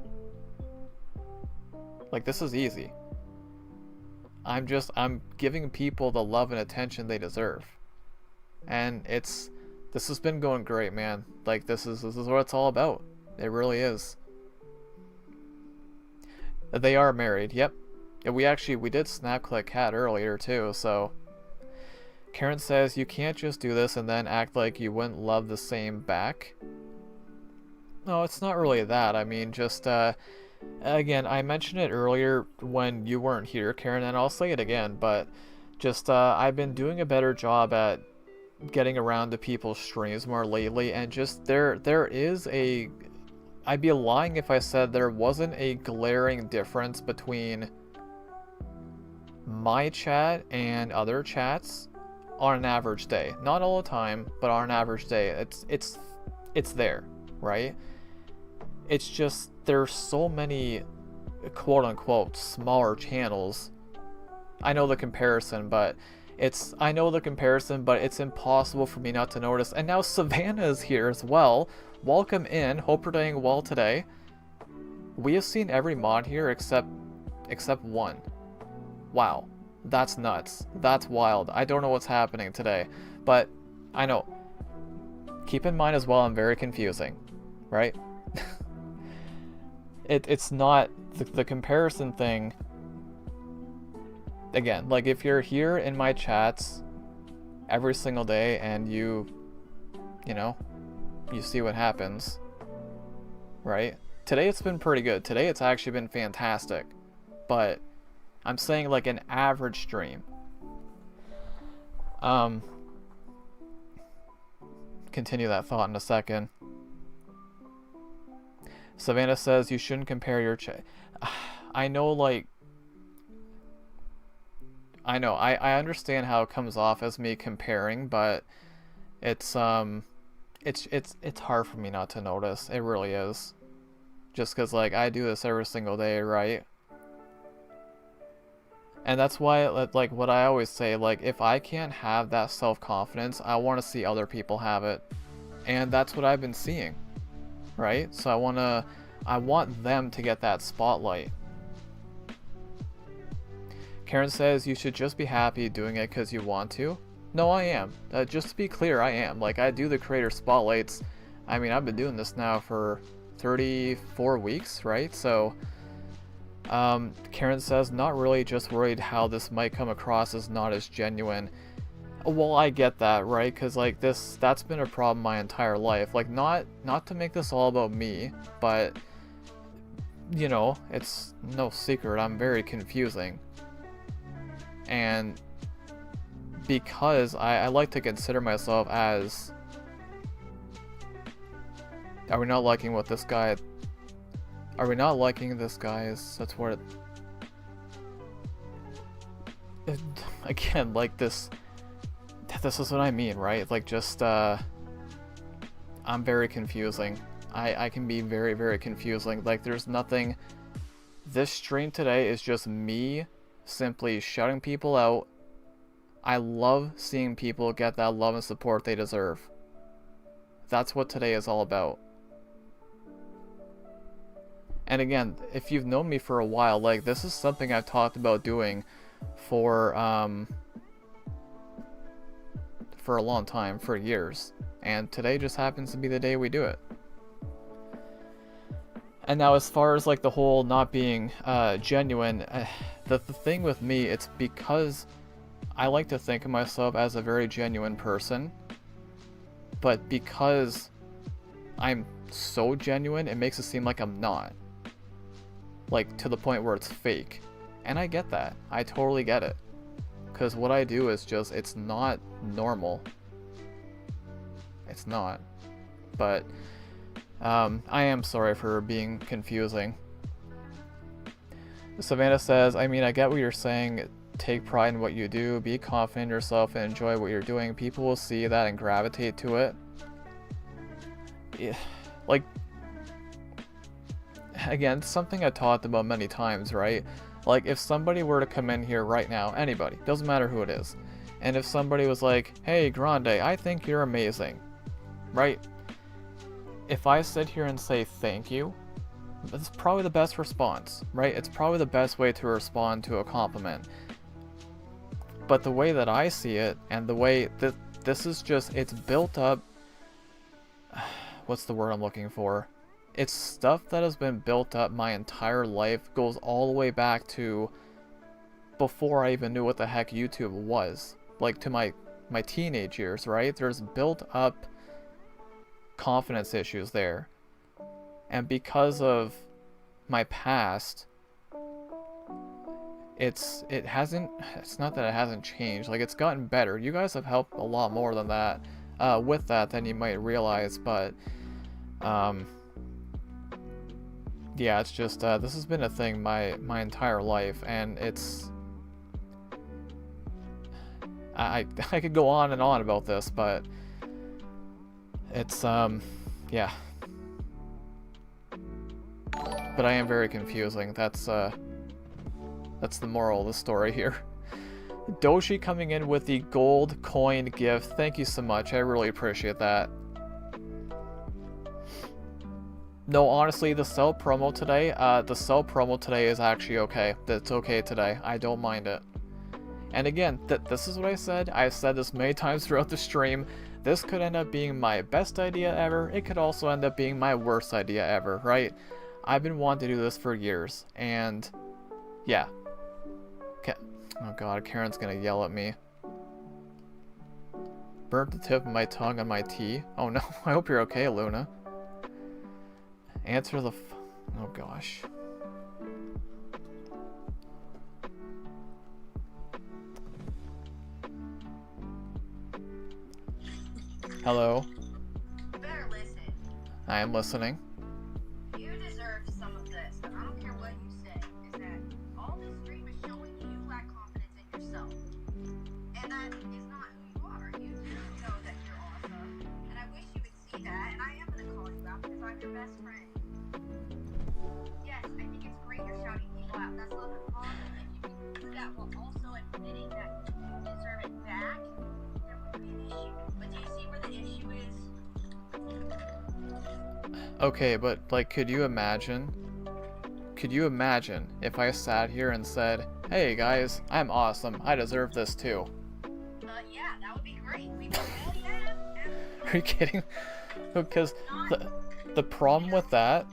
Like, this is easy. I'm giving people the love and attention they deserve. And this has been going great, man. Like, this is what it's all about. It really is. They are married, yep. And we did snap click cat earlier too, so. Karen says, you can't just do this and then act like you wouldn't love the same back. No, it's not really that. I mean, just, again, I mentioned it earlier when you weren't here, Karen, and I'll say it again, but just, I've been doing a better job at getting around to people's streams more lately, and just, there is a, I'd be lying if I said there wasn't a glaring difference between my chat and other chats on an average day. Not all the time, but on an average day, it's there, right? It's just there's so many quote unquote smaller channels. I know the comparison, but it's impossible for me not to notice. And now Savannah is here as well. Welcome in. Hope you're doing well today. We have seen every mod here except one. Wow. That's nuts. That's wild. I don't know what's happening today, but I know. Keep in mind as well, I'm very confusing, right? It's not the comparison thing. Again, like if you're here in my chats every single day and you know, you see what happens, right? Today it's been pretty good. Today it's actually been fantastic, but I'm saying like an average stream. Continue that thought in a second. Savannah says you shouldn't compare your I know, like, I know, I understand how it comes off as me comparing, but it's hard for me not to notice. It really is. Just because, like, I do this every single day, right? And that's why, like, what I always say, like, if I can't have that self-confidence, I want to see other people have it. And that's what I've been seeing, right? So I want them to get that spotlight. Karen says, you should just be happy doing it because you want to. No, I am. Just to be clear, I am. Like, I do the creator spotlights. I mean, I've been doing this now for 34 weeks, right? So, Karen says, not really, just worried how this might come across as not as genuine. Well, I get that, right? Because, like, that's been a problem my entire life. Like, not to make this all about me, but, you know, it's no secret, I'm very confusing. And because I like to consider myself as... Are we not liking what this guy... Are we not liking this guy's... That's what it... Again, like this is what I mean, right? Like, just, I'm very confusing. I can be very, very confusing. Like, there's nothing... This stream today is just me simply shouting people out. I love seeing people get that love and support they deserve. That's what today is all about. And again, if you've known me for a while, like, this is something I've talked about doing for a long time, for years. And today just happens to be the day we do it. And now as far as, like, the whole not being genuine, the thing with me, it's because I like to think of myself as a very genuine person. But because I'm so genuine, it makes it seem like I'm not. Like, to the point where it's fake. And I get that. I totally get it. Because what I do is just, it's not normal. It's not. But, I am sorry for being confusing. Savannah says, I mean, I get what you're saying. Take pride in what you do. Be confident in yourself and enjoy what you're doing. People will see that and gravitate to it. Yeah, like, again, it's something I talked about many times, right? Like, if somebody were to come in here right now, anybody, doesn't matter who it is, and if somebody was like, hey, Grande, I think you're amazing, right? If I sit here and say thank you, that's probably the best response, right? It's probably the best way to respond to a compliment. But the way that I see it, and the way that this is just, it's built up, what's the word I'm looking for? It's stuff that has been built up my entire life, goes all the way back to before I even knew what the heck YouTube was. Like, to my teenage years, right? There's built up confidence issues there. And because of my past, it's not that it hasn't changed. Like, it's gotten better. You guys have helped a lot more than that, with that than you might realize, but, yeah, it's just, this has been a thing my entire life, and it's, I could go on and on about this, but it's, yeah. But I am very confusing. That's the moral of the story here. Doshi coming in with the gold coin gift. Thank you so much. I really appreciate that. No, honestly, the sell promo today is actually okay. That's okay today. I don't mind it. And again, this is what I said. I've said this many times throughout the stream. This could end up being my best idea ever. It could also end up being my worst idea ever, right? I've been wanting to do this for years, and yeah. Oh god, Karen's gonna yell at me. Burnt the tip of my tongue on my tea. Oh no, I hope you're okay, Luna. Answer the oh gosh. Hello? You better listen. I am listening. You deserve some of this, and I don't care what you say, is that all this stream is showing you lack confidence in yourself. And that is not who you are. You do know that you're awesome, and I wish you would see that, and I am going to call you out because I'm your best friend. Yes, I think it's great you're shouting people out. That's not a problem. If you can do that while also admitting that you deserve it back, there would be an issue. But do you see where the issue is? Okay, but like, could you imagine if I sat here and said, hey guys, I'm awesome, I deserve this too? Yeah, that would be great. We go, hell yeah. Are you kidding? Because the problem with that,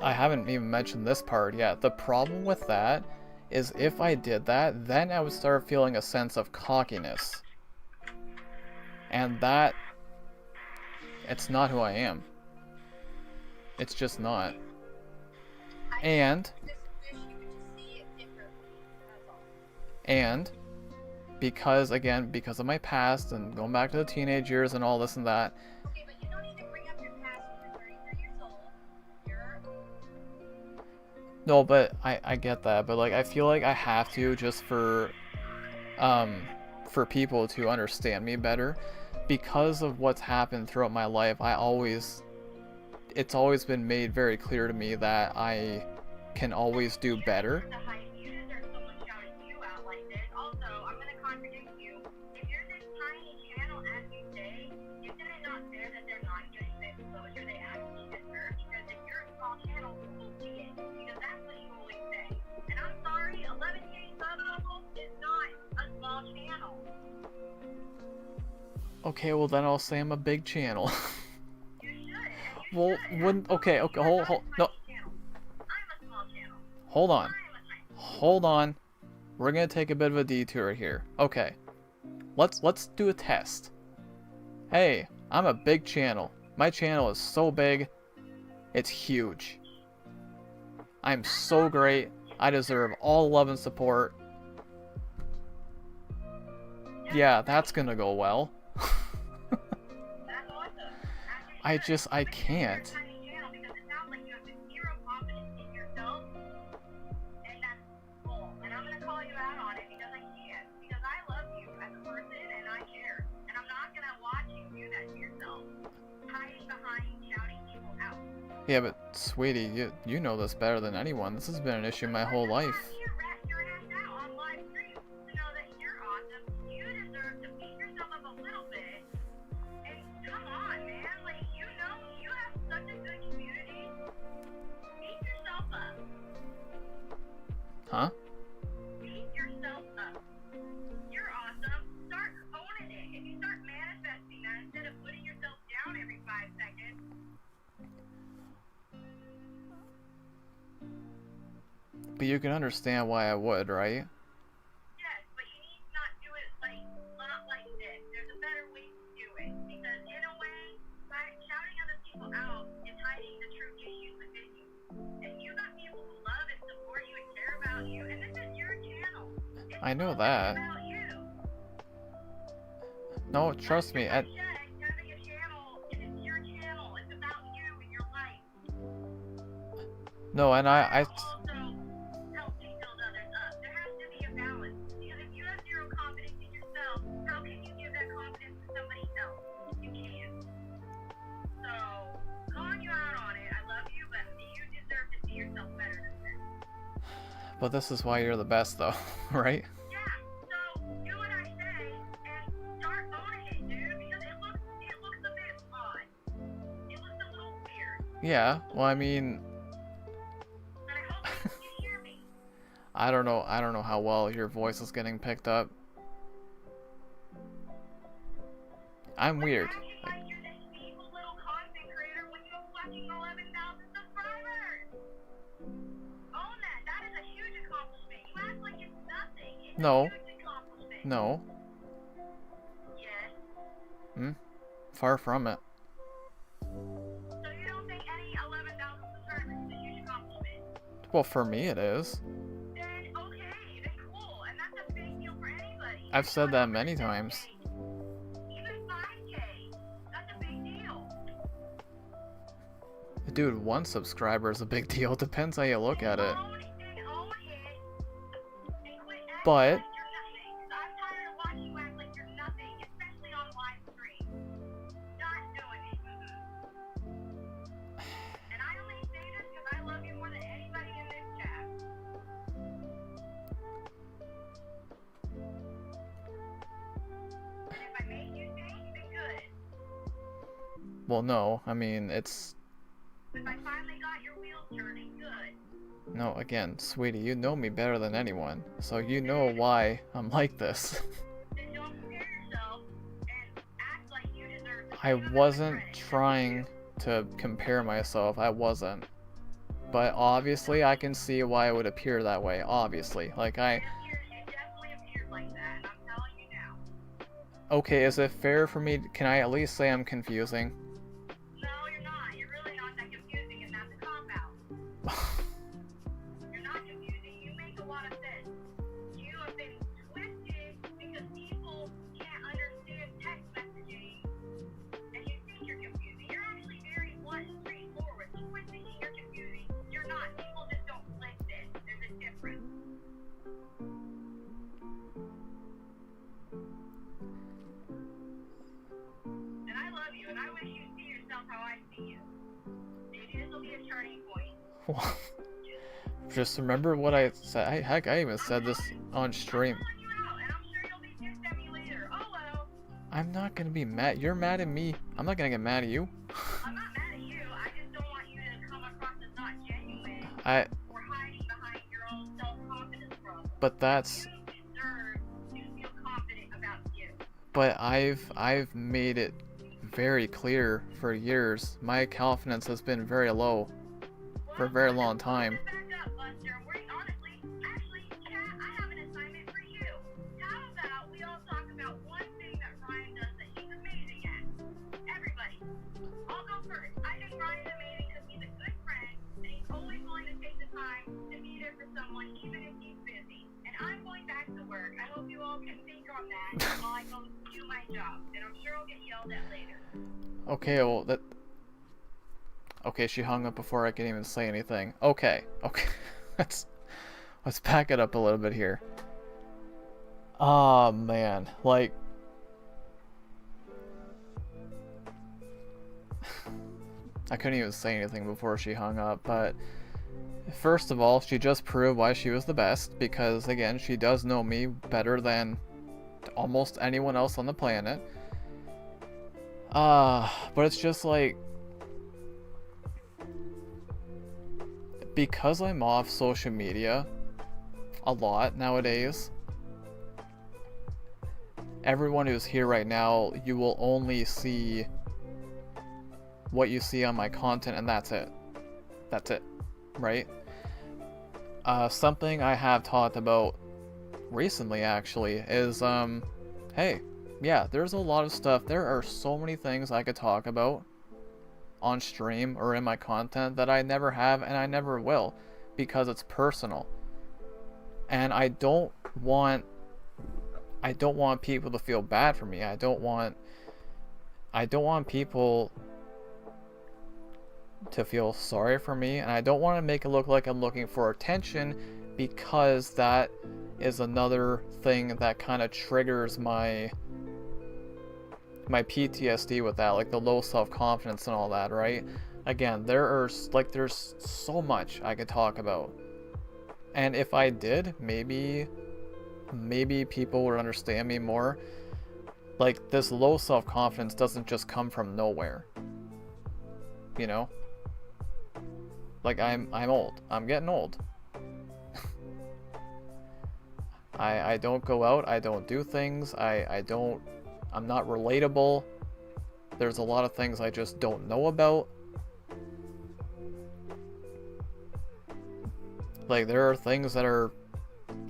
I haven't even mentioned this part yet. The problem with that is if I did that, then I would start feeling a sense of cockiness. And that, it's not who I am. It's just not. And because of my past and going back to the teenage years and all this and that. Okay, but you don't need to bring up your past when you're 33 years old. No, but I get that, but like I feel like I have to just for people to understand me better. Because of what's happened throughout my life, it's always been made very clear to me that I can always do better. You deserve someone shouting you out like this. Also, I'm going to contradict you. If you're this tiny channel, as you say, isn't it not fair that they're not getting the exposure they actually deserve? Because if you're a small channel, people see it. Because that's what you always say. And I'm sorry, 11K sub level is not a small channel. Okay, well then I'll say I'm a big channel. You should. Well, wouldn't, okay, hold, no. Hold on. We're gonna take a bit of a detour here. Okay. Let's do a test. Hey, I'm a big channel. My channel is so big, it's huge. I'm so great. I deserve all love and support. Yeah, that's gonna go well. I can't. hiding behind shouting people out. Yeah, but sweetie, you know this better than anyone. This has been an issue my whole life. You rat your ass out on live stream to know that you're awesome. You deserve to beat yourself up a little bit. And come on, man. Like, you know, you have such a good community. Beat yourself up. Huh? Beat yourself up. You're awesome. Start owning it. If you start manifesting that instead of putting yourself down every 5 seconds. But you can understand why I would, right? Yes, but you need to not do it not like this. There's a better way to do it. Because in a way, shouting other people out is hiding the true issues within you. And you got people who love and support you and care about you. And this is your channel. It's I know all that. about you. No, trust me. Having a channel, it is your channel. It's about you and your life. No, and I Also, helping build others up. There has to be a balance. Because if you have zero confidence in yourself, how can you give that confidence to somebody else? You can't. So, calling you out on it, I love you, but you deserve to see yourself better than this. But this is why you're the best, though, right? Yeah, so do what I say and start owning it, dude, because it looks a bit odd. It looks a little weird. Yeah. Well, I mean, And I hope you can hear me. I don't know how well your voice is getting picked up. I'm weird. Acting like you're this evil little content creator when you have fucking 11,000 subscribers. Own that. That is a huge accomplishment. You act like it's nothing. It's No. a huge accomplishment. No. Yes. Far from it. So you don't think any 11,000 subscribers is a huge accomplishment? Well, for me it is. Then okay, then cool. And that's a big deal for anybody. I've said that many times. Even 5K. That's a big deal. Dude, 1 subscriber is a big deal. Depends how you look at it. Own it and quit acting But like you're nothing. 'Cause I'm tired of watching you act like you're nothing, especially on live stream. Not doing it. And I only say this because I love you more than anybody in this chat. And if I made you think, then good. well, no. I mean, it's If I finally got your wheels turning, good. no. Again, sweetie, you know me better than anyone, so you know why I'm like this. Then don't compare yourself and act like you deserve the I same amount of wasn't credit. trying to compare myself. I wasn't. But obviously, I can see why it would appear that way. Obviously, like It definitely appears like that, and I'm telling you now. Okay, is it fair for me? Can I at least say I'm confusing? No, you're not. You're really not that confusing, and that's a cop-out. You're not confusing. You make a lot of sense. You have been twisted because people can't understand text messaging, and you think you're confusing. You're actually very blunt and straightforward. So quit thinking you're confusing. You're not. People just don't list it. There's a difference. And I love you, and I wish you see yourself how I see you. Maybe this will be a turning point. Just remember what I said. Heck, I even said this on stream. I'm calling you out, and I'm sure you'll be pissed at me later. Oh well. I'm not gonna be mad. You're mad at me. I'm not gonna get mad at you. I'm not mad at you. I just don't want you to come across as not genuine or hiding behind your own self-confidence problem. But that's. You deserve to feel confident about you. But I've made it very clear for years. My confidence has been very low for a very long time. Back up, Buster. Honestly, actually, Kat, I have an assignment for you. How about we all talk about one thing that Ryan does that he's amazing at? Everybody. I'll go first. I think Ryan's amazing because he's a good friend, and he's always willing to take the time to be there for someone, even if he's busy. And I'm going back to work. I hope you all can think on that while I go do my job. And I'm sure I'll get yelled at later. Okay, well that. Okay, she hung up before I could even say anything. Okay. let's back it up a little bit here. Oh man, like I couldn't even say anything before she hung up, but first of all, she just proved why she was the best, because again, she does know me better than almost anyone else on the planet. But it's just like, because I'm off social media a lot nowadays, everyone who's here right now, you will only see what you see on my content, and that's it. That's it, right? Something I have talked about recently, actually, is, hey, yeah, there's a lot of stuff. There are so many things I could talk about on stream or in my content that I never have and I never will, because it's personal. And I don't want people to feel bad for me. I don't want people to feel sorry for me, and I don't want to make it look like I'm looking for attention, because that is another thing that kind of triggers my PTSD with that, like the low self-confidence and all that, right? Again, there's so much I could talk about, and if I did, maybe people would understand me more. Like, this low self-confidence doesn't just come from nowhere, you know? Like, I'm old. I'm getting old. I don't go out. I don't do things. I'm not relatable. There's a lot of things I just don't know about. Like, there are things that are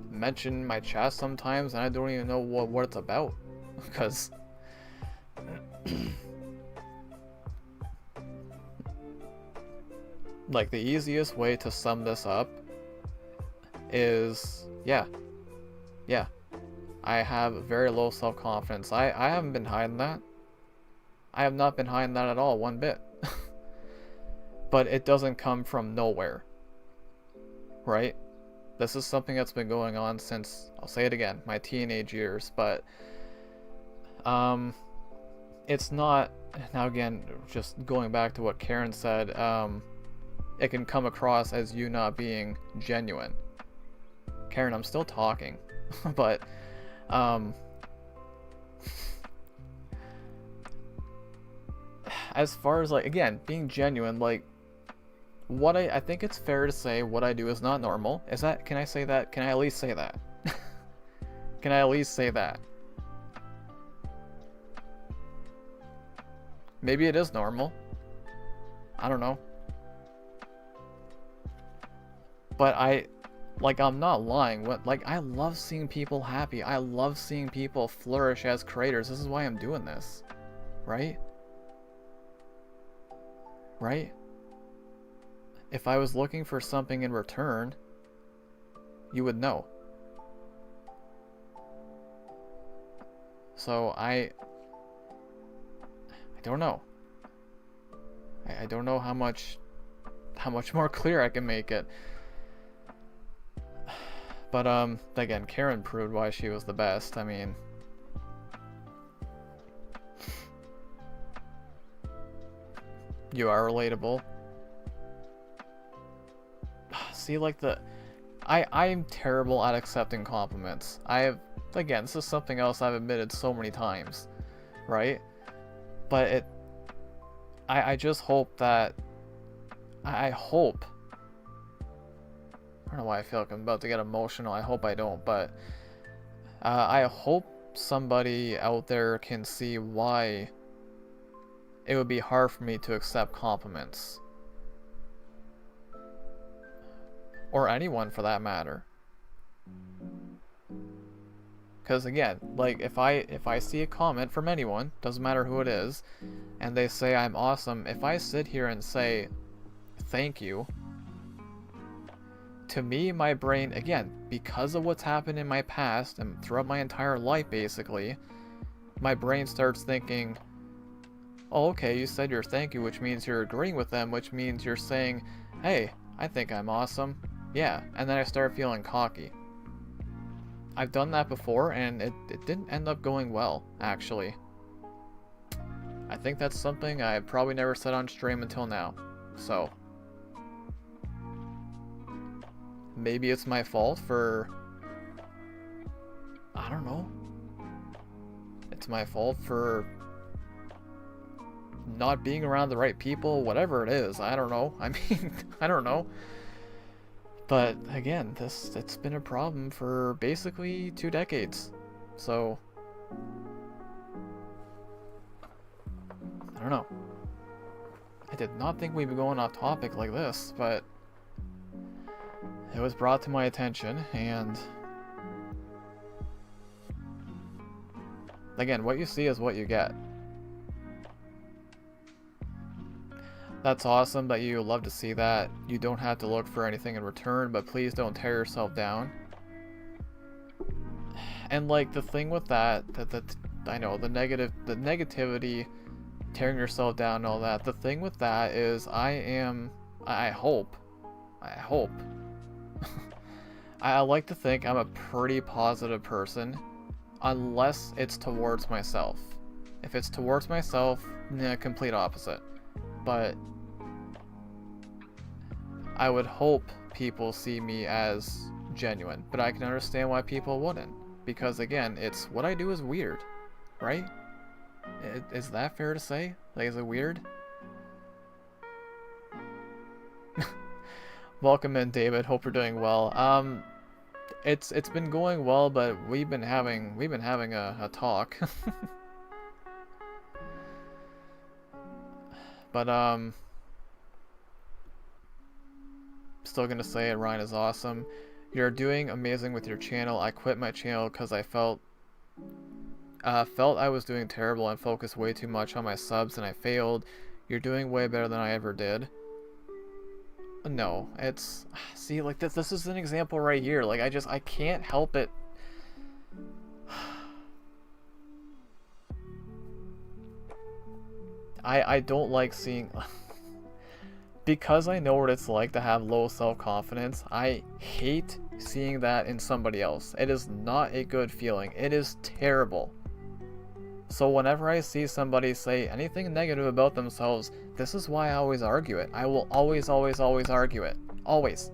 mentioned in my chat sometimes, and I don't even know what it's about. Because like, the easiest way to sum this up is, yeah, I have very low self-confidence. I haven't been hiding that. I have not been hiding that at all, one bit. But it doesn't come from nowhere, right? This is something that's been going on since, I'll say it again, my teenage years, but it's not, now again, just going back to what Karen said, it can come across as you not being genuine. Karen, I'm still talking, but as far as, like, again, being genuine, like, what I think it's fair to say what I do is not normal. Is that, can I say that? Can I at least say that? Can I at least say that? Maybe it is normal. I don't know. But I'm not lying. Like, I love seeing people happy. I love seeing people flourish as creators. This is why I'm doing this. Right? Right? If I was looking for something in return, you would know. So I don't know. I don't know how much more clear I can make it. But again, Karen proved why she was the best. I mean, you are relatable. See, like, I'm terrible at accepting compliments. Again, this is something else I've admitted so many times, right? But I just hope that, I hope, I don't know why I feel like I'm about to get emotional. I hope I don't, but I hope somebody out there can see why it would be hard for me to accept compliments. Or anyone, for that matter. Because again, like, if I see a comment from anyone, doesn't matter who it is, and they say I'm awesome, if I sit here and say thank you, to me, my brain, again, because of what's happened in my past and throughout my entire life, basically, my brain starts thinking, oh, okay, you said your thank you, which means you're agreeing with them, which means you're saying, hey, I think I'm awesome. Yeah, and then I start feeling cocky. I've done that before, and it didn't end up going well, actually. I think that's something I probably never said on stream until now. So maybe it's my fault for, I don't know. It's my fault for not being around the right people, whatever it is. I don't know. I mean, I don't know. But again, it's been a problem for basically 2 decades. So I don't know. I did not think we'd be going off topic like this, but it was brought to my attention, and again, what you see is what you get. That's awesome that you love to see that. You don't have to look for anything in return, but please don't tear yourself down. And like the thing with that I know the negativity, tearing yourself down and all that. The thing with that is I hope I like to think I'm a pretty positive person, unless it's towards myself. If it's towards myself, nah, complete opposite. But I would hope people see me as genuine, but I can understand why people wouldn't, because again, it's what I do is weird, right? Is that fair to say? Like, is it weird? Welcome in, David. Hope you're doing well. It's been going well, but we've been having a talk. But still gonna say it. Ryan is awesome. You're doing amazing with your channel. I quit my channel because I felt I was doing terrible and focused way too much on my subs, and I failed. You're doing way better than I ever did. No, it's, see, like this is an example right here. Like I can't help it. I don't like seeing because I know what it's like to have low self-confidence. I hate seeing that in somebody else. It is not a good feeling. It is terrible. So whenever I see somebody say anything negative about themselves, this is why I always argue it. I will always argue it. Always.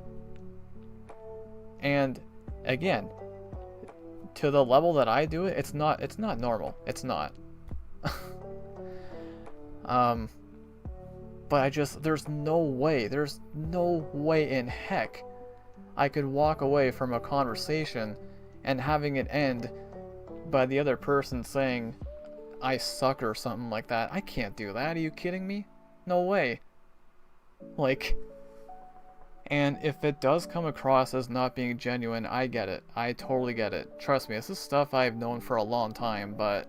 And again, to the level that I do it, it's not normal. It's not. But there's no way in heck I could walk away from a conversation and having it end by the other person saying I suck or something like that. I can't do that. Are you kidding me? No way. Like, and if it does come across as not being genuine, I get it. I totally get it. Trust me, this is stuff I've known for a long time, but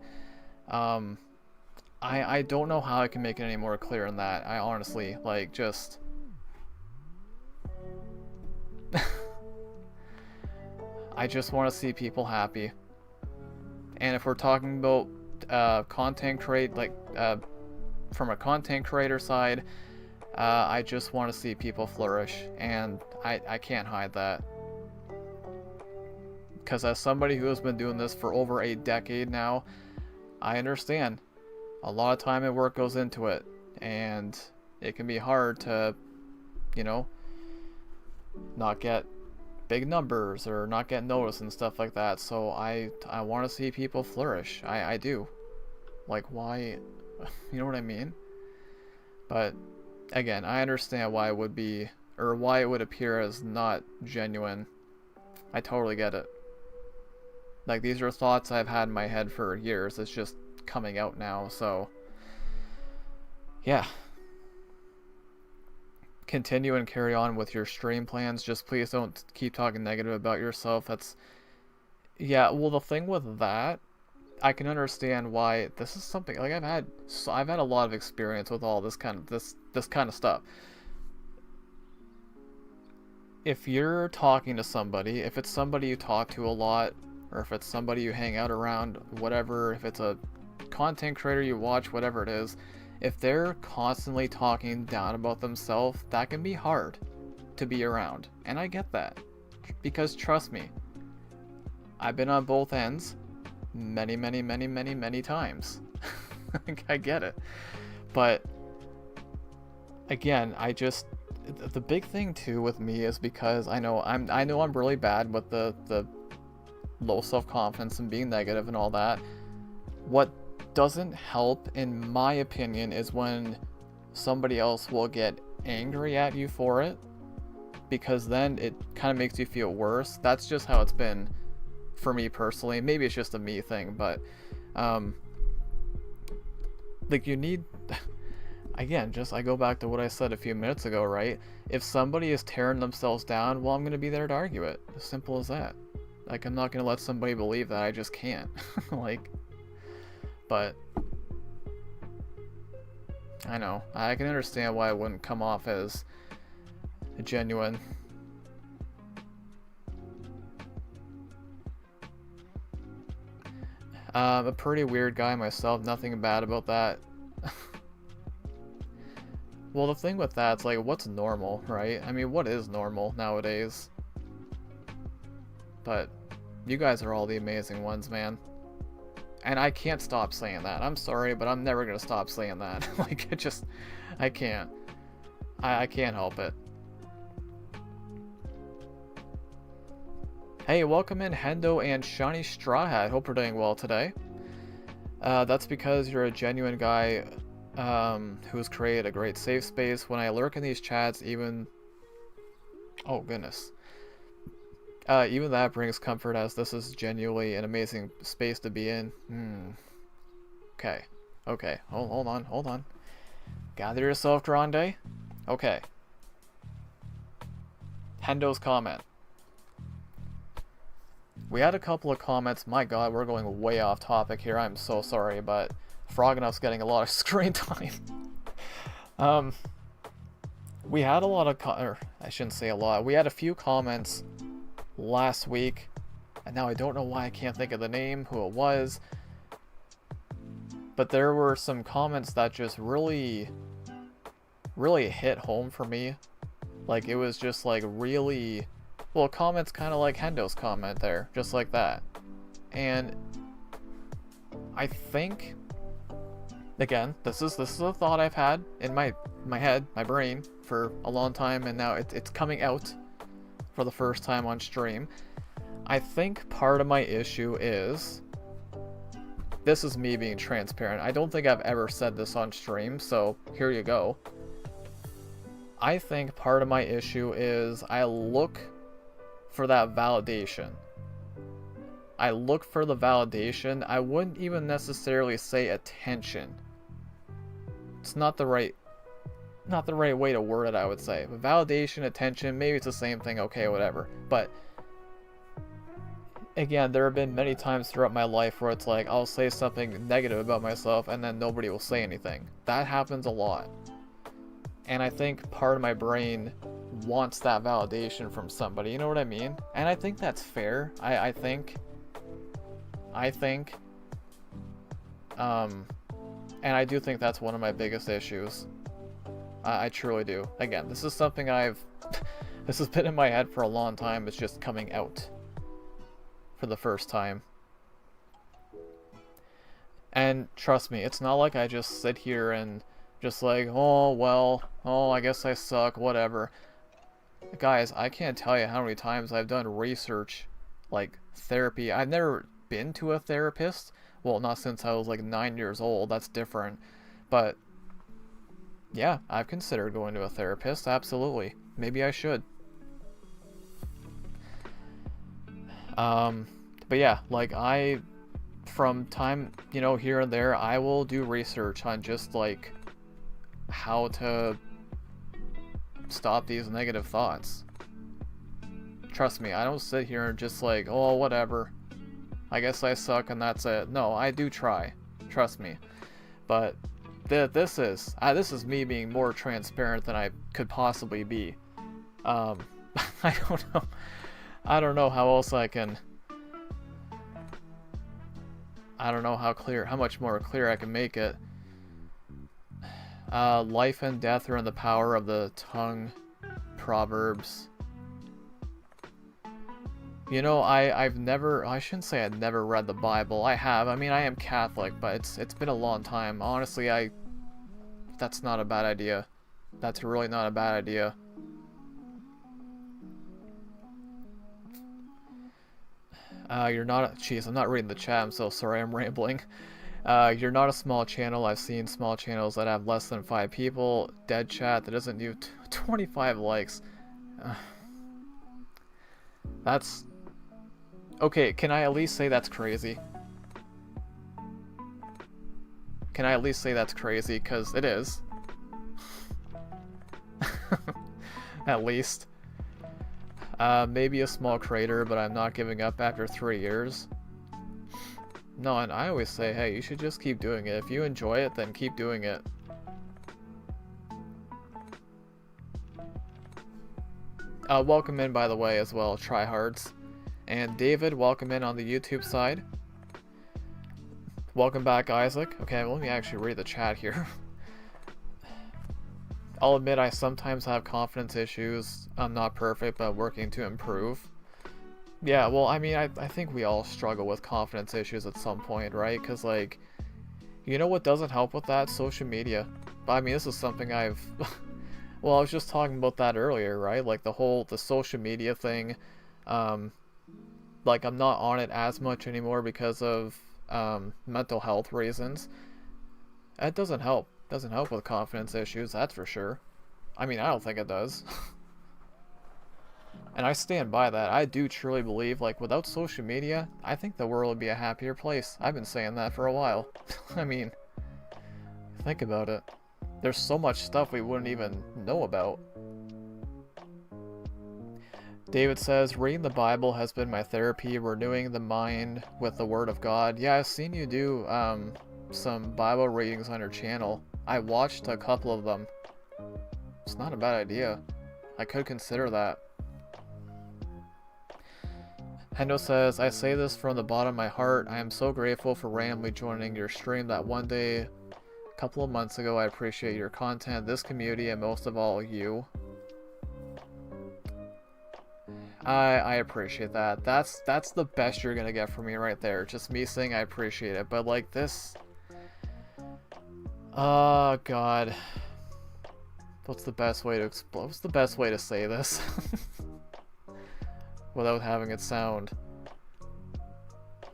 I don't know how I can make it any more clear than that. I honestly, like, just I just want to see people happy. And if we're talking about content create, like from a content creator side, I just want to see people flourish, and I can't hide that. Because as somebody who has been doing this for over a decade now, I understand. A lot of time and work goes into it, and it can be hard to, you know, not get big numbers or not get noticed and stuff like that. So I want to see people flourish. I do. Like, why? You know what I mean? But again, I understand why it would be, or why it would appear as not genuine. I totally get it. Like, these are thoughts I've had in my head for years. It's just coming out now, so yeah. Continue and carry on with your stream plans. Just please don't keep talking negative about yourself. That's, yeah, well, the thing with that, I can understand why this is something like I've had a lot of experience with all this kind of stuff. If you're talking to somebody, if it's somebody you talk to a lot, or if it's somebody you hang out around, whatever, if it's a content creator you watch, whatever it is, if they're constantly talking down about themselves, that can be hard to be around. And I get that, because trust me, I've been on both ends many times. I get it. But again, the big thing too with me is because I know I'm really bad with the low self-confidence and being negative and all that. What doesn't help, in my opinion, is when somebody else will get angry at you for it, because then it kind of makes you feel worse. That's just how it's been for me personally. Maybe it's just a me thing, but like, you need again, just I go back to what I said a few minutes ago, right? If somebody is tearing themselves down, well, I'm going to be there to argue it. As simple as that. Like, I'm not going to let somebody believe that I just can't. Like, but I know, I can understand why it wouldn't come off as genuine. A pretty weird guy myself, nothing bad about that. Well, the thing with that, it's like, what's normal, right? I mean, what is normal nowadays? But you guys are all the amazing ones, man. And I can't stop saying that. I'm sorry, but I'm never gonna stop saying that. Like, I can't. I can't help it. Hey, welcome in Hendo and Shiny Straw Hat. Hope you're doing well today. That's because you're a genuine guy who's created a great safe space. When I lurk in these chats, even... Oh, goodness. Even that brings comfort, as this is genuinely an amazing space to be in. Okay. Okay. Hold on. Gather yourself, Grande. Okay. Hendo's comment. We had a couple of comments. My god, we're going way off topic here. I'm so sorry, but Frognough's getting a lot of screen time. We had a lot of or I shouldn't say a lot. We had a few comments last week, and now I don't know why I can't think of the name, who it was. But there were some comments that just really hit home for me. Like, it was just like really... Well, comments kind of like Hendo's comment there, just like that. And I think, again, this is a thought I've had in my head, my brain, for a long time, and now it's coming out for the first time on stream. I think part of my issue is, this is me being transparent. I don't think I've ever said this on stream, so here you go. I think part of my issue is I look for that validation. I look for the validation. I wouldn't even necessarily say attention. It's not the right way to word it, I would say. But validation, attention, maybe it's the same thing, okay, whatever. But again, there have been many times throughout my life where it's like, I'll say something negative about myself and then nobody will say anything. That happens a lot. And I think part of my brain wants that validation from somebody, you know what I mean? And I think that's fair. I think and I do think that's one of my biggest issues. I truly do. Again, this is something this has been in my head for a long time. It's just coming out for the first time. And trust me, it's not like I just sit here and just like, oh well, oh I guess I suck, whatever. Guys, I can't tell you how many times I've done research, like therapy. I've never been to a therapist. Well, not since I was like 9 years old. That's different. But yeah, I've considered going to a therapist. Absolutely. Maybe I should. But yeah, like from time, here and there, I will do research on just like how to stop these negative thoughts. Trust me, I don't sit here and just like, oh, whatever, I guess I suck and that's it. No, I do try. Trust me. But this is me being more transparent than I could possibly be. I don't know how else I can... I don't know how much more clear I can make it. Life and death are in the power of the tongue. Proverbs. You know, I shouldn't say I've never read the Bible. I have. I mean, I am Catholic, but it's been a long time. Honestly, that's not a bad idea. That's really not a bad idea. You're not, jeez, I'm not reading the chat, I'm so sorry, I'm rambling. You're not a small channel. I've seen small channels that have less than 5 people. Dead chat that doesn't do 25 likes. That's... Okay, can I at least say that's crazy? Can I at least say that's crazy? Because it is. At least. Maybe a small crater, but I'm not giving up after 3 years. No, and I always say, hey, you should just keep doing it. If you enjoy it, then keep doing it. Welcome in, by the way, as well, tryhards. And David, welcome in on the YouTube side. Welcome back, Isaac. Okay, well, let me actually read the chat here. I'll admit I sometimes have confidence issues. I'm not perfect, but working to improve. Yeah, well, I mean, I think we all struggle with confidence issues at some point, right? Because, like, you know what doesn't help with that? Social media. But, I mean, this is something I've... well, I was just talking about that earlier, right? Like, the social media thing. Like, I'm not on it as much anymore because of mental health reasons. That doesn't help. Doesn't help with confidence issues, that's for sure. I mean, I don't think it does. And I stand by that. I do truly believe, like, without social media, I think the world would be a happier place. I've been saying that for a while. I mean, think about it. There's so much stuff we wouldn't even know about. David says, reading the Bible has been my therapy, renewing the mind with the Word of God. Yeah, I've seen you do some Bible readings on your channel. I watched a couple of them. It's not a bad idea. I could consider that. Hendo says, I say this from the bottom of my heart. I am so grateful for randomly joining your stream that one day, a couple of months ago, I appreciate your content, this community, and most of all, you. I appreciate that. That's the best you're gonna get from me right there. Just me saying I appreciate it. But like this... Oh, God. What's the best way to explain? What's the best way to say this? Without having it sound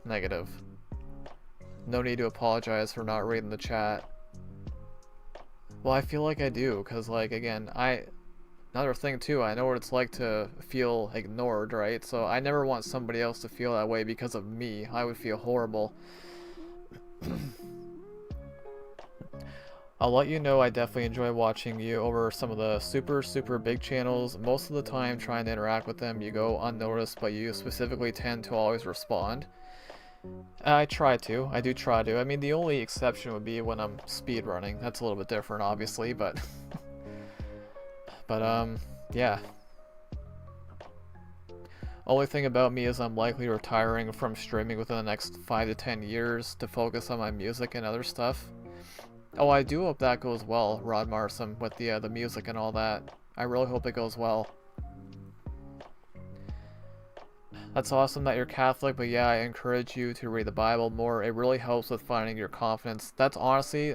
negative. No need to apologize for not reading the chat. Well, I feel like I do, because, like, again, another thing, too, I know what it's like to feel ignored, right? So I never want somebody else to feel that way because of me. I would feel horrible. I'll let you know I definitely enjoy watching you over some of the super big channels. Most of the time trying to interact with them, you go unnoticed, but you specifically tend to always respond. I try to. I do try to. I mean, the only exception would be when I'm speedrunning. That's a little bit different, obviously, but... but, yeah. Only thing about me is I'm likely retiring from streaming within the next 5 to 10 years to focus on my music and other stuff. Oh, I do hope that goes well, Rod Marsum, with the music and all that. I really hope it goes well. That's awesome that you're Catholic, but yeah, I encourage you to read the Bible more. It really helps with finding your confidence. That's honestly,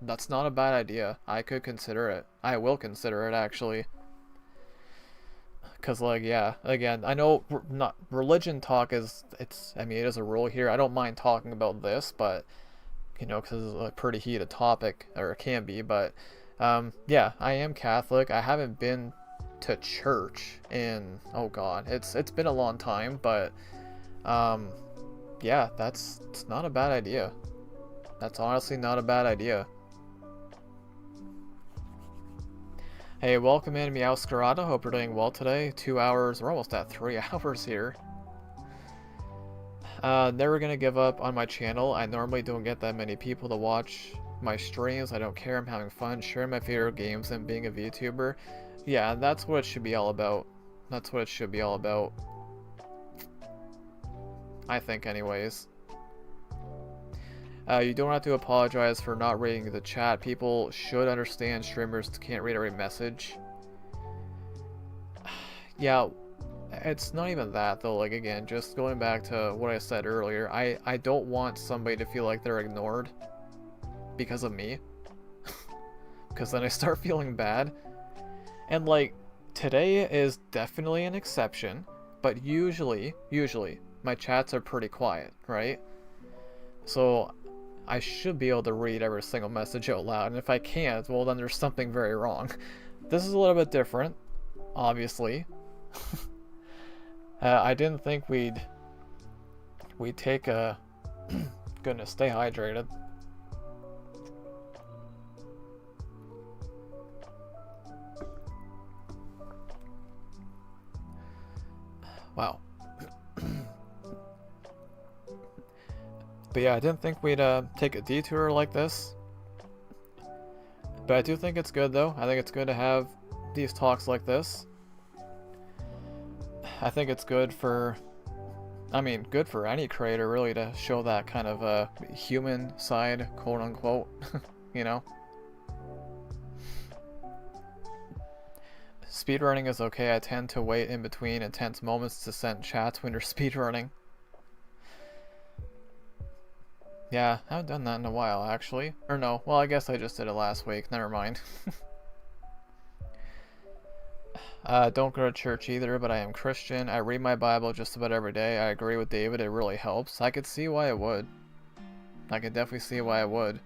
that's not a bad idea. I could consider it. I will consider it, actually. Because, like, yeah, again, I know not religion talk is, I mean, it is a rule here. I don't mind talking about this, but... you know, because it's a pretty heated topic, or it can be, but, yeah, I am Catholic. I haven't been to church in, oh god, it's been a long time, but, yeah, it's not a bad idea. That's honestly not a bad idea. Hey, welcome in, Meowscarada. Hope you're doing well today. 2 hours, we're almost at 3 hours here. Never gonna give up on my channel. I normally don't get that many people to watch my streams. I don't care. I'm having fun sharing my favorite games and being a VTuber. Yeah, that's what it should be all about. That's what it should be all about. I think, anyways. You don't have to apologize for not reading the chat. People should understand streamers can't read every message. Yeah, it's not even that though. Like, again, just going back to what I said earlier, I don't want somebody to feel like they're ignored because of me. Because then I start feeling bad. And like, today is definitely an exception, but usually my chats are pretty quiet, right? So I should be able to read every single message out loud, and if I can't, well then there's something very wrong. This is a little bit different, obviously. I didn't think we'd take a goodness, stay hydrated. Wow. But yeah, I didn't think we'd take a detour like this. But I do think it's good though. I think it's good to have these talks like this. I think it's good for, I mean, good for any creator really to show that kind of human side, quote unquote, you know? Speedrunning is okay. I tend to wait in between intense moments to send chats when you're speedrunning. Yeah, I haven't done that in a while, actually. Or no, well, I guess I just did it last week. Never mind. Don't go to church either, but I am Christian. I read my Bible just about every day. I agree with David, it really helps. I could see why it would. I could definitely see why it would.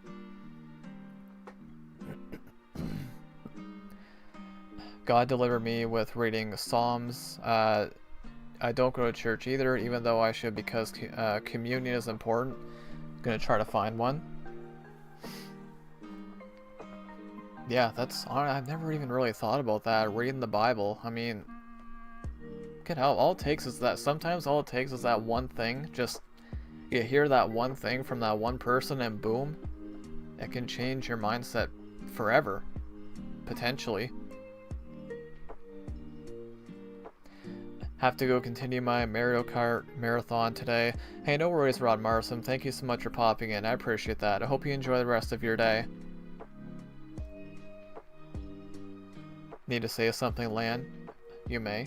God delivered me with reading Psalms. I don't go to church either, even though I should, because communion is important. I'm gonna try to find one. Yeah, that's, I've never even really thought about that, reading the Bible. I mean, can help. All it takes is that, sometimes all it takes is that one thing, just, you hear that one thing from that one person and boom, it can change your mindset forever, potentially. Have to go continue my Mario Kart marathon today. Hey, no worries, Rod Marsum. Thank you so much for popping in. I appreciate that. I hope you enjoy the rest of your day. Need to say something, Lan? You may.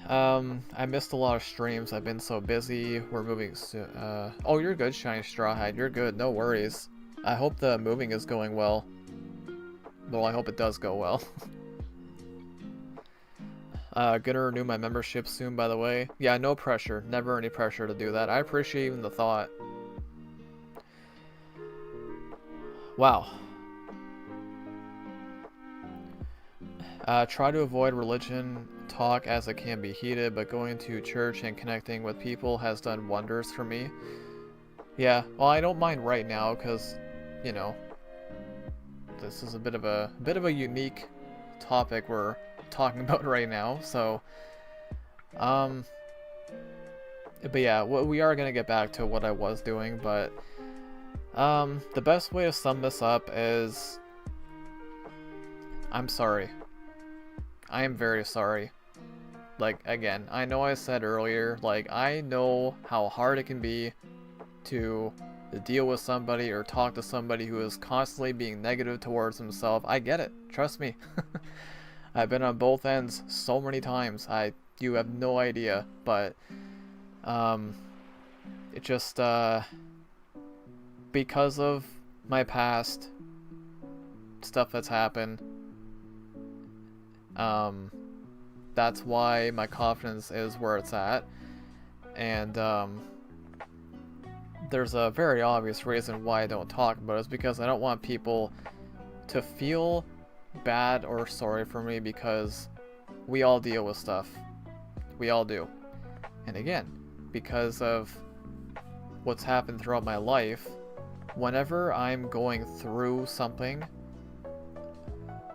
I missed a lot of streams. I've been so busy. We're moving soon. Oh, you're good, Shiny Strawhide. You're good. No worries. I hope the moving is going well. Well, I hope it does go well. Gonna renew my membership soon, by the way. Yeah, no pressure. Never any pressure to do that. I appreciate even the thought. Wow. Try to avoid religion talk as it can be heated, but going to church and connecting with people has done wonders for me. Yeah, well, I don't mind right now, because, you know, this is a bit of a unique topic we're talking about right now, so but yeah, we are gonna get back to what I was doing, but the best way to sum this up is I'm sorry. I am very sorry. Like, again, I know I said earlier, like, I know how hard it can be to deal with somebody or talk to somebody who is constantly being negative towards himself. I get it, trust me. I've been on both ends so many times. You have no idea, but it just because of my past stuff that's happened, that's why my confidence is where it's at, and there's a very obvious reason why I don't talk about it. It's because I don't want people to feel bad or sorry for me, because we all deal with stuff. We all do. And again, because of what's happened throughout my life, whenever I'm going through something,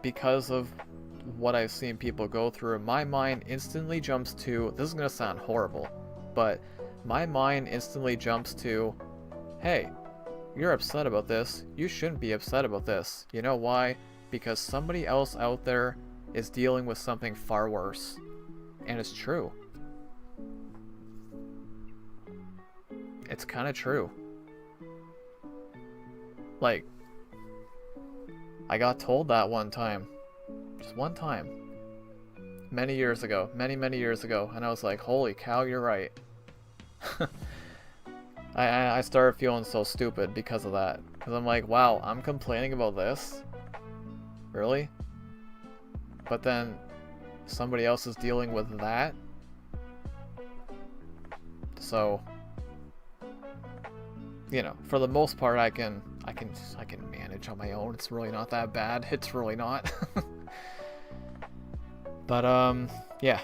because of what I've seen people go through, my mind instantly jumps to, this is going to sound horrible, but my mind instantly jumps to, hey, you're upset about this. You shouldn't be upset about this. You know why? Because somebody else out there is dealing with something far worse. And it's true. It's kind of true. Like, I got told that one time. Just one time. many years ago, many years ago, and I was like, holy cow, you're right. I started feeling so stupid because of that. Because I'm like, wow, I'm complaining about this? Really? But then somebody else is dealing with that? So, you know, for the most part, I can manage on my own. It's really not that bad. It's really not. But yeah.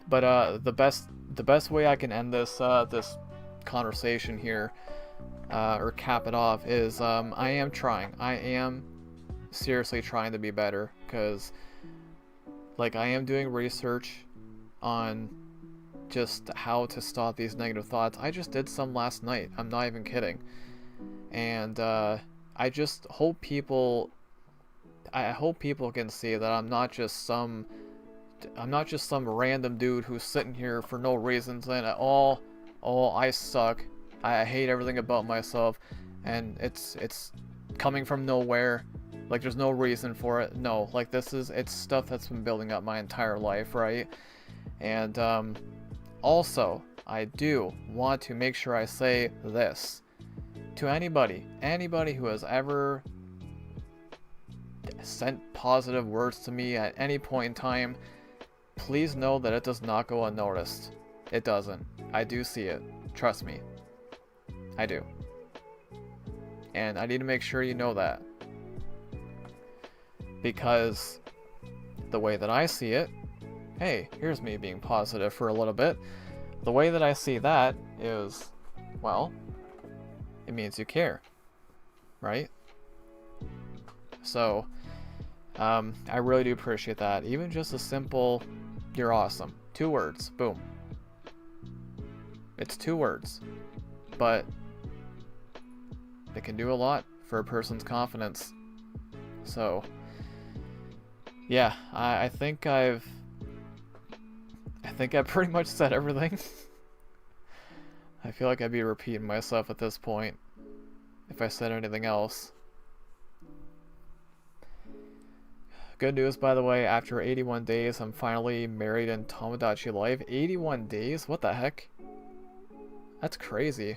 But the best way I can end this this conversation here, or cap it off, is I am trying. I am seriously trying to be better, because like I am doing research on just how to stop these negative thoughts. I just did some last night. I'm not even kidding. And I just hope people can see that I'm not just some random dude who's sitting here for no reason saying, oh, I suck, I hate everything about myself, and it's coming from nowhere. Like, there's no reason for it. No, like, it's stuff that's been building up my entire life, right? And also, I do want to make sure I say this to anybody who has ever sent positive words to me at any point in time. Please know that it does not go unnoticed. It doesn't. I do see it. Trust me. I do. And I need to make sure you know that. Because the way that I see it, hey, here's me being positive for a little bit. The way that I see that is, well, it means you care, right? So, I really do appreciate that. Even just a simple, you're awesome. 2 words, boom. It's 2 words, but it can do a lot for a person's confidence. So, yeah, I think I've pretty much said everything. I feel like I'd be repeating myself at this point if I said anything else. Good news, by the way, after 81 days, I'm finally married in Tomodachi Life. 81 days? What the heck? That's crazy.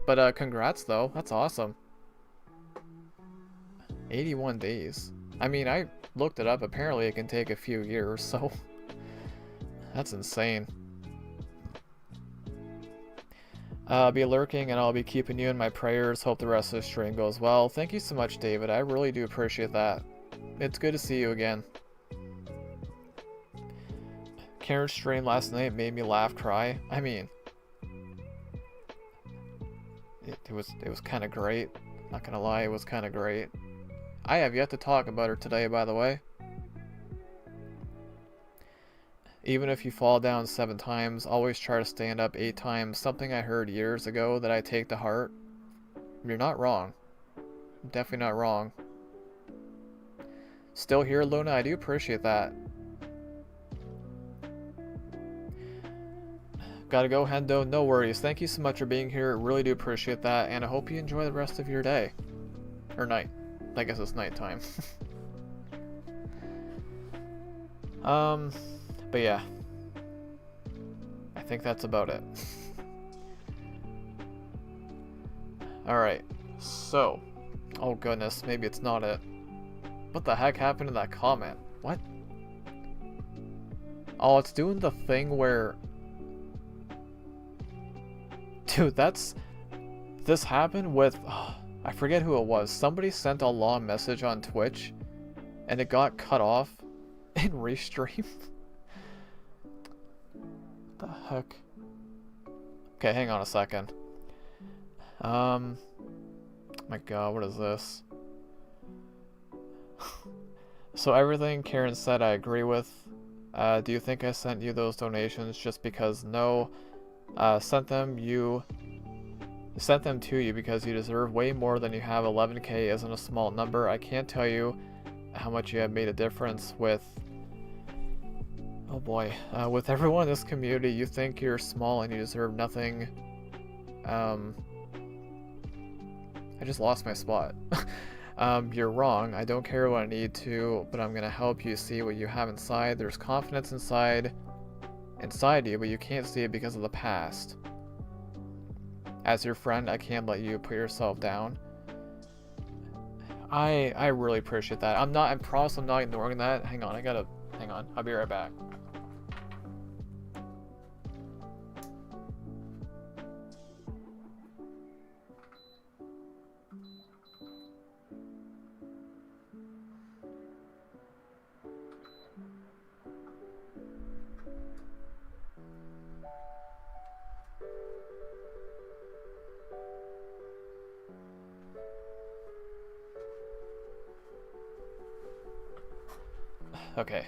But congrats though, that's awesome. 81 days. I mean, I looked it up, apparently it can take a few years, so that's insane. I'll be lurking and I'll be keeping you in my prayers. Hope the rest of the stream goes well. Thank you so much, David. I really do appreciate that. It's good to see you again. Karen's stream last night made me laugh, cry. I mean, it was kind of great. Not gonna lie, it was kind of great. I have yet to talk about her today, by the way. Even if you fall down 7 times, always try to stand up 8 times. Something I heard years ago that I take to heart. You're not wrong. Definitely not wrong. Still here, Luna? I do appreciate that. Gotta go, Hendo. No worries. Thank you so much for being here. Really do appreciate that, and I hope you enjoy the rest of your day. Or night. I guess it's nighttime. But yeah. I think that's about it. Alright. So. Oh goodness, maybe it's not it. What the heck happened to that comment? What? Oh, it's doing the thing where... Dude, this happened with... I forget who it was. Somebody sent a long message on Twitch, and it got cut off in restream. What the heck? Okay, hang on a second. My god, what is this? So everything Karen said I agree with. Do you think I sent you those donations just because? No. Sent them to you because you deserve way more than you have. 11k isn't a small number. I can't tell you how much you have made a difference with... Oh boy. With everyone in this community, you think you're small and you deserve nothing. I just lost my spot. You're wrong. I don't care what I need to, but I'm gonna help you see what you have inside. There's confidence inside you, but you can't see it because of the past. As your friend, I can't let you put yourself down. I really appreciate that. I promise I'm not ignoring that. Hang on, I'll be right back. Okay,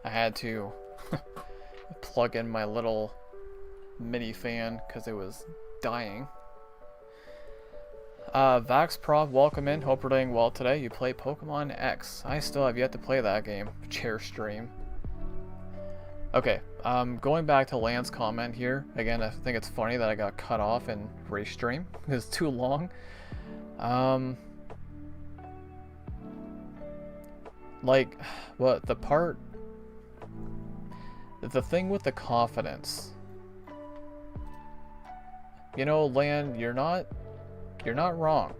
I had to plug in my little mini fan because it was dying. Vaxprov, welcome in. Hope you're doing well today. You play Pokemon X. I still have yet to play that game. Chair stream. Okay, going back to Lance's comment here. Again, I think it's funny that I got cut off in restream. It's too long. Like, what, the thing with the confidence. You know, Lan, you're not wrong.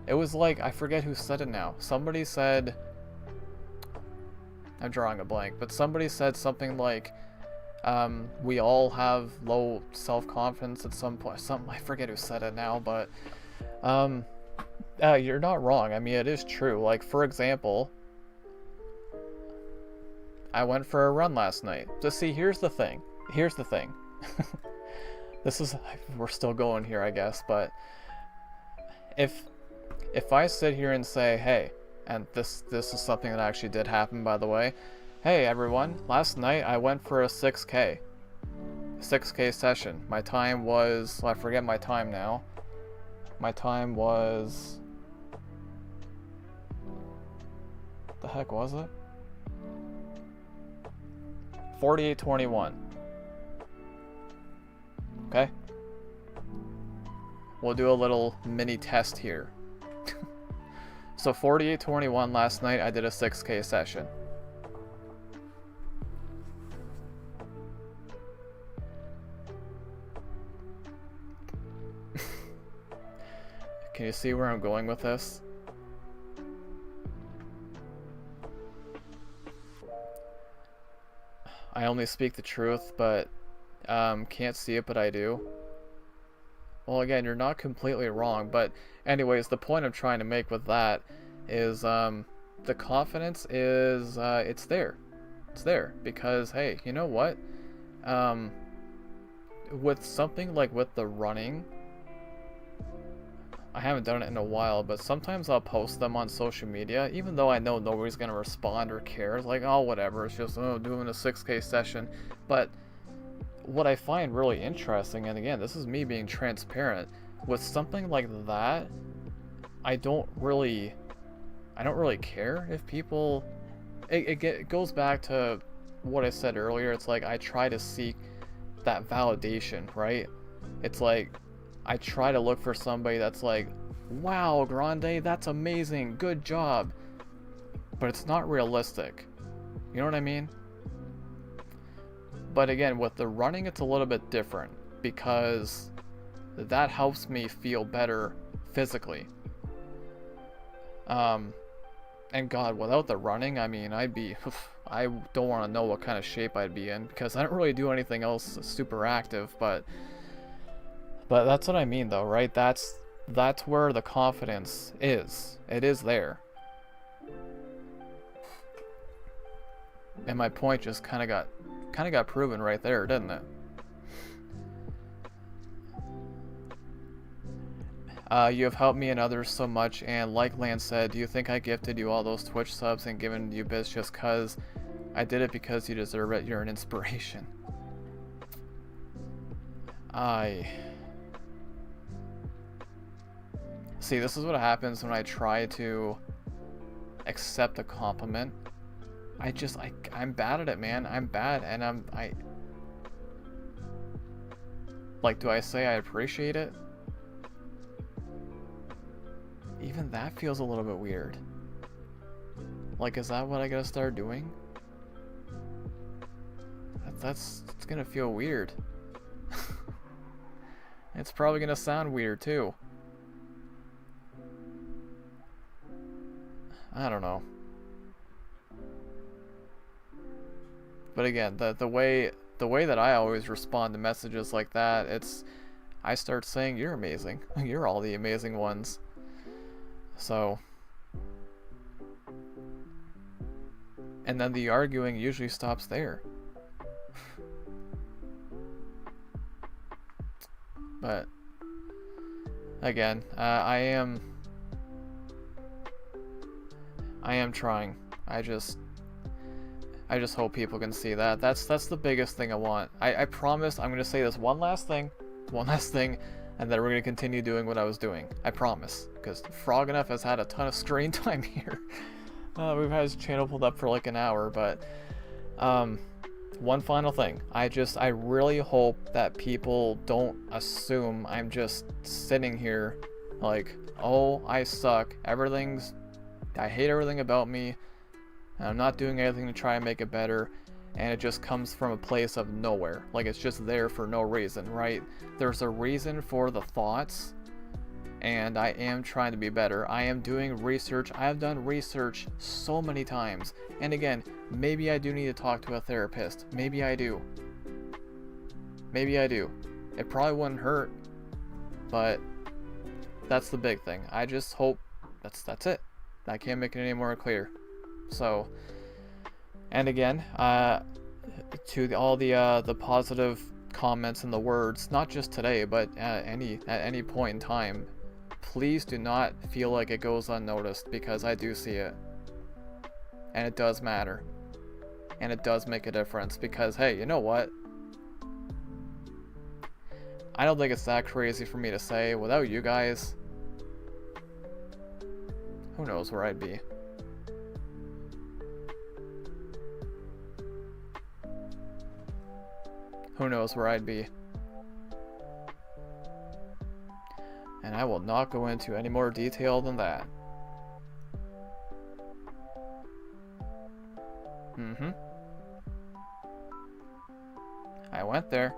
It was like, I forget who said it now. Somebody said, I'm drawing a blank, but somebody said something like, we all have low self-confidence at some point. I forget who said it now, but, you're not wrong. I mean, it is true. Like, for example, I went for a run last night. So see, here's the thing. We're still going here, I guess, but if I sit here and say, hey, and this is something that actually did happen, by the way. Hey, everyone, last night I went for a 6K session. My time was, well, I forget my time now. My time was, what the heck was it? 48:21. Okay? We'll do a little mini test here. So 48:21 last night, I did a 6K session. Can you see where I'm going with this? I only speak the truth, but can't see it, but I do. Well, again, you're not completely wrong, but anyways, the point I'm trying to make with that is the confidence is it's there. It's there because, hey, you know what? With something like with the running, I haven't done it in a while, but sometimes I'll post them on social media, even though I know nobody's gonna respond or care. It's like, oh, whatever, it's just, oh, doing a 6K session. But what I find really interesting, and again, this is me being transparent, with something like that, I don't really care if people, it goes back to what I said earlier. It's like I try to seek that validation, right? It's like I try to look for somebody that's like, wow, Grande, that's amazing, good job. But it's not realistic. You know what I mean? But again, with the running, it's a little bit different because that helps me feel better physically. And God, without the running, I mean, I don't want to know what kind of shape I'd be in because I don't really do anything else super active, but that's what I mean though, right? That's where the confidence is. It is there. And my point just kind of got proven right there, didn't it? You have helped me and others so much, and like Lance said, do you think I gifted you all those Twitch subs and given you bits just cause? I did it because you deserve it. You're an inspiration. See, this is what happens when I try to accept a compliment. I'm bad at it, man. I'm bad, and like, do I say I appreciate it? even that feels a little bit weird. Like, is that what I gotta start doing? It's gonna feel weird. It's probably gonna sound weird too. I don't know. But again, the way that I always respond to messages like that, I start saying you're amazing. You're all the amazing ones. So, and then the arguing usually stops there. But again, I am trying. I just hope people can see that. That's the biggest thing I want. I promise I'm gonna say this one last thing, and then we're gonna continue doing what I was doing. I promise. Because Frog Enough has had a ton of screen time here. We've had his channel pulled up for like an hour, but one final thing. I really hope that people don't assume I'm just sitting here like, oh, I suck. I hate everything about me. And I'm not doing anything to try and make it better. And it just comes from a place of nowhere. Like, it's just there for no reason, right? There's a reason for the thoughts. And I am trying to be better. I am doing research. I have done research so many times. And again, maybe I do need to talk to a therapist. Maybe I do. Maybe I do. It probably wouldn't hurt. But that's the big thing. I just hope that's it. I can't make it any more clear. So, and again, to all the positive comments and the words, not just today, but at any point in time, please do not feel like it goes unnoticed, because I do see it. And it does matter. And it does make a difference, because hey, you know what? I don't think it's that crazy for me to say, without you guys, who knows where I'd be. Who knows where I'd be. And I will not go into any more detail than that. I went there.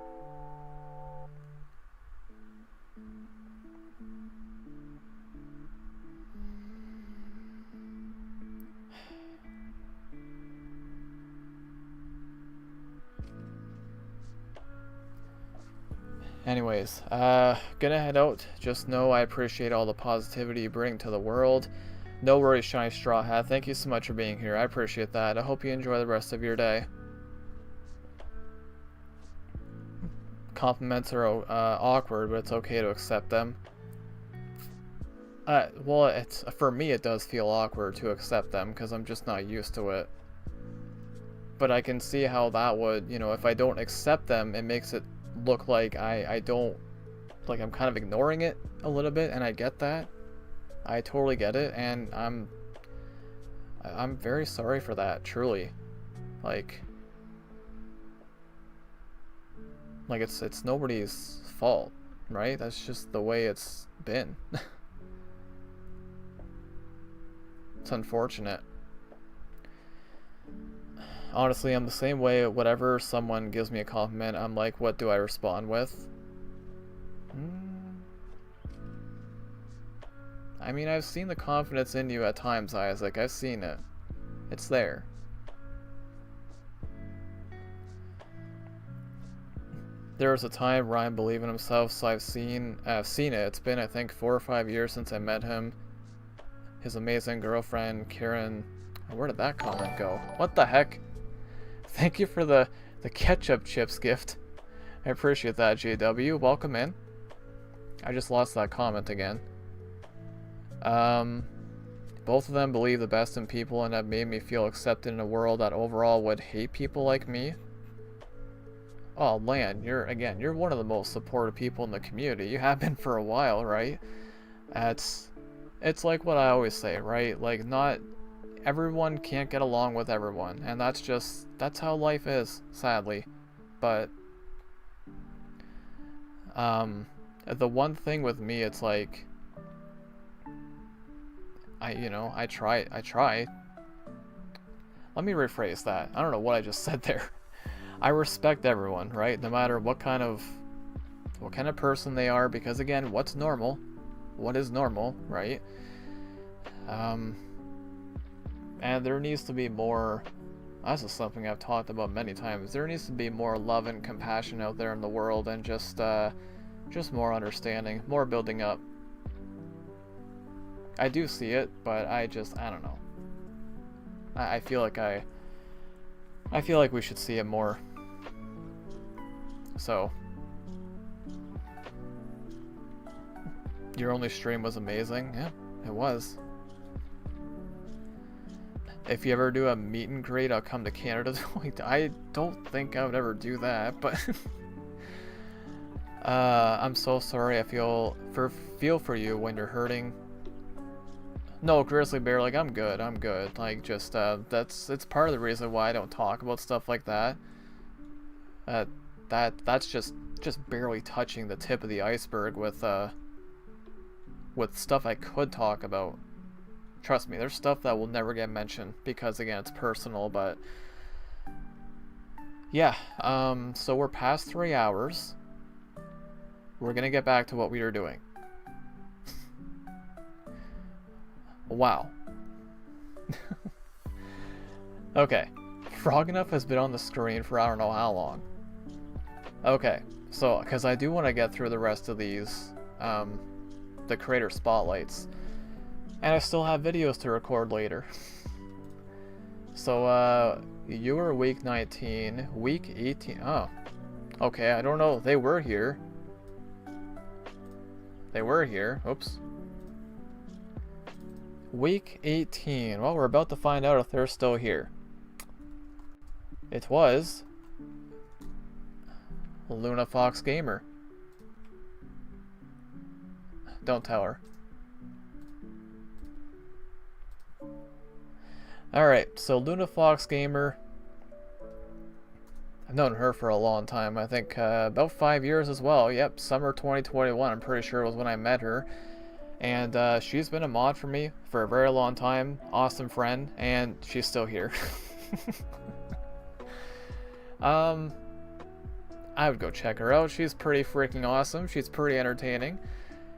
Anyways, gonna head out. Just know I appreciate all the positivity you bring to the world. No worries, Shiny Straw Hat. Thank you so much for being here. I appreciate that. I hope you enjoy the rest of your day. Compliments are awkward, but it's okay to accept them. Well, for me it does feel awkward to accept them because I'm just not used to it. But I can see how that would, if I don't accept them, it makes it look like I don't, like I'm kind of ignoring it a little bit, and I get that. I totally get it, and I'm very sorry for that, truly. Like it's nobody's fault, right? That's just the way it's been. It's unfortunate. Honestly, I'm the same way. Whatever someone gives me a compliment, I'm like, what do I respond with? I mean, I've seen the confidence in you at times, Isaac. I've seen it. It's there. There was a time Ryan believed in himself, so I've seen it. It's been, I think, 4 or 5 years since I met him. His amazing girlfriend, Karen. Where did that comment go? What the heck? Thank you for the ketchup chips gift. I appreciate that, JW. Welcome in. I just lost that comment again. Both of them believe the best in people and have made me feel accepted in a world that overall would hate people like me. Oh, Lan, you're one of the most supportive people in the community. You have been for a while, right? It's like what I always say, right? Like, not everyone can't get along with everyone, and that's how life is, sadly. But the one thing with me, it's like I try. Let me rephrase that. I don't know what I just said there. I respect everyone, right? No matter what kind of person they are, because again, what's normal? What is normal, right? And there needs to be more. This is something I've talked about many times. There needs to be more love and compassion out there in the world, and just more understanding, more building up. I do see it, but I don't know. I feel like we should see it more. So, your only stream was amazing. Yeah, it was. If you ever do a meet and greet, I'll come to Canada. I don't think I would ever do that, but I'm so sorry. I feel for you when you're hurting. No, Grizzly Bear, like, I'm good. Like, just, it's part of the reason why I don't talk about stuff like that. That's just barely touching the tip of the iceberg with stuff I could talk about. Trust me, there's stuff that will never get mentioned because, again, it's personal, but yeah, so we're past 3 hours. We're gonna get back to what we were doing. Wow. Okay. Frog Enough has been on the screen for I don't know how long. Okay, so, because I do want to get through the rest of these, the creator spotlights. And I still have videos to record later. So, you were week 19, week 18, oh. Okay, I don't know, they were here. Oops. Week 18. Well, we're about to find out if they're still here. It was Luna Fox Gamer. Don't tell her. Alright, so Luna Fox Gamer. I've known her for a long time. I think about 5 years as well. Yep, summer 2021. I'm pretty sure it was when I met her. And she's been a mod for me for a very long time. Awesome friend, and she's still here. I would go check her out. She's pretty freaking awesome. She's pretty entertaining.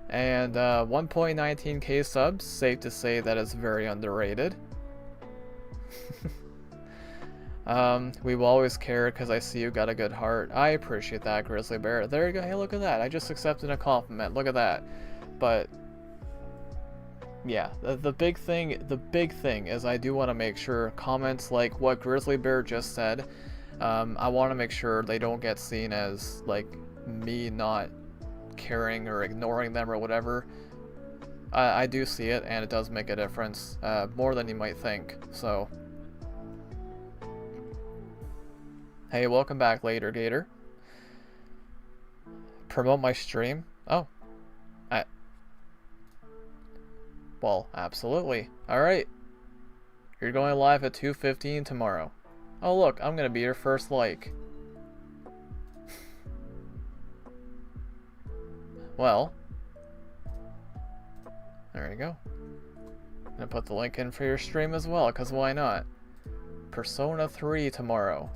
And 1.19k subs. Safe to say that is very underrated. We will always care because I see you got a good heart. I appreciate that, Grizzly Bear. There you go. Hey, look at that. I just accepted a compliment. Look at that. But yeah, the big thing is I do want to make sure comments like what Grizzly Bear just said, I want to make sure they don't get seen as like me not caring or ignoring them or whatever. I do see it, and it does make a difference, more than you might think. So, hey, welcome back later, Gator. Promote my stream? Oh. Well, absolutely. Alright. You're going live at 2:15 tomorrow. Oh look, I'm gonna be your first like. Well. There you go. I'm gonna put the link in for your stream as well, because why not? Persona 3 tomorrow.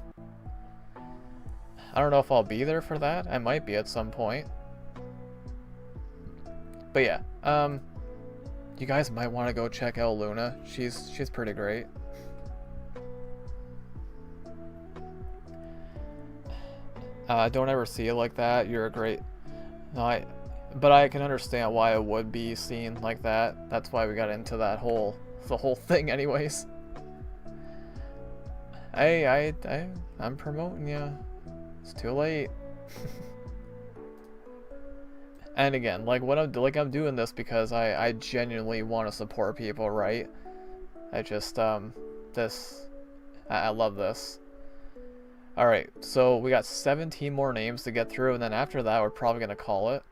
I don't know if I'll be there for that. I might be at some point. But yeah, you guys might want to go check out Luna. She's pretty great. Don't ever see it like that. You're a great. No, but I can understand why it would be seen like that. That's why we got into the whole thing, anyways. Hey, I'm promoting you. It's too late. And again, like I'm doing this because I genuinely want to support people, right? I just I love this. Alright, so we got 17 more names to get through, and then after that we're probably gonna call it.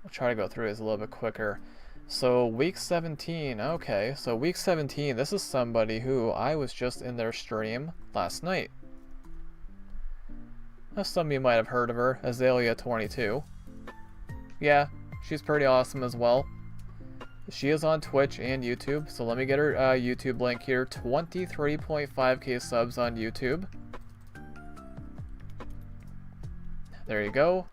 I'll try to go through this a little bit quicker. So week 17, okay, so week 17, this is somebody who I was just in their stream last night. Now, some of you might have heard of her, Azalea22. Yeah, she's pretty awesome as well. She is on Twitch and YouTube, so let me get her YouTube link here. 23.5k subs on YouTube. There you go.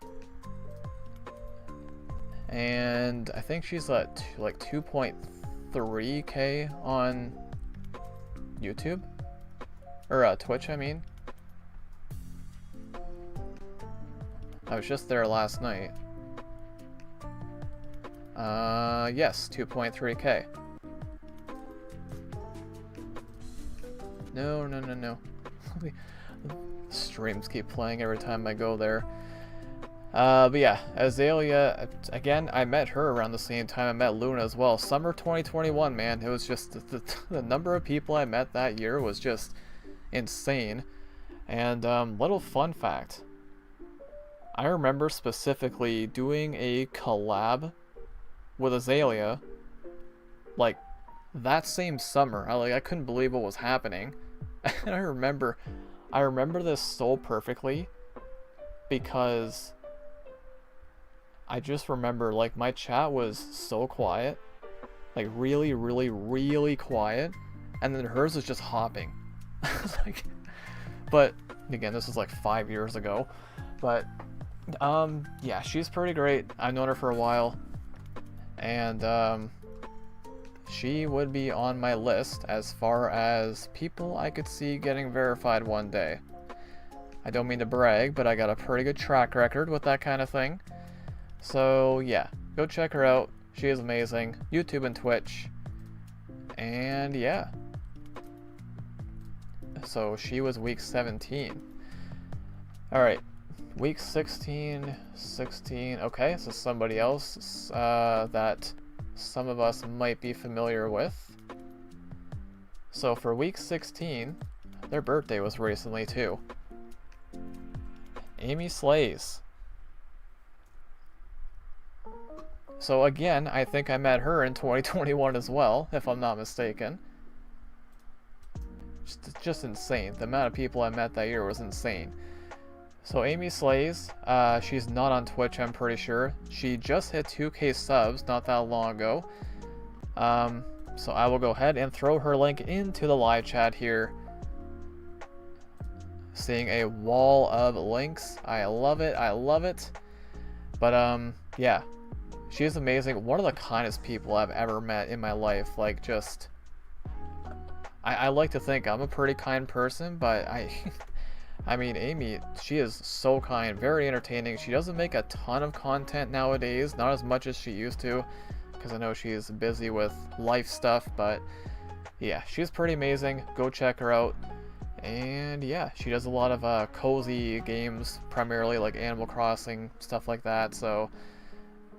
And I think she's at like 2.3k on YouTube. Or Twitch, I mean. I was just there last night. Yes, 2.3k. No. Streams keep playing every time I go there. But yeah, Azalea, again, I met her around the same time I met Luna as well. Summer 2021, man. It was just, the number of people I met that year was just insane. And, little fun fact. I remember specifically doing a collab with Azalea, like, that same summer. I couldn't believe what was happening. And I remember this so perfectly because I just remember, like, my chat was so quiet, like really, really, really quiet, and then hers was just hopping. Like, but again, this was like 5 years ago, but yeah, she's pretty great. I've known her for a while, and she would be on my list as far as people I could see getting verified one day. I don't mean to brag, but I got a pretty good track record with that kind of thing. So yeah, go check her out. She is amazing. YouTube and Twitch. And yeah. So she was week 17. Alright. Week 16. Okay, so somebody else that some of us might be familiar with. So for week 16, their birthday was recently too. Amy Slays. So again, I think I met her in 2021 as well, if I'm not mistaken. Just insane. The amount of people I met that year was insane. So Amy Slays, she's not on Twitch, I'm pretty sure. She just hit 2k subs not that long ago. So I will go ahead and throw her link into the live chat here. Seeing a wall of links. I love it. I love it. But yeah. She is amazing. One of the kindest people I've ever met in my life. Like, just... I like to think I'm a pretty kind person, but I mean, Amy, she is so kind, very entertaining. She doesn't make a ton of content nowadays, not as much as she used to, because I know she's busy with life stuff, but yeah, she's pretty amazing. Go check her out. And yeah, she does a lot of cozy games, primarily like Animal Crossing, stuff like that, so...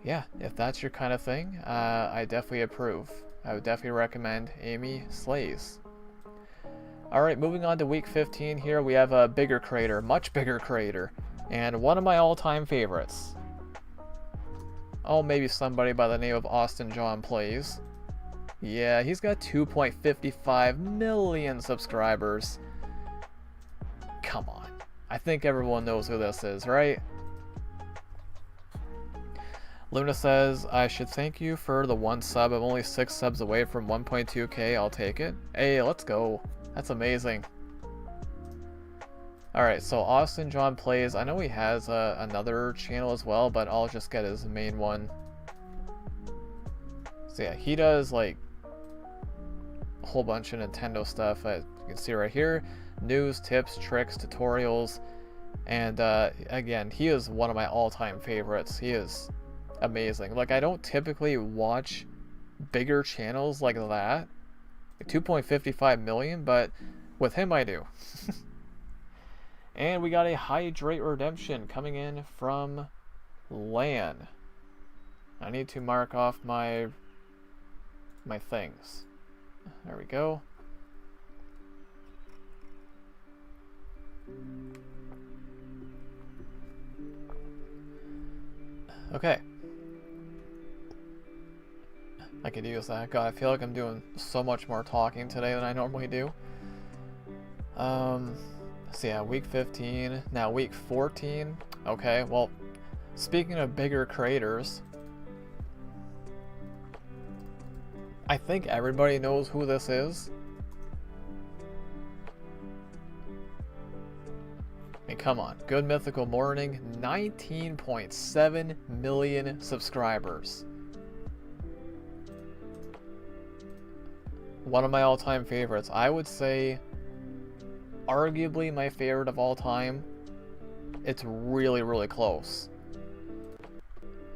yeah, if that's your kind of thing, I definitely approve. I would definitely recommend Amy Slays. Alright, moving on to week 15 here, we have a bigger creator, much bigger creator, and one of my all-time favorites. Oh, maybe somebody by the name of Austin John Plays. Yeah, he's got 2.55 million subscribers. Come on. I think everyone knows who this is, right? Luna says, I should thank you for the 1 sub. I'm only 6 subs away from 1.2k. I'll take it. Hey, let's go. That's amazing. Alright, so Austin John Plays. I know he has another channel as well, but I'll just get his main one. So yeah, he does like a whole bunch of Nintendo stuff. You can see right here. News, tips, tricks, tutorials. And again, he is one of my all-time favorites. He is... amazing. Like, I don't typically watch bigger channels like that, 2.55 million, but with him I do. And we got a Hydrate Redemption coming in from Lan. I need to mark off my things. There we go. Okay. I could use that. God, I feel like I'm doing so much more talking today than I normally do. So yeah, week 15. Now week 14. Okay, well, speaking of bigger creators, I think everybody knows who this is. I mean, come on. Good Mythical Morning, 19.7 million subscribers. One of my all-time favorites. I would say arguably my favorite of all time. It's really, really close.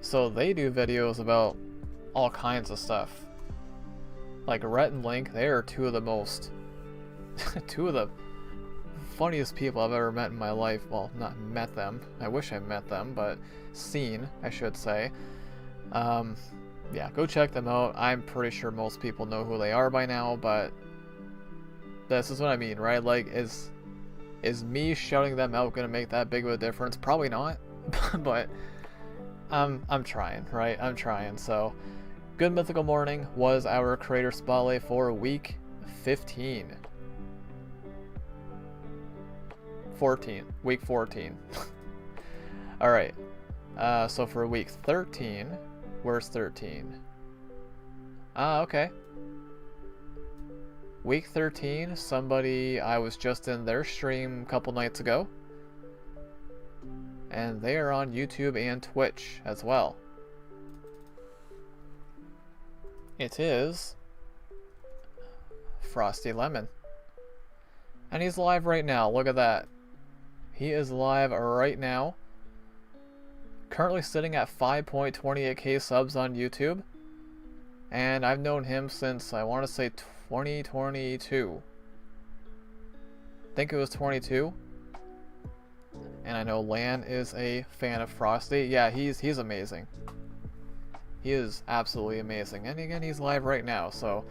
So they do videos about all kinds of stuff. Like Rhett and Link, they are two of the most, two of the funniest people I've ever met in my life. Well, not met them. I wish I met them, but seen, I should say. Yeah, go check them out. I'm pretty sure most people know who they are by now, but this is what I mean, right? Like, is me shouting them out gonna make that big of a difference? Probably not, but I'm trying, right? I'm trying. So, Good Mythical Morning was our creator spotlight for week 15. 14. Week 14. Alright. So for week 13, where's 13? Okay. Week 13, somebody, I was just in their stream a couple nights ago. And they are on YouTube and Twitch as well. It is Frosty Lemon. And he's live right now, look at that. He is live right now. Currently sitting at 5.28k subs on YouTube. And I've known him since, I want to say 2022. I think it was 22. And I know Lan is a fan of Frosty. Yeah, he's amazing. He is absolutely amazing. And again, he's live right now, so...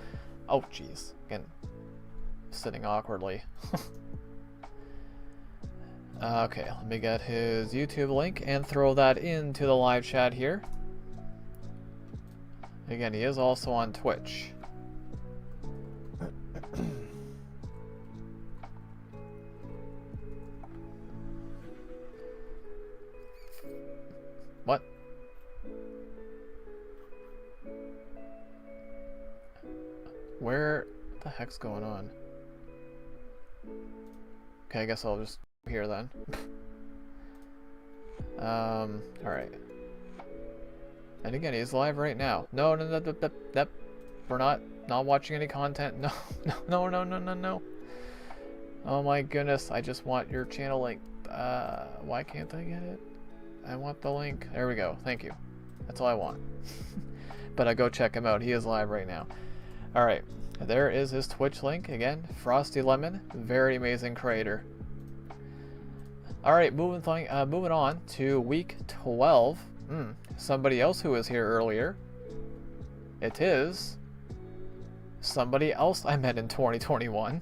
Oh, jeez. Again, sitting awkwardly. Okay, let me get his YouTube link and throw that into the live chat here. Again, he is also on Twitch. What? Where the heck's going on? Okay, I guess I'll just here then. Alright. And again, he's live right now. No, we're not watching any content. No. Oh my goodness, I just want your channel link. Why can't I get it? I want the link. There we go. Thank you. That's all I want. But go check him out. He is live right now. Alright. There is his Twitch link. Again, Frosty Lemon. Very amazing creator. Alright, moving on to week 12. Somebody else who was here earlier. It is somebody else I met in 2021.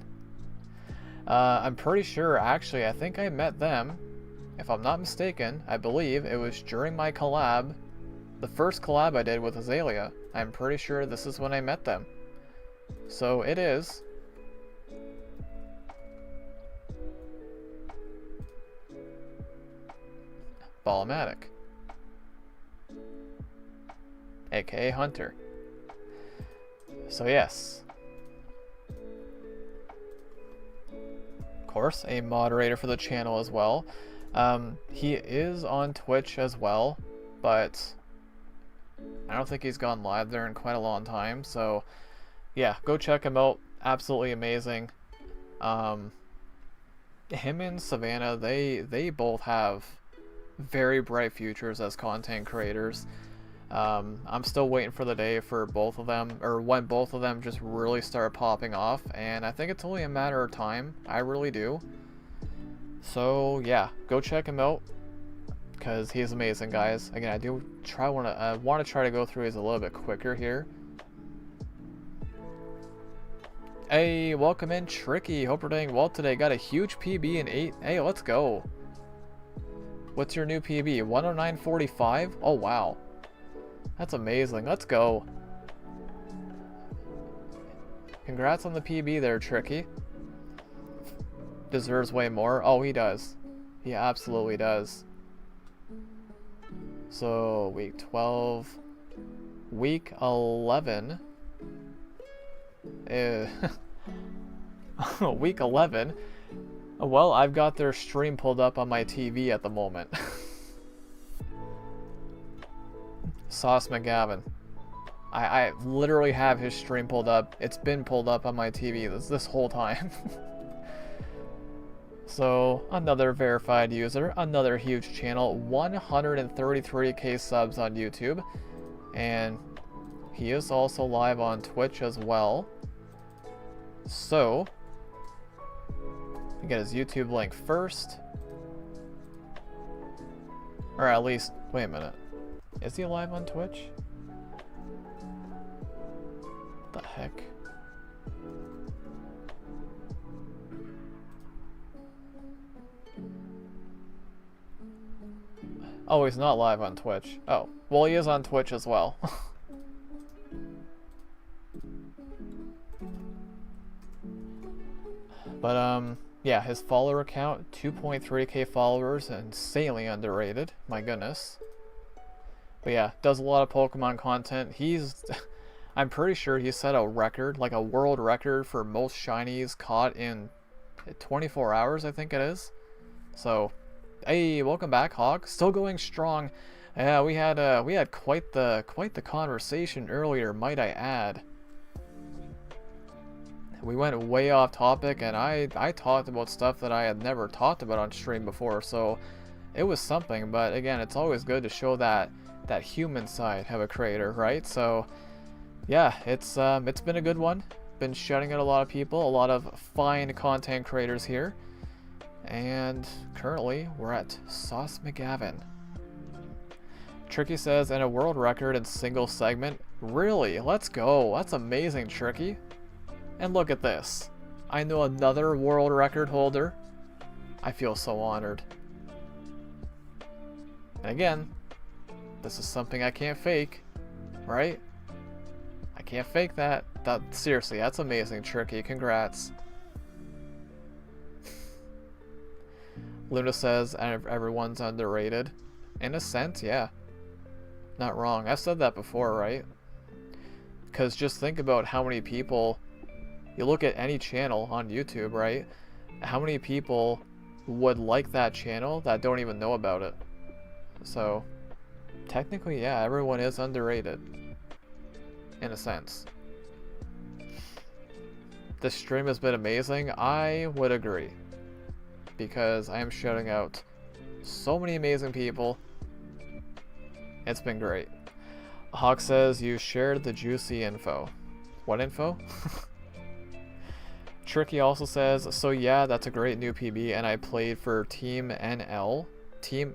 I'm pretty sure, actually, I think I met them. If I'm not mistaken, I believe it was during my collab. The first collab I did with Azalea. I'm pretty sure this is when I met them. So it is Ballomatic, aka Hunter. So yes, of course, a moderator for the channel as well. He is on Twitch as well, but I don't think he's gone live there in quite a long time. So yeah, go check him out. Absolutely amazing. Him and Savannah, they both have very bright futures as content creators. I'm still waiting for the day for both of them, or when both of them just really start popping off, and I think it's only a matter of time. I really do. So yeah, go check him out, because he's amazing, guys. Again, I do want to try to go through these a little bit quicker here. Hey, welcome in, Tricky. Hope you're doing well today. Got a huge PB in 8. Hey, let's go. What's your new PB? 109.45? Oh, wow. That's amazing. Let's go. Congrats on the PB there, Tricky. Deserves way more. Oh, he does. He absolutely does. So, week 12. Week 11. Week 11? Well, I've got their stream pulled up on my TV at the moment. Sauce McGavin. I literally have his stream pulled up. It's been pulled up on my TV this whole time. So, another verified user, another huge channel, 133k subs on YouTube. And he is also live on Twitch as well. So, get his YouTube link first. Or at least, wait a minute. Is he live on Twitch? What the heck? Oh, he's not live on Twitch. Oh, well, he is on Twitch as well. But, yeah, his follower count, 2.3k followers, insanely underrated. My goodness. But yeah, does a lot of Pokemon content. He's... I'm pretty sure he set a record, like a world record for most shinies caught in 24 hours, I think it is. So, hey, welcome back, Hawk. Still going strong. Yeah, we had quite the conversation earlier, might I add. We went way off topic, and I talked about stuff that I had never talked about on stream before, so it was something. But again, it's always good to show that human side of a creator, right? So yeah, it's been a good one. Been shouting at a lot of people, a lot of fine content creators here, and currently we're at Sauce McGavin. Tricky says, and a world record in single segment. Really? Let's go. That's amazing, Tricky. And look at this. I know another world record holder. I feel so honored. And again, this is something I can't fake, right? I can't fake that. Seriously, that's amazing, Tricky. Congrats. Luna says everyone's underrated. In a sense, yeah. Not wrong. I've said that before, right? Because just think about how many people... You look at any channel on YouTube, right? How many people would like that channel that don't even know about it? So, technically, yeah, everyone is underrated. In a sense. This stream has been amazing. I would agree. Because I am shouting out so many amazing people. It's been great. Hawk says you shared the juicy info. What info? Tricky also says, so yeah, that's a great new PB, and I played for Team NL. Team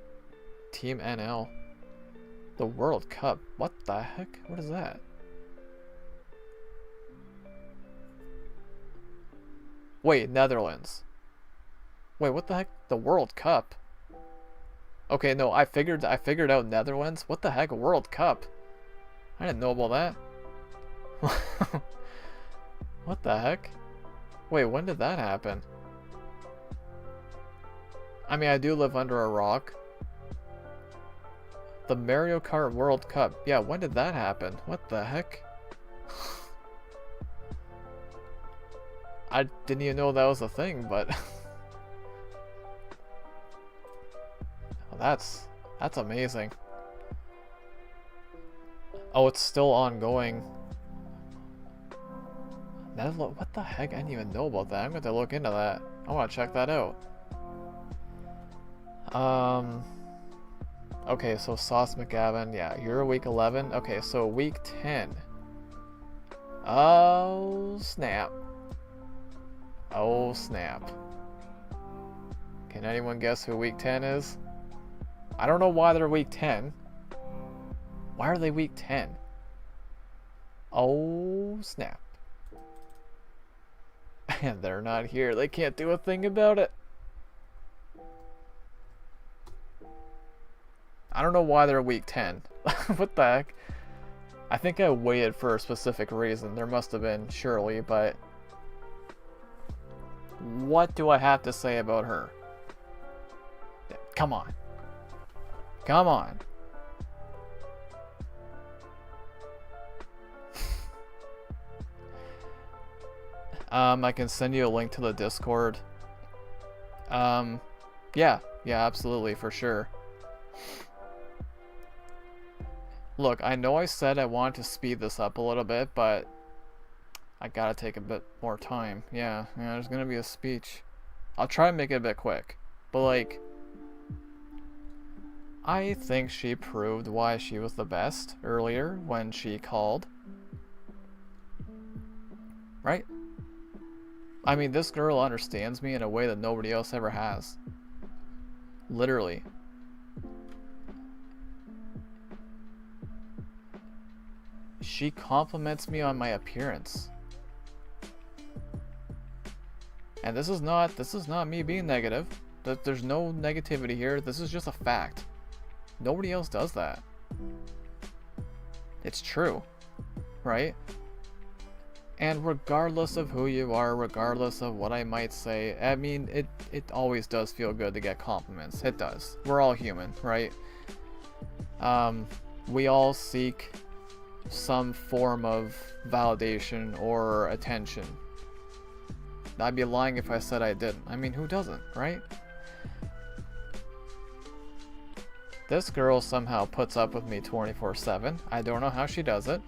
NL. The World Cup. What the heck? What is that? Wait, Netherlands. Wait, what the heck? The World Cup. Okay, no, I figured out Netherlands. What the heck? World Cup. I didn't know about that. What the heck? Wait, when did that happen? I mean, I do live under a rock. The Mario Kart World Cup. Yeah, when did that happen? What the heck? I didn't even know that was a thing, but... That's amazing. Oh, it's still ongoing. What the heck? I didn't even know about that. I'm going to look into that. I want to check that out. Okay, so Sauce McGavin. Yeah, you're week 11. Okay, so week 10. Oh, snap. Oh, snap. Can anyone guess who week 10 is? I don't know why they're week 10. Why are they week 10? Oh, snap. And they're not here. They can't do a thing about it. I don't know why they're week 10. What the heck? I think I waited for a specific reason. There must have been, surely, but... What do I have to say about her? Come on. Come on. I can send you a link to the Discord. Yeah, absolutely, for sure. Look, I know I said I wanted to speed this up a little bit, but I gotta take a bit more time. Yeah, there's gonna be a speech. I'll try to make it a bit quick, but like, I think she proved why she was the best earlier when she called. Right? I mean, this girl understands me in a way that nobody else ever has. Literally. She compliments me on my appearance. And this is not me being negative. There's no negativity here. This is just a fact. Nobody else does that. It's true, right? And regardless of who you are, regardless of what I might say, I mean, it always does feel good to get compliments. It does. We're all human, right? We all seek some form of validation or attention. I'd be lying if I said I didn't. I mean, who doesn't, right? This girl somehow puts up with me 24/7. I don't know how she does it.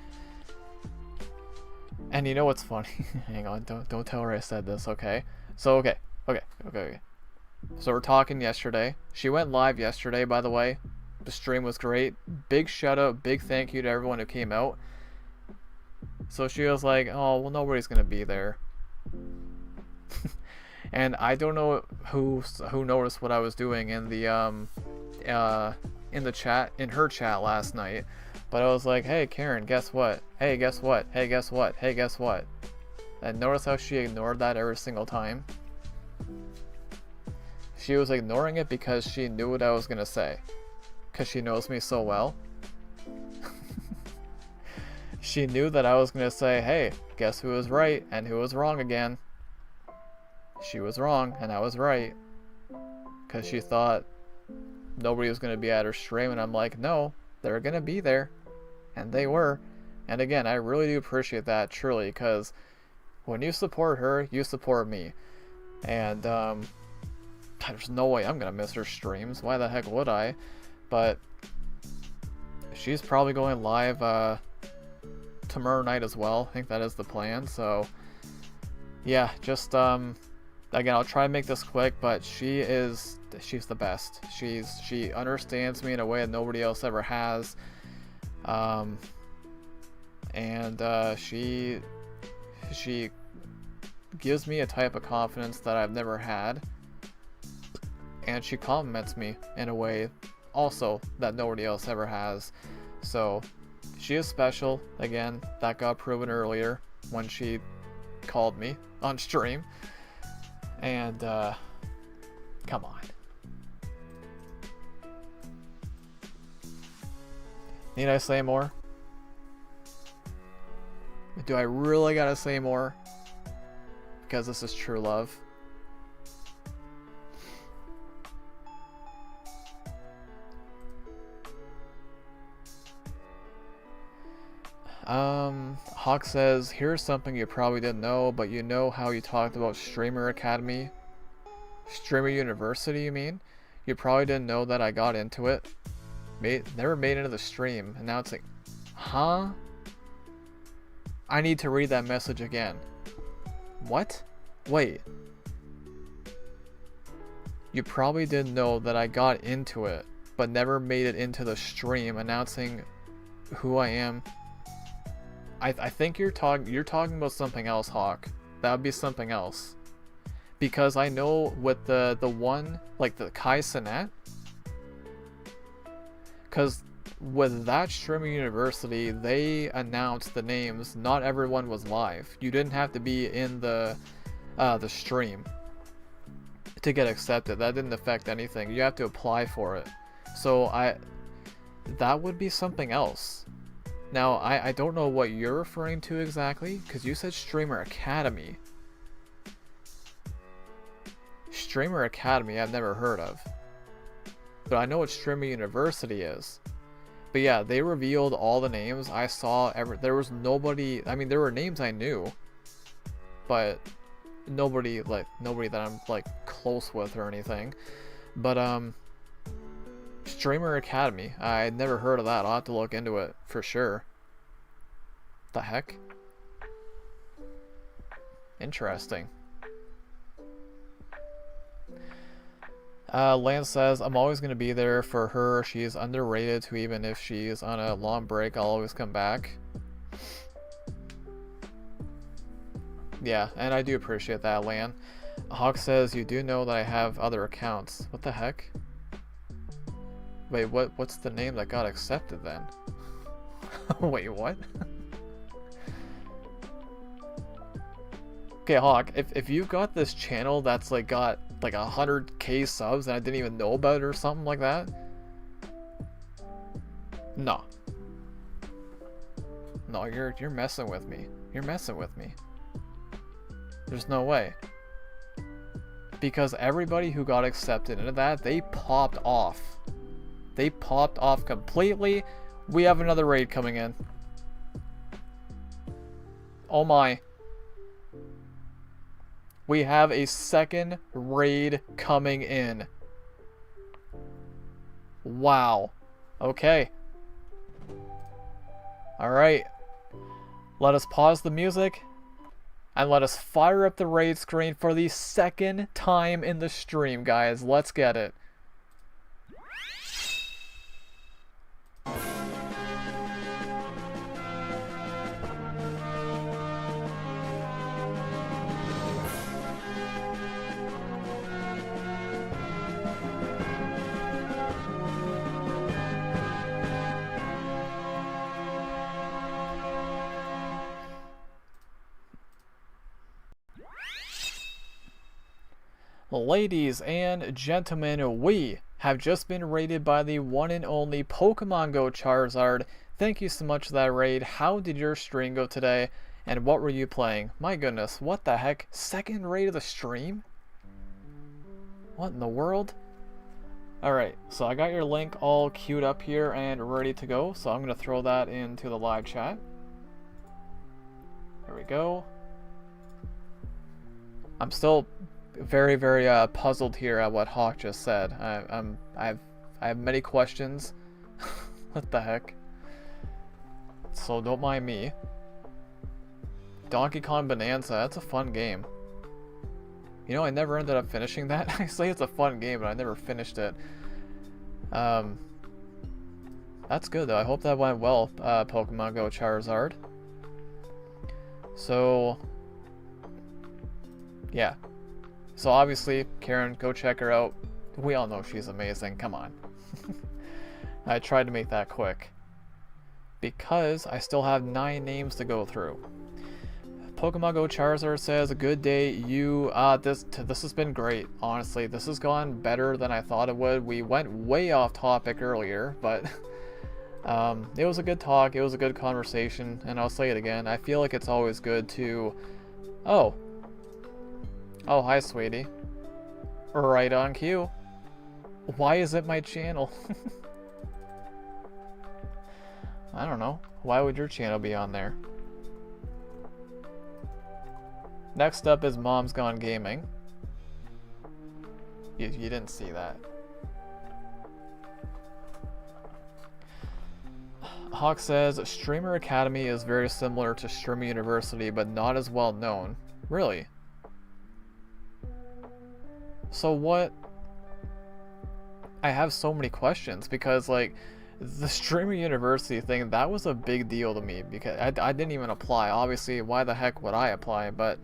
And you know what's funny? Hang on, don't tell her I said this, okay? So okay. So we're talking yesterday. She went live yesterday, by the way. The stream was great. Big shout out, big thank you to everyone who came out. So she was like, "Oh, well, nobody's gonna be there." And I don't know who noticed what I was doing in the chat, in her chat last night, but I was like, "Hey Karen, guess what? Hey, guess what? Hey, guess what? Hey, guess what?" And notice how she ignored that every single time. She was ignoring it because she knew what I was gonna say, because she knows me so well. She knew that I was gonna say, "Hey, guess who was right and who was wrong again?" She was wrong and I was right, because she thought nobody was going to be at her stream, and I'm like, no, they're going to be there, and they were. And again, I really do appreciate that, truly, because when you support her, you support me, and there's no way I'm going to miss her streams. Why the heck would I? But she's probably going live tomorrow night as well. I think that is the plan. So yeah, just again, I'll try and make this quick, but she's the best. She understands me in a way that nobody else ever has. She gives me a type of confidence that I've never had. And she compliments me in a way also that nobody else ever has. So she is special. Again, that got proven earlier when she called me on stream. And come on. Need I say more? Do I really gotta say more? Because this is true love. Hawk says, here's something you probably didn't know, but you know how you talked about Streamer Academy? Streamer University, you mean? You probably didn't know that I got into it. Never made it into the stream, and now it's like, huh? I need to read that message again. What? Wait. You probably didn't know that I got into it, but never made it into the stream announcing who I am. I think you're talking about something else, Hawk. That would be something else. Because I know with the one, like the Kai Sinet, because with that Streaming University, they announced the names. Not everyone was live. You didn't have to be in the stream to get accepted. That didn't affect anything. You have to apply for it. So that would be something else. Now, I don't know what you're referring to exactly, because you said Streamer Academy. Streamer Academy I've never heard of. But I know what Streamer University is. But yeah, they revealed all the names. I saw there was nobody, I mean, there were names I knew. but nobody that I'm like close with or anything. But Streamer Academy, I had never heard of that. I'll have to look into it for sure. The heck? Interesting. Lance says, I'm always going to be there for her. She's underrated too, even if she's on a long break, I'll always come back. Yeah, and I do appreciate that, Lan. Hawk says, you do know that I have other accounts. What the heck? Wait, what's the name that got accepted then? Wait, what? Okay, Hawk, if you've got this channel that's like got like 100k subs and I didn't even know about it or something like that, no, you're messing with me. You're messing with me. There's no way. Because everybody who got accepted into that, they popped off. They popped off completely. We have another raid coming in. Oh my. We have a second raid coming in. Wow. Okay. Alright. Let us pause the music. And let us fire up the raid screen for the second time in the stream, guys. Let's get it. Ladies and gentlemen, we have just been raided by the one and only Pokemon Go Charizard. Thank you so much for that raid. How did your stream go today? And what were you playing? My goodness, what the heck? Second raid of the stream? What in the world? Alright, so I got your link all queued up here and ready to go. So I'm going to throw that into the live chat. There we go. I'm still very puzzled here at what Hawk just said. I have many questions. What the heck? So don't mind me. Donkey Kong Bonanza, that's a fun game. You know, I never ended up finishing that. I say it's a fun game, but I never finished it. That's good though. I hope that went well, Pokemon Go Charizard. So yeah. So obviously, Karen, go check her out. We all know she's amazing. Come on. I tried to make that quick. Because I still have 9 names to go through. Pokemon Go Charizard says, good day, you, this has been great, honestly. This has gone better than I thought it would. We went way off topic earlier, but it was a good talk, it was a good conversation, and I'll say it again, I feel like it's always good to, oh, hi sweetie. Right on cue. Why is it my channel? I don't know. Why would your channel be on there? Next up is Mom's Gone Gaming. You didn't see that. Hawk says, Streamer Academy is very similar to Streamer University, but not as well known. Really? So what? I have so many questions because like the Streamer University thing, that was a big deal to me because I didn't even apply. Obviously, why the heck would I apply? But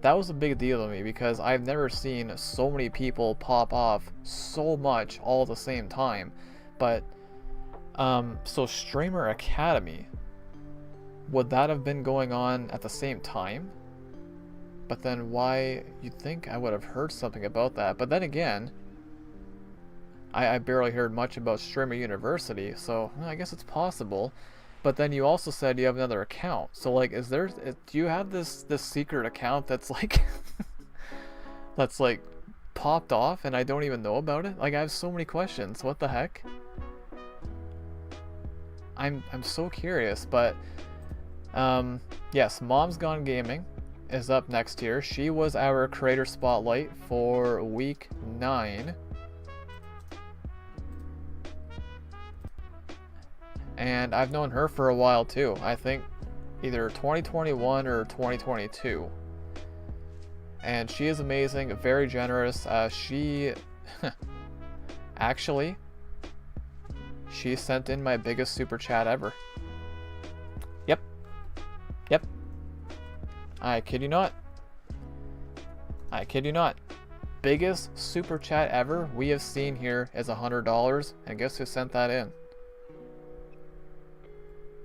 that was a big deal to me because I've never seen so many people pop off so much all at the same time. But so Streamer Academy, would that have been going on at the same time? But then why, you'd think I would have heard something about that. But then again, I barely heard much about Streamer University, so I guess it's possible. But then you also said you have another account. So like, do you have this secret account that's like, that's like popped off and I don't even know about it? Like I have so many questions. What the heck? I'm so curious, but yes, Mom's Gone Gaming. is up next here. She was our creator spotlight for week 9. And I've known her for a while too. I think either 2021 or 2022. And she is amazing, very generous. She actually, she sent in my biggest super chat ever. Yep. I kid you not. I kid you not. Biggest super chat ever we have seen here is $100. And guess who sent that in?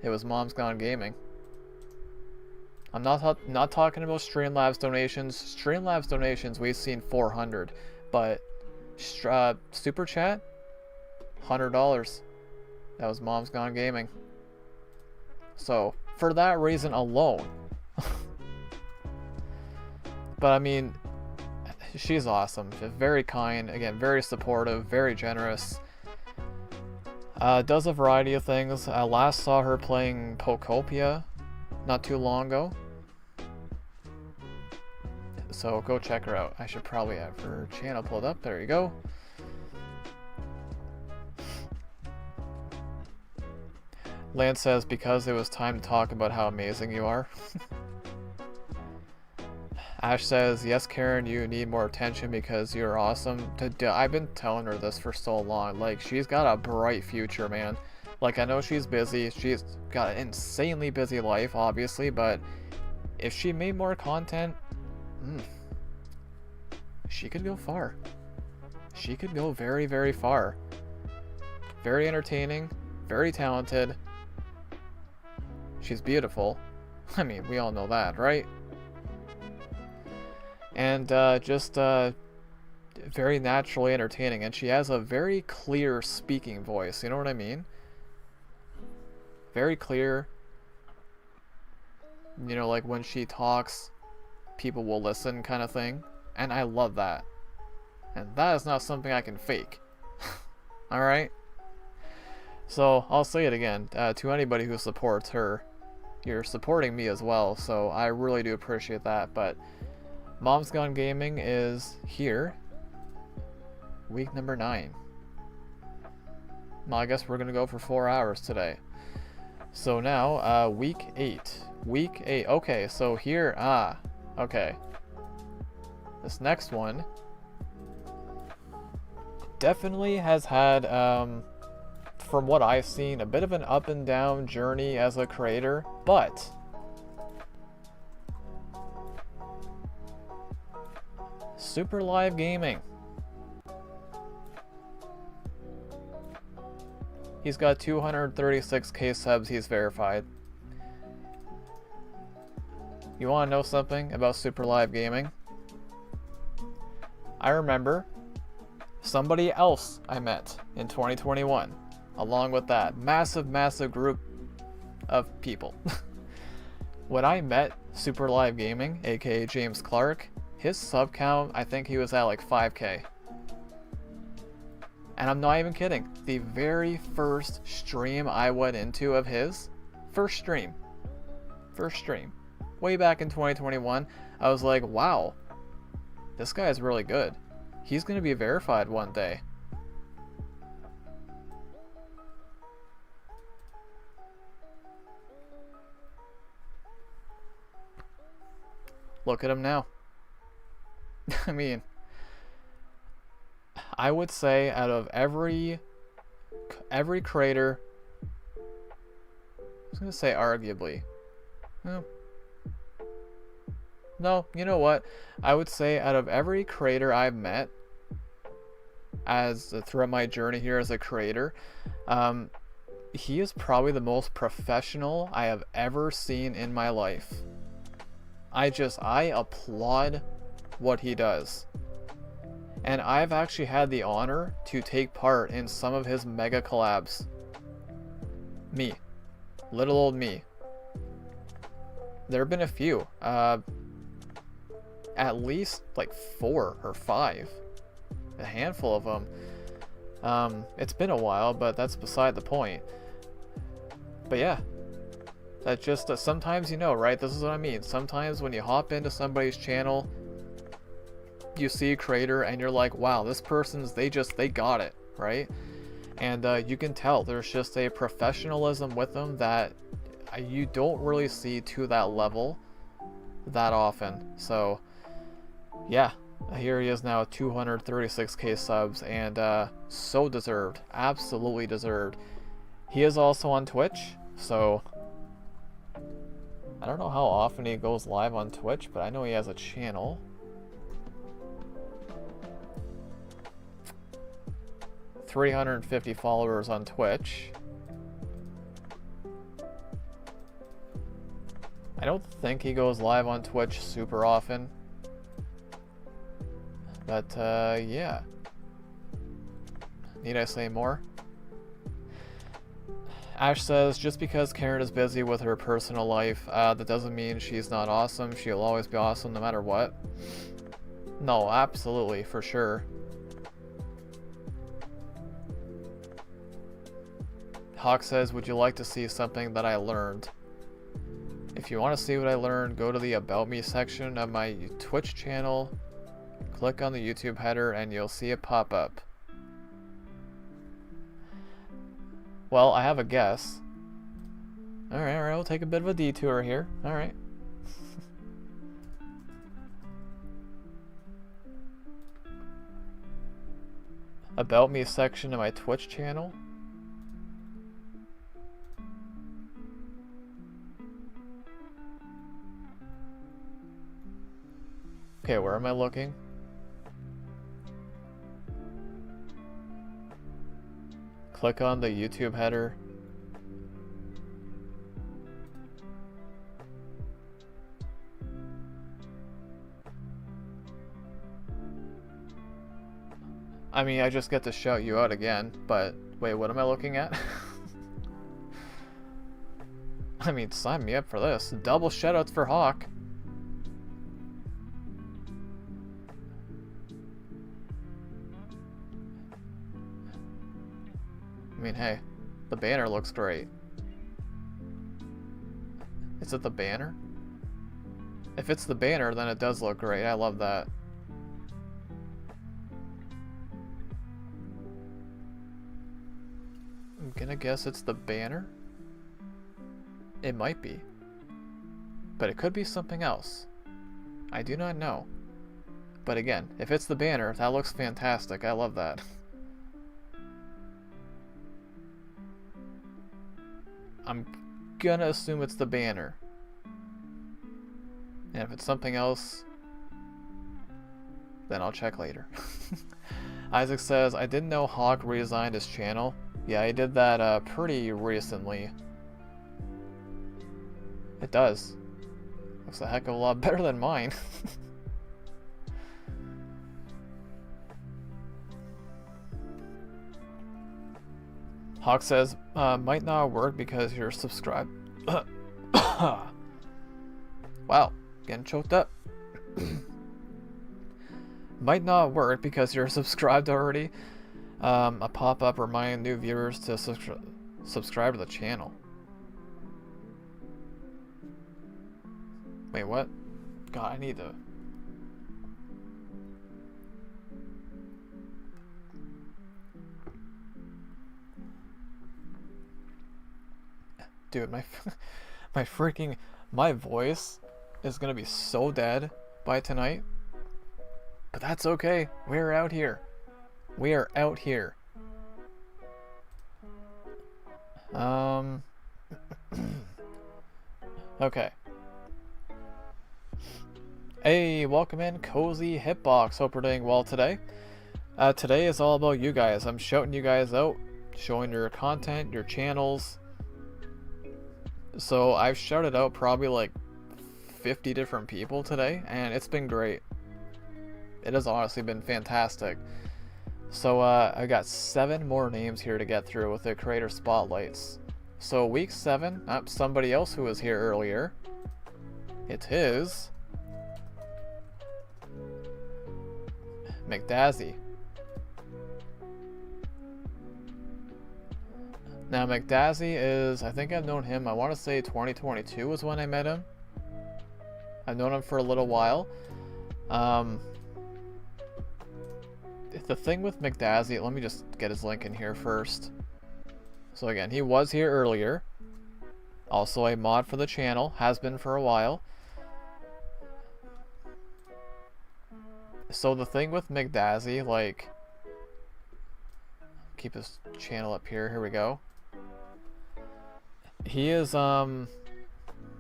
It was Mom's Gone Gaming. I'm not talking about Streamlabs donations. Streamlabs donations we've seen 400, but super chat, $100. That was Mom's Gone Gaming. So for that reason alone, but I mean, she's awesome. She's very kind. Again, very supportive, very generous. Does a variety of things. I last saw her playing Pokopia not too long ago. So go check her out. I should probably have her channel pulled up. There you go. Lance says, because it was time to talk about how amazing you are. Ash says, yes, Karen, you need more attention because you're awesome. I've been telling her this for so long. Like, she's got a bright future, man. Like, I know she's busy. She's got an insanely busy life, obviously, but if she made more content, she could go far. She could go very, very far. Very entertaining, very talented. She's beautiful. I mean, we all know that, right? And just very naturally entertaining. And she has a very clear speaking voice, you know what I mean? Very clear. You know, like when she talks, people will listen kind of thing. And I love that. And that is not something I can fake. Alright? So, I'll say it again. To anybody who supports her, you're supporting me as well. So, I really do appreciate that. But Mom's Gone Gaming is here. Week number 9. Well, I guess we're going to go for 4 hours today. So now, week 8. Week 8. Okay, so here, okay. This next one definitely has had, from what I've seen, a bit of an up and down journey as a creator, but Super Live Gaming. He's got 236k subs, he's verified. You want to know something about Super Live Gaming? I remember somebody else I met in 2021, along with that massive group of people. When I met Super Live Gaming, aka James Clark, his sub count, I think he was at like 5k. And I'm not even kidding. The very first stream I went into of his, first stream, way back in 2021, I was like, wow, this guy is really good. He's going to be verified one day. Look at him now. I mean, I would say out of every creator, I was going to say arguably. No, you know what? I would say out of every creator I've met throughout my journey here as a creator, he is probably the most professional I have ever seen in my life. I applaud what he does. And I've actually had the honor to take part in some of his mega collabs. Me. Little old me. There have been a few. At least like 4 or 5. A handful of them. It's been a while, but that's beside the point. But yeah. That just sometimes, you know, right? This is what I mean. Sometimes when you hop into somebody's channel, you see a creator and you're like, wow, this person's, they got it, right? And you can tell there's just a professionalism with them that you don't really see to that level that often. So yeah, here he is now at 236k subs, and so deserved, absolutely deserved. He is also on Twitch, so I don't know how often he goes live on Twitch, but I know he has a channel. $350 followers on Twitch. I don't think he goes live on Twitch super often. But, yeah. Need I say more? Ash says, just because Karen is busy with her personal life, that doesn't mean she's not awesome. She'll always be awesome no matter what. No, absolutely, for sure. Hawk says, would you like to see something that I learned? If you want to see what I learned, go to the About Me section of my Twitch channel, click on the YouTube header, and you'll see it pop up. Well, I have a guess. Alright, we'll take a bit of a detour here. Alright. About Me section of my Twitch channel. Okay, where am I looking? Click on the YouTube header. I mean, I just get to shout you out again, but wait, what am I looking at? I mean, sign me up for this. Double shoutouts for Hawk. I mean, hey, the banner looks great. Is it the banner? If it's the banner, then it does look great. I love that. I'm gonna guess it's the banner. It might be. But it could be something else. I do not know. But again, if it's the banner, that looks fantastic. I love that. I'm gonna assume it's the banner. And if it's something else, then I'll check later. Isaac says, I didn't know Hawk redesigned his channel. Yeah, he did that pretty recently. It does. Looks a heck of a lot better than mine. Hawk says, might not work because you're subscribed. Wow, getting choked up. Might not work because you're subscribed already. A pop-up reminding new viewers to subscribe to the channel. Wait, what? God, I need to... Dude, my voice is gonna be so dead by tonight. But that's okay. We're out here. We are out here. Okay. Hey, welcome in, Cozy Hitbox. Hope we're doing well today. Today is all about you guys. I'm shouting you guys out, showing your content, your channels. So I've shouted out probably like 50 different people today, and it's been great. It has honestly been fantastic. So I got 7 more names here to get through with the creator spotlights. So week 7, somebody else who was here earlier. It is McDazzy. Now, McDazzy is, I think I've known him, I want to say 2022 was when I met him. I've known him for a little while. The thing with McDazzy, let me just get his link in here first. So again, he was here earlier. Also a mod for the channel, has been for a while. So the thing with McDazzy, like, keep his channel up here, here we go. He is,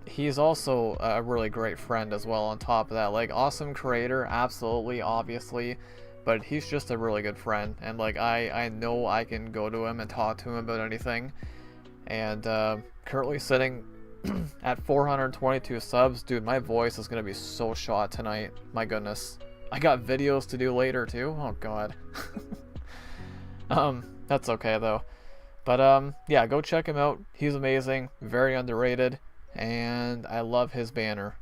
he's also a really great friend as well on top of that. Like, awesome creator, absolutely, obviously, but he's just a really good friend. And like, I know I can go to him and talk to him about anything. And currently sitting at 422 subs. Dude, my voice is gonna be so shot tonight. My goodness. I got videos to do later too. Oh god. That's okay though. But yeah, go check him out. He's amazing, very underrated, and I love his banner.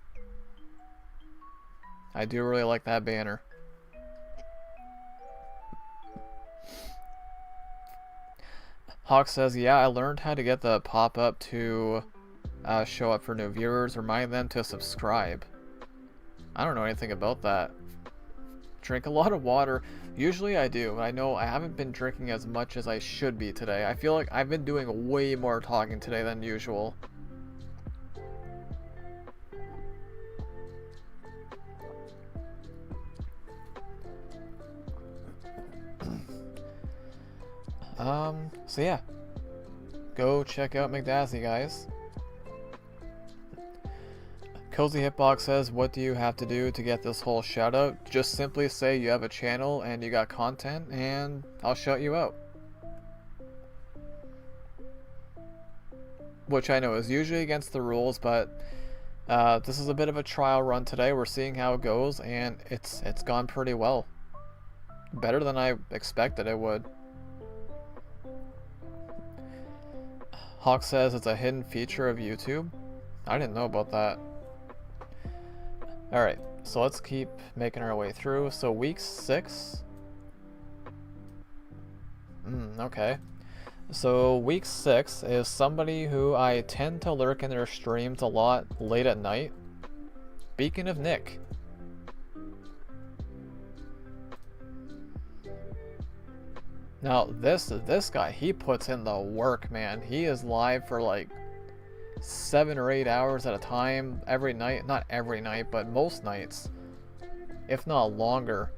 I do really like that banner. Hawk says, yeah, I learned how to get the pop-up to show up for new viewers. Remind them to subscribe. I don't know anything about that. Drink a lot of water. Usually I do, but I know I haven't been drinking as much as I should be today. I feel like I've been doing way more talking today than usual. So yeah, go check out McDazzy, guys. Cozy Hitbox says, what do you have to do to get this whole shout out? Just simply say you have a channel and you got content and I'll shout you out. Which I know is usually against the rules, but this is a bit of a trial run today. We're seeing how it goes and it's gone pretty well. Better than I expected it would. Hawk says it's a hidden feature of YouTube. I didn't know about that. Alright, so let's keep making our way through. So week 6. Okay. So week 6 is somebody who I tend to lurk in their streams a lot late at night. Beacon of Nick. Now this guy, he puts in the work, man. He is live for like 7 or 8 hours at a time every night. Not every night, but most nights, if not longer.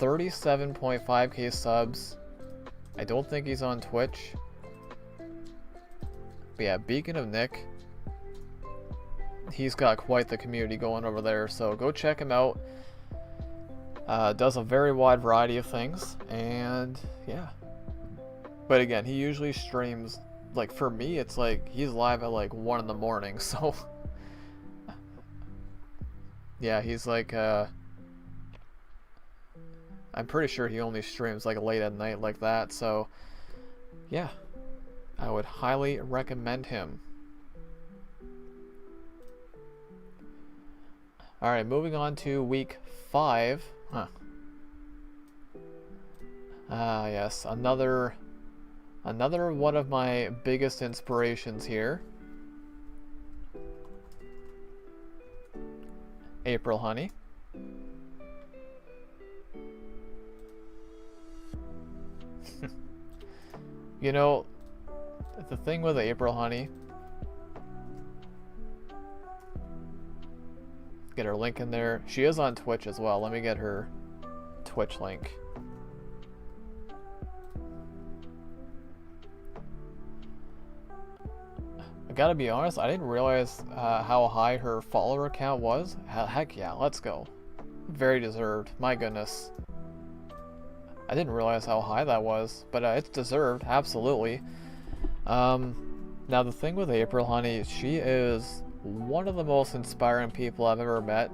37.5k subs. I don't think he's on Twitch. But yeah, Beacon of Nick. He's got quite the community going over there, so go check him out. Does a very wide variety of things, and yeah. But again, he usually streams, like for me, it's like he's live at like 1 in the morning, so yeah, he's like, I'm pretty sure he only streams like late at night like that, so yeah, I would highly recommend him. Alright, moving on to week 5. Yes, another one of my biggest inspirations here. April Honey. You know, the thing with April Honey, get her link in there. She is on Twitch as well. Let me get her Twitch link. I gotta be honest, I didn't realize how high her follower count was. Heck yeah, let's go. Very deserved. My goodness. I didn't realize how high that was, but it's deserved, absolutely. Now the thing with April Honey, she is one of the most inspiring people I've ever met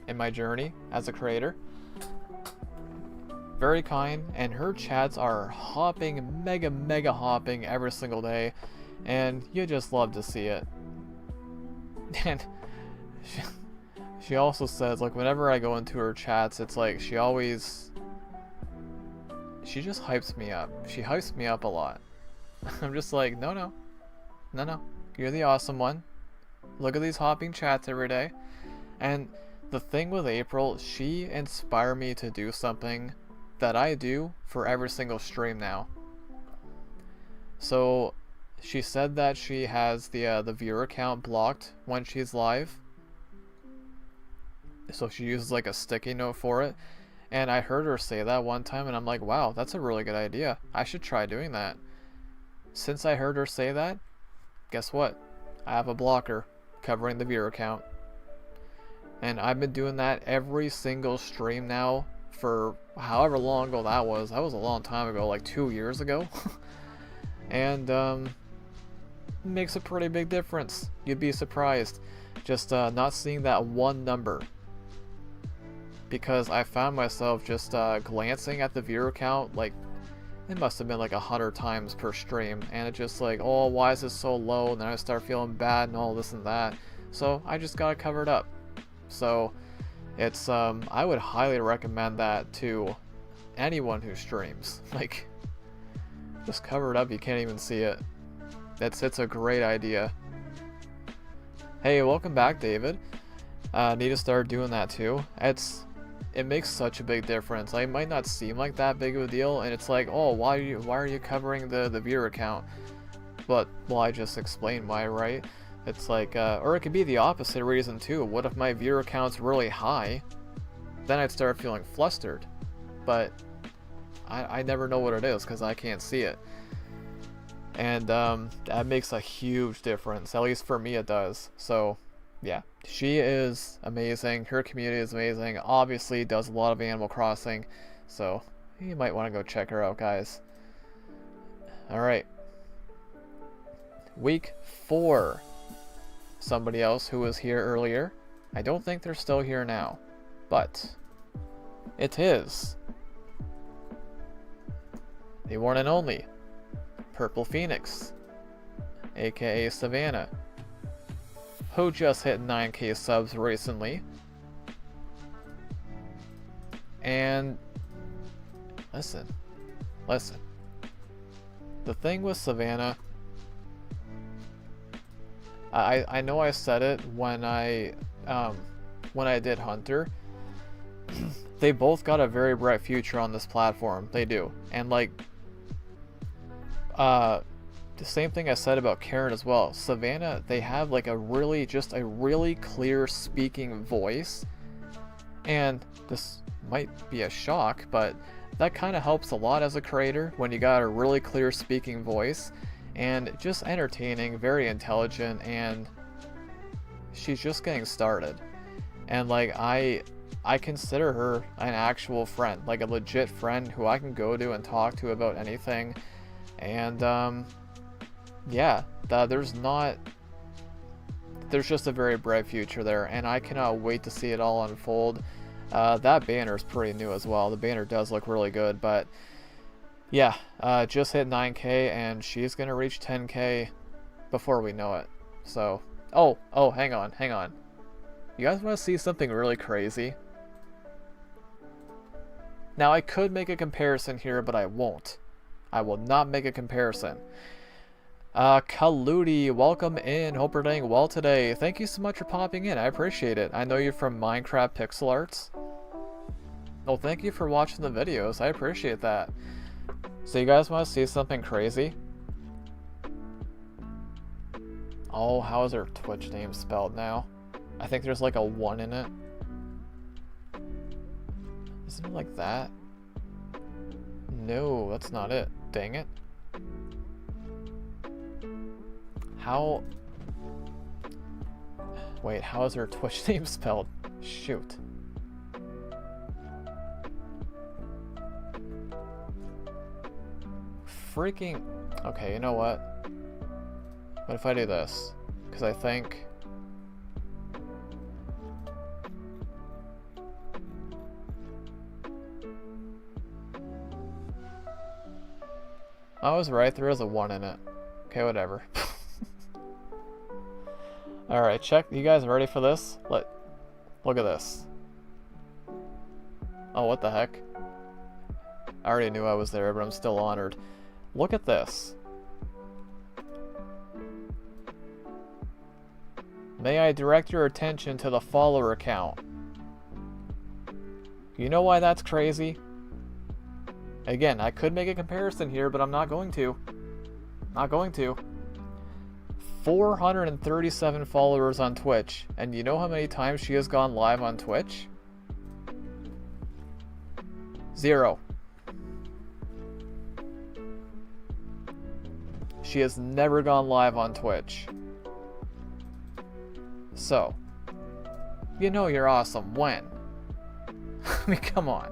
in my journey as a creator. Very kind, and her chats are hopping, mega hopping every single day, and you just love to see it. And she also says, like, whenever I go into her chats, it's like she just hypes me up. She hypes me up a lot. I'm just like, no, no. No, no. You're the awesome one. Look at these hopping chats every day. And the thing with April, she inspired me to do something that I do for every single stream now. So she said that she has the viewer account blocked when she's live. So she uses like a sticky note for it. And I heard her say that one time and I'm like, wow, that's a really good idea. I should try doing that. Since I heard her say that, guess what? I have a blocker covering the viewer account. And I've been doing that every single stream now for however long ago that was. That was a long time ago, like 2 years ago. And makes a pretty big difference. You'd be surprised. Just not seeing that one number. Because I found myself just glancing at the viewer count, like, it must have been like 100 times per stream, and it's just like, oh, why is this so low? And then I start feeling bad and all this and that. So I just got it covered up. So it's, I would highly recommend that to anyone who streams. Like, just cover it up, you can't even see it. It's a great idea. Hey, welcome back, David. Need to start doing that too. It makes such a big difference. Like, it might not seem like that big of a deal, and it's like, oh, why are you covering the viewer account? But, well, I just explained why, right? It's like, or it could be the opposite reason too. What if my viewer account's really high? Then I'd start feeling flustered. But I never know what it is because I can't see it. And that makes a huge difference. At least for me it does. So yeah, she is amazing. Her community is amazing. Obviously does a lot of Animal Crossing. So you might want to go check her out, guys. Alright. Week 4. Somebody else who was here earlier. I don't think they're still here now. But it is the one and only Purple Phoenix, aka Savannah, who just hit 9k subs recently. And listen, the thing with Savannah, I know I said it when I did Hunter. They both got a very bright future on this platform. They do. And like, the same thing I said about Karen as well. Savannah, they have like a really clear speaking voice. And this might be a shock, but that kind of helps a lot as a creator when you got a really clear speaking voice. And just entertaining, very intelligent, and she's just getting started. And like, I consider her an actual friend, like a legit friend who I can go to and talk to about anything. And yeah, there's just a very bright future there, and I cannot wait to see it all unfold. That banner is pretty new as well. The banner does look really good, but yeah, just hit 9k, and she's gonna reach 10k before we know it. So, oh, hang on. You guys want to see something really crazy? Now, I could make a comparison here, but I won't. I will not make a comparison. Kaludi, welcome in. Hope you're doing well today. Thank you so much for popping in. I appreciate it. I know you're from Minecraft Pixel Arts. Well, thank you for watching the videos. I appreciate that. So you guys want to see something crazy? Oh, how is her Twitch name spelled now? I think there's like a 1 in it. Isn't it like that? No, that's not it. Dang it. How... Wait, how is her Twitch name spelled? Shoot. Freaking... Okay, you know what? What if I do this? Because I think... I was right, there is a 1 in it. Okay, whatever. Alright, check. You guys ready for this? Look at this. Oh, what the heck? I already knew I was there, but I'm still honored. Look at this. May I direct your attention to the follower count? You know why that's crazy? Again, I could make a comparison here, but I'm not going to. Not going to. 437 followers on Twitch, and you know how many times she has gone live on Twitch? 0. She has never gone live on Twitch. So, you know you're awesome when? I mean, come on.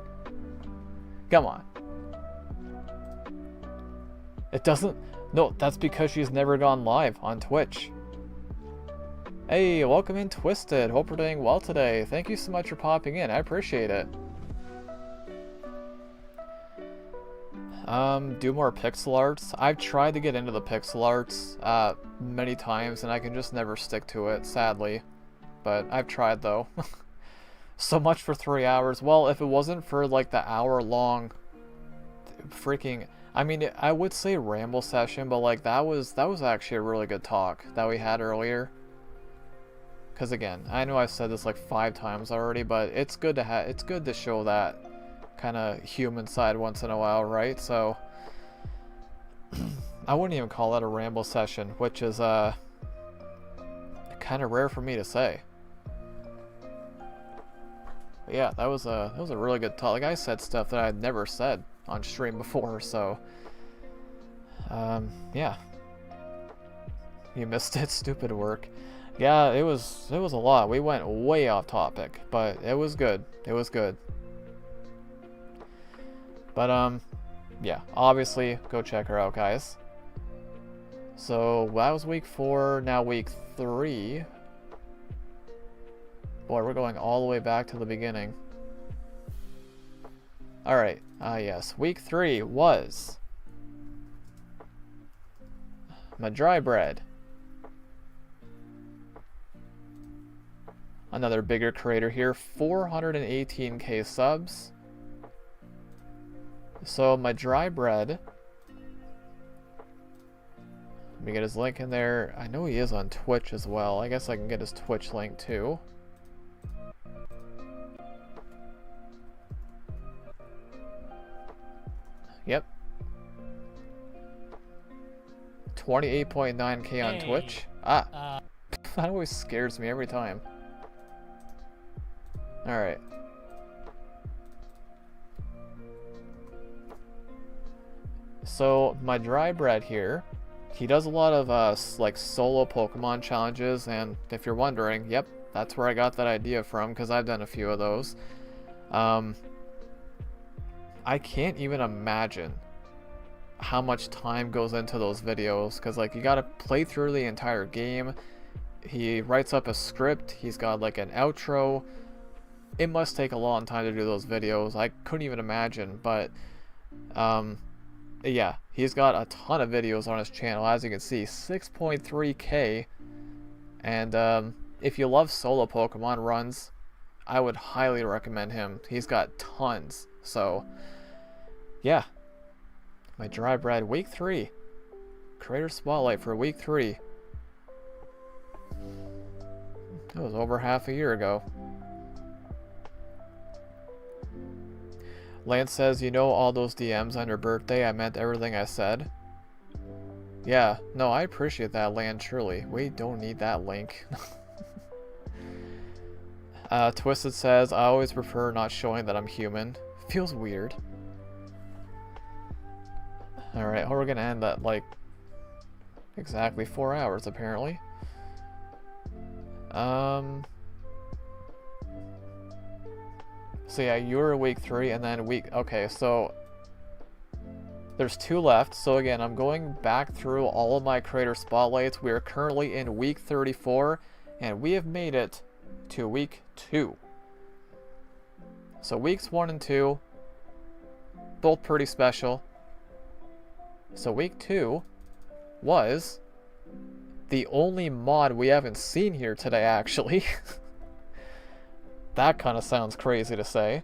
Come on. It doesn't... No, that's because she's never gone live on Twitch. Hey, welcome in, Twisted. Hope we're doing well today. Thank you so much for popping in. I appreciate it. Do more pixel arts. I've tried to get into the pixel arts many times, and I can just never stick to it, sadly. But I've tried, though. So much for 3 hours. Well, if it wasn't for, like, the hour-long freaking... I mean, I would say ramble session, but, like, that was actually a really good talk that we had earlier. Because, again, I know I've said this, like, 5 times already, but it's good to show that kind of human side once in a while, right? So I wouldn't even call that a ramble session, which is kind of rare for me to say. But yeah, that was a really good talk. Like, I said stuff that I'd never said on stream before, so yeah. You missed it. Stupid work. Yeah, it was a lot. We went way off topic, but it was good. It was good. But yeah, obviously go check her out, guys. So that was week 4, now week 3. Boy, we're going all the way back to the beginning. Alright, yes, week 3 was my dry bread. Another bigger creator here, 418k subs. So my dry bread, let me get his link in there. I know he is on Twitch as well. I guess I can get his Twitch link too. Yep. 28.9k on Twitch. That always scares me every time. Alright. So my dry bread here, he does a lot of like solo Pokemon challenges, and if you're wondering, yep, that's where I got that idea from, because I've done a few of those. I can't even imagine how much time goes into those videos, because like you gotta play through the entire game. He writes up a script, he's got like an outro. It must take a long time to do those videos. I couldn't even imagine, but yeah, he's got a ton of videos on his channel, as you can see, 6.3k. And if you love solo Pokemon runs, I would highly recommend him. He's got tons. So yeah, my dry bread week 3, creator spotlight for week 3. That was over half a year ago. Lance says, you know, all those DMs on your birthday, I meant everything I said. Yeah, no, I appreciate that, Lance, truly. We don't need that link. Twisted says, I always prefer not showing that I'm human. Feels weird. Alright, we're gonna end at, like, exactly 4 hours, apparently. So yeah, you were week 3, and then week... Okay, so there's 2 left. So again, I'm going back through all of my creator spotlights. We are currently in week 34, and we have made it to week 2. So weeks 1 and 2, both pretty special. So week 2 was the only mod we haven't seen here today, actually. That kind of sounds crazy to say.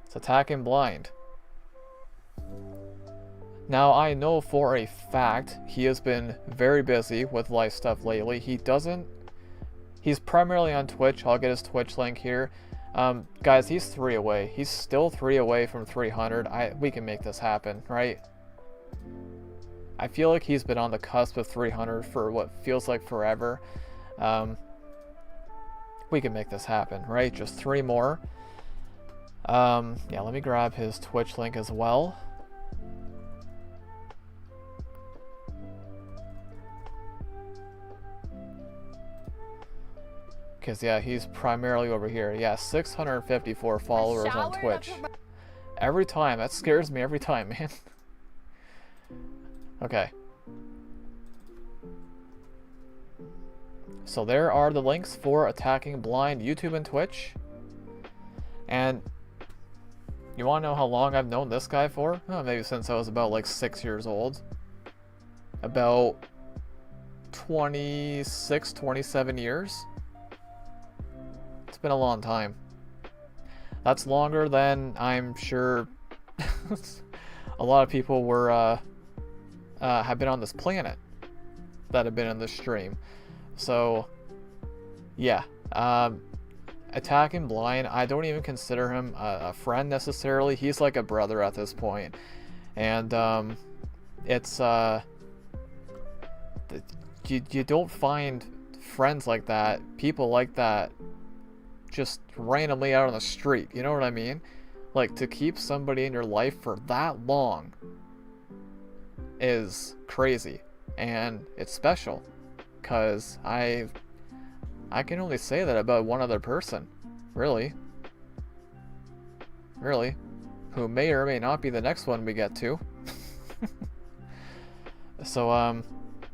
It's attacking blind. Now, I know for a fact he has been very busy with life stuff lately. He doesn't He's primarily on Twitch. I'll get his Twitch link here. Guys, he's 3 away. He's still 3 away from 300. We can make this happen, right? I feel like he's been on the cusp of 300 for what feels like forever. We can make this happen, right? Just 3 more. Yeah, let me grab his Twitch link as well. Because, yeah, he's primarily over here. Yeah, 654 followers on Twitch. Every time. That scares me every time, man. Okay. So there are the links for Attacking Blind, YouTube and Twitch. And you want to know how long I've known this guy for? Oh, maybe since I was about like 6 years old. About 26, 27 years. It's been a long time. That's longer than I'm sure a lot of people were have been on this planet that have been in this stream. So yeah, Attacking Blind, I don't even consider him a friend necessarily. He's like a brother at this point. And it's you don't find friends like that, people like that, just randomly out on the street, you know what I mean? Like, to keep somebody in your life for that long is crazy, and it's special, because I can only say that about one other person, really, who may or may not be the next one we get to. So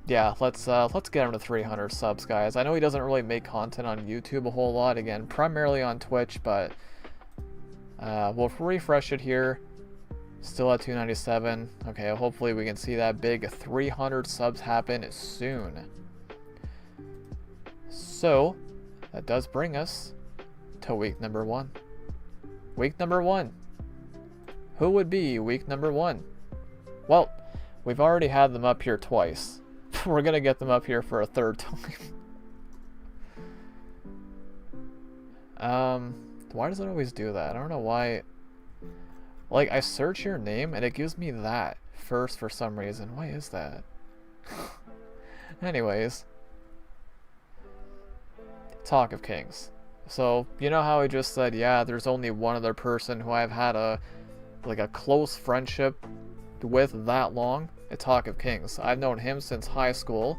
yeah, let's get him to 300 subs, guys. I know he doesn't really make content on YouTube a whole lot, again, primarily on Twitch, but we'll refresh it here. Still at 297. Okay, hopefully we can see that big 300 subs happen soon. So, that does bring us to week number 1. Week number 1. Who would be week number 1? Well, we've already had them up here twice. We're gonna get them up here for a 3rd time. Why does it always do that? I don't know why. Like, I search your name and it gives me that first for some reason. Why is that? Anyways. Talk of Kings. So, you know how I just said, yeah, there's only one other person who I've had a close friendship with that long? Talk of Kings. I've known him since high school.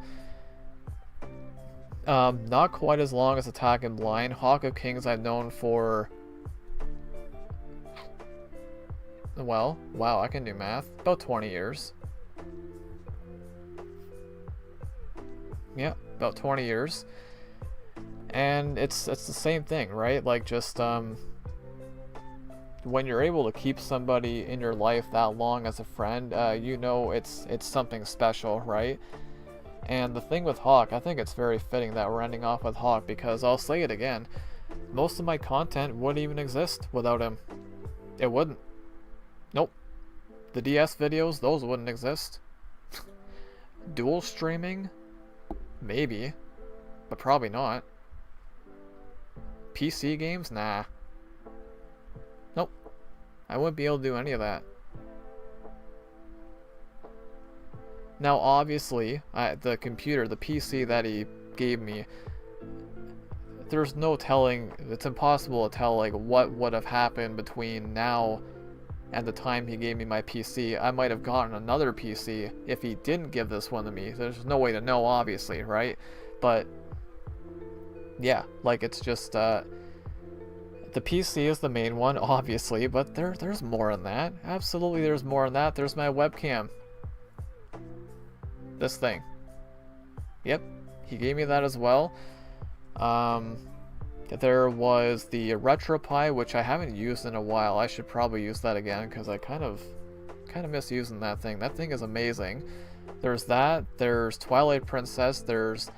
Not quite as long as Attacking Blind. Hawk of Kings I've known for... Well, wow, I can do math. About 20 years. Yeah, about 20 years. And it's the same thing, right? Like, just, when you're able to keep somebody in your life that long as a friend, you know it's something special, right? And the thing with Hawk, I think it's very fitting that we're ending off with Hawk, because I'll say it again, most of my content wouldn't even exist without him. It wouldn't. Nope. The DS videos, those wouldn't exist. Dual streaming? Maybe. But probably not. PC games? Nah. Nope. I wouldn't be able to do any of that. Now, obviously, the computer, the PC that he gave me, there's no telling, it's impossible to tell, like, what would have happened between now and the time he gave me my PC. I might have gotten another PC if he didn't give this one to me. There's no way to know, obviously, right? But, yeah, like, it's just, the PC is the main one, obviously, but there's more than that. Absolutely, there's more than that. There's my webcam. This thing. Yep, he gave me that as well. There was the RetroPie, which I haven't used in a while. I should probably use that again, because I kind of miss using that thing. That thing is amazing. There's that. There's Twilight Princess. There's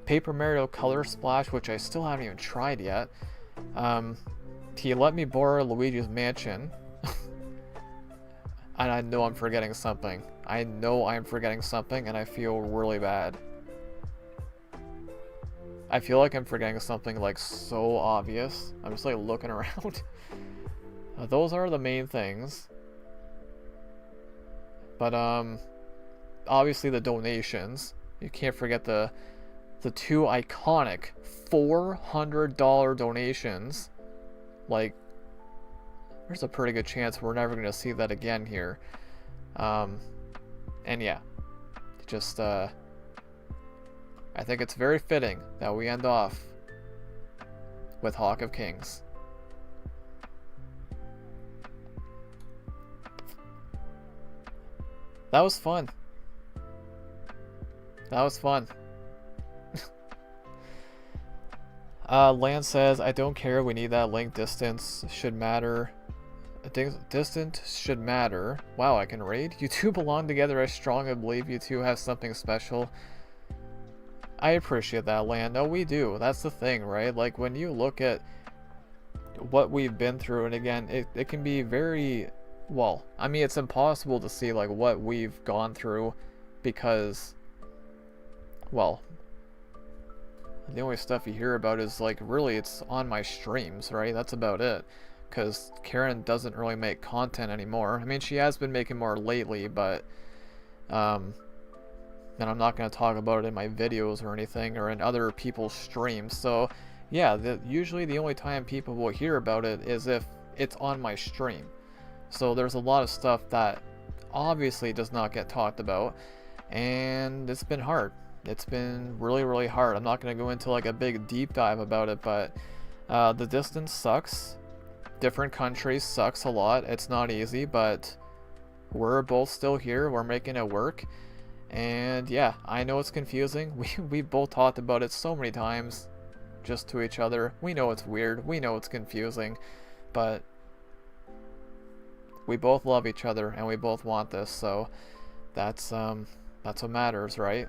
Paper Mario Color Splash, which I still haven't even tried yet. He let me borrow Luigi's Mansion. And I know I'm forgetting something. I know I'm forgetting something, and I feel really bad. I feel like I'm forgetting something like so obvious. I'm just like looking around. Those are the main things. But obviously the donations. You can't forget the two iconic $400 donations. Like, there's a pretty good chance we're never gonna see that again here. And yeah, just I think it's very fitting that we end off with Hawk of Kings. That was fun. That was fun. Lance says, I don't care, we need that link. Distance should matter. Distance should matter. Wow, I can raid? You two belong together. I strongly believe you two have something special. I appreciate that, Lan. No, we do. That's the thing, right? Like, when you look at what we've been through, and again, it can be very... Well, I mean, it's impossible to see, like, what we've gone through because... Well... The only stuff you hear about is, like, really it's on my streams, right? That's about it. Because Karen doesn't really make content anymore. I mean, she has been making more lately, but... and I'm not going to talk about it in my videos or anything, or in other people's streams. So, yeah, usually the only time people will hear about it is if it's on my stream. So there's a lot of stuff that obviously does not get talked about. And it's been hard. It's been really, really hard. I'm not going to go into like a big deep dive about it, but the distance sucks. Different countries sucks a lot. It's not easy, but we're both still here. We're making it work. And yeah, I know it's confusing. We've both talked about it so many times just to each other. We know it's weird. We know it's confusing, but we both love each other and we both want this. So that's what matters, right?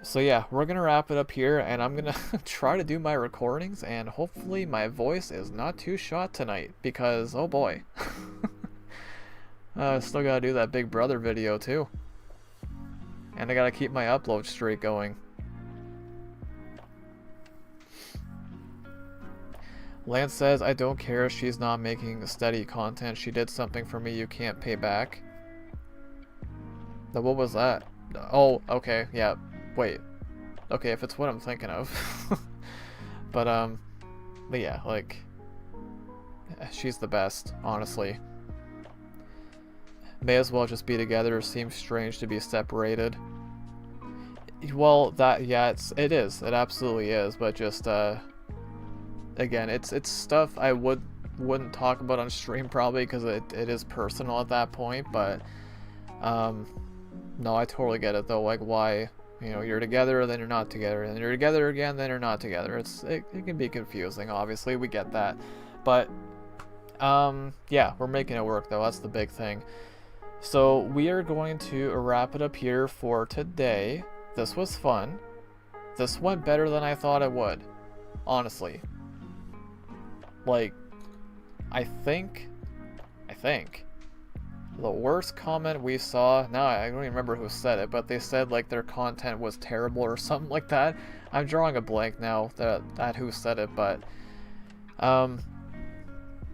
So yeah, we're gonna wrap it up here, and I'm gonna try to do my recordings, and hopefully my voice is not too shot tonight, because oh boy. I still gotta do that Big Brother video too. And I gotta keep my upload streak going. Lance says, I don't care, she's not making steady content. She did something for me you can't pay back. Now, what was that? Oh, okay, yeah. Wait. Okay, if it's what I'm thinking of. but yeah, like, she's the best, honestly. May as well just be together. Seems strange to be separated. Well, yeah, it is. It absolutely is. But just again, it's stuff I wouldn't talk about on stream probably because it is personal at that point. But no, I totally get it though. Like, why? You know, you're together, then you're not together, and you're together again, then you're not together. It can be confusing. Obviously, we get that. But yeah, we're making it work though. That's the big thing. So we are going to wrap it up here for today. This was fun. This went better than I thought it would. Honestly. Like, I think the worst comment we saw, now I don't even remember who said it, but they said like their content was terrible or something like that. I'm drawing a blank now that who said it, but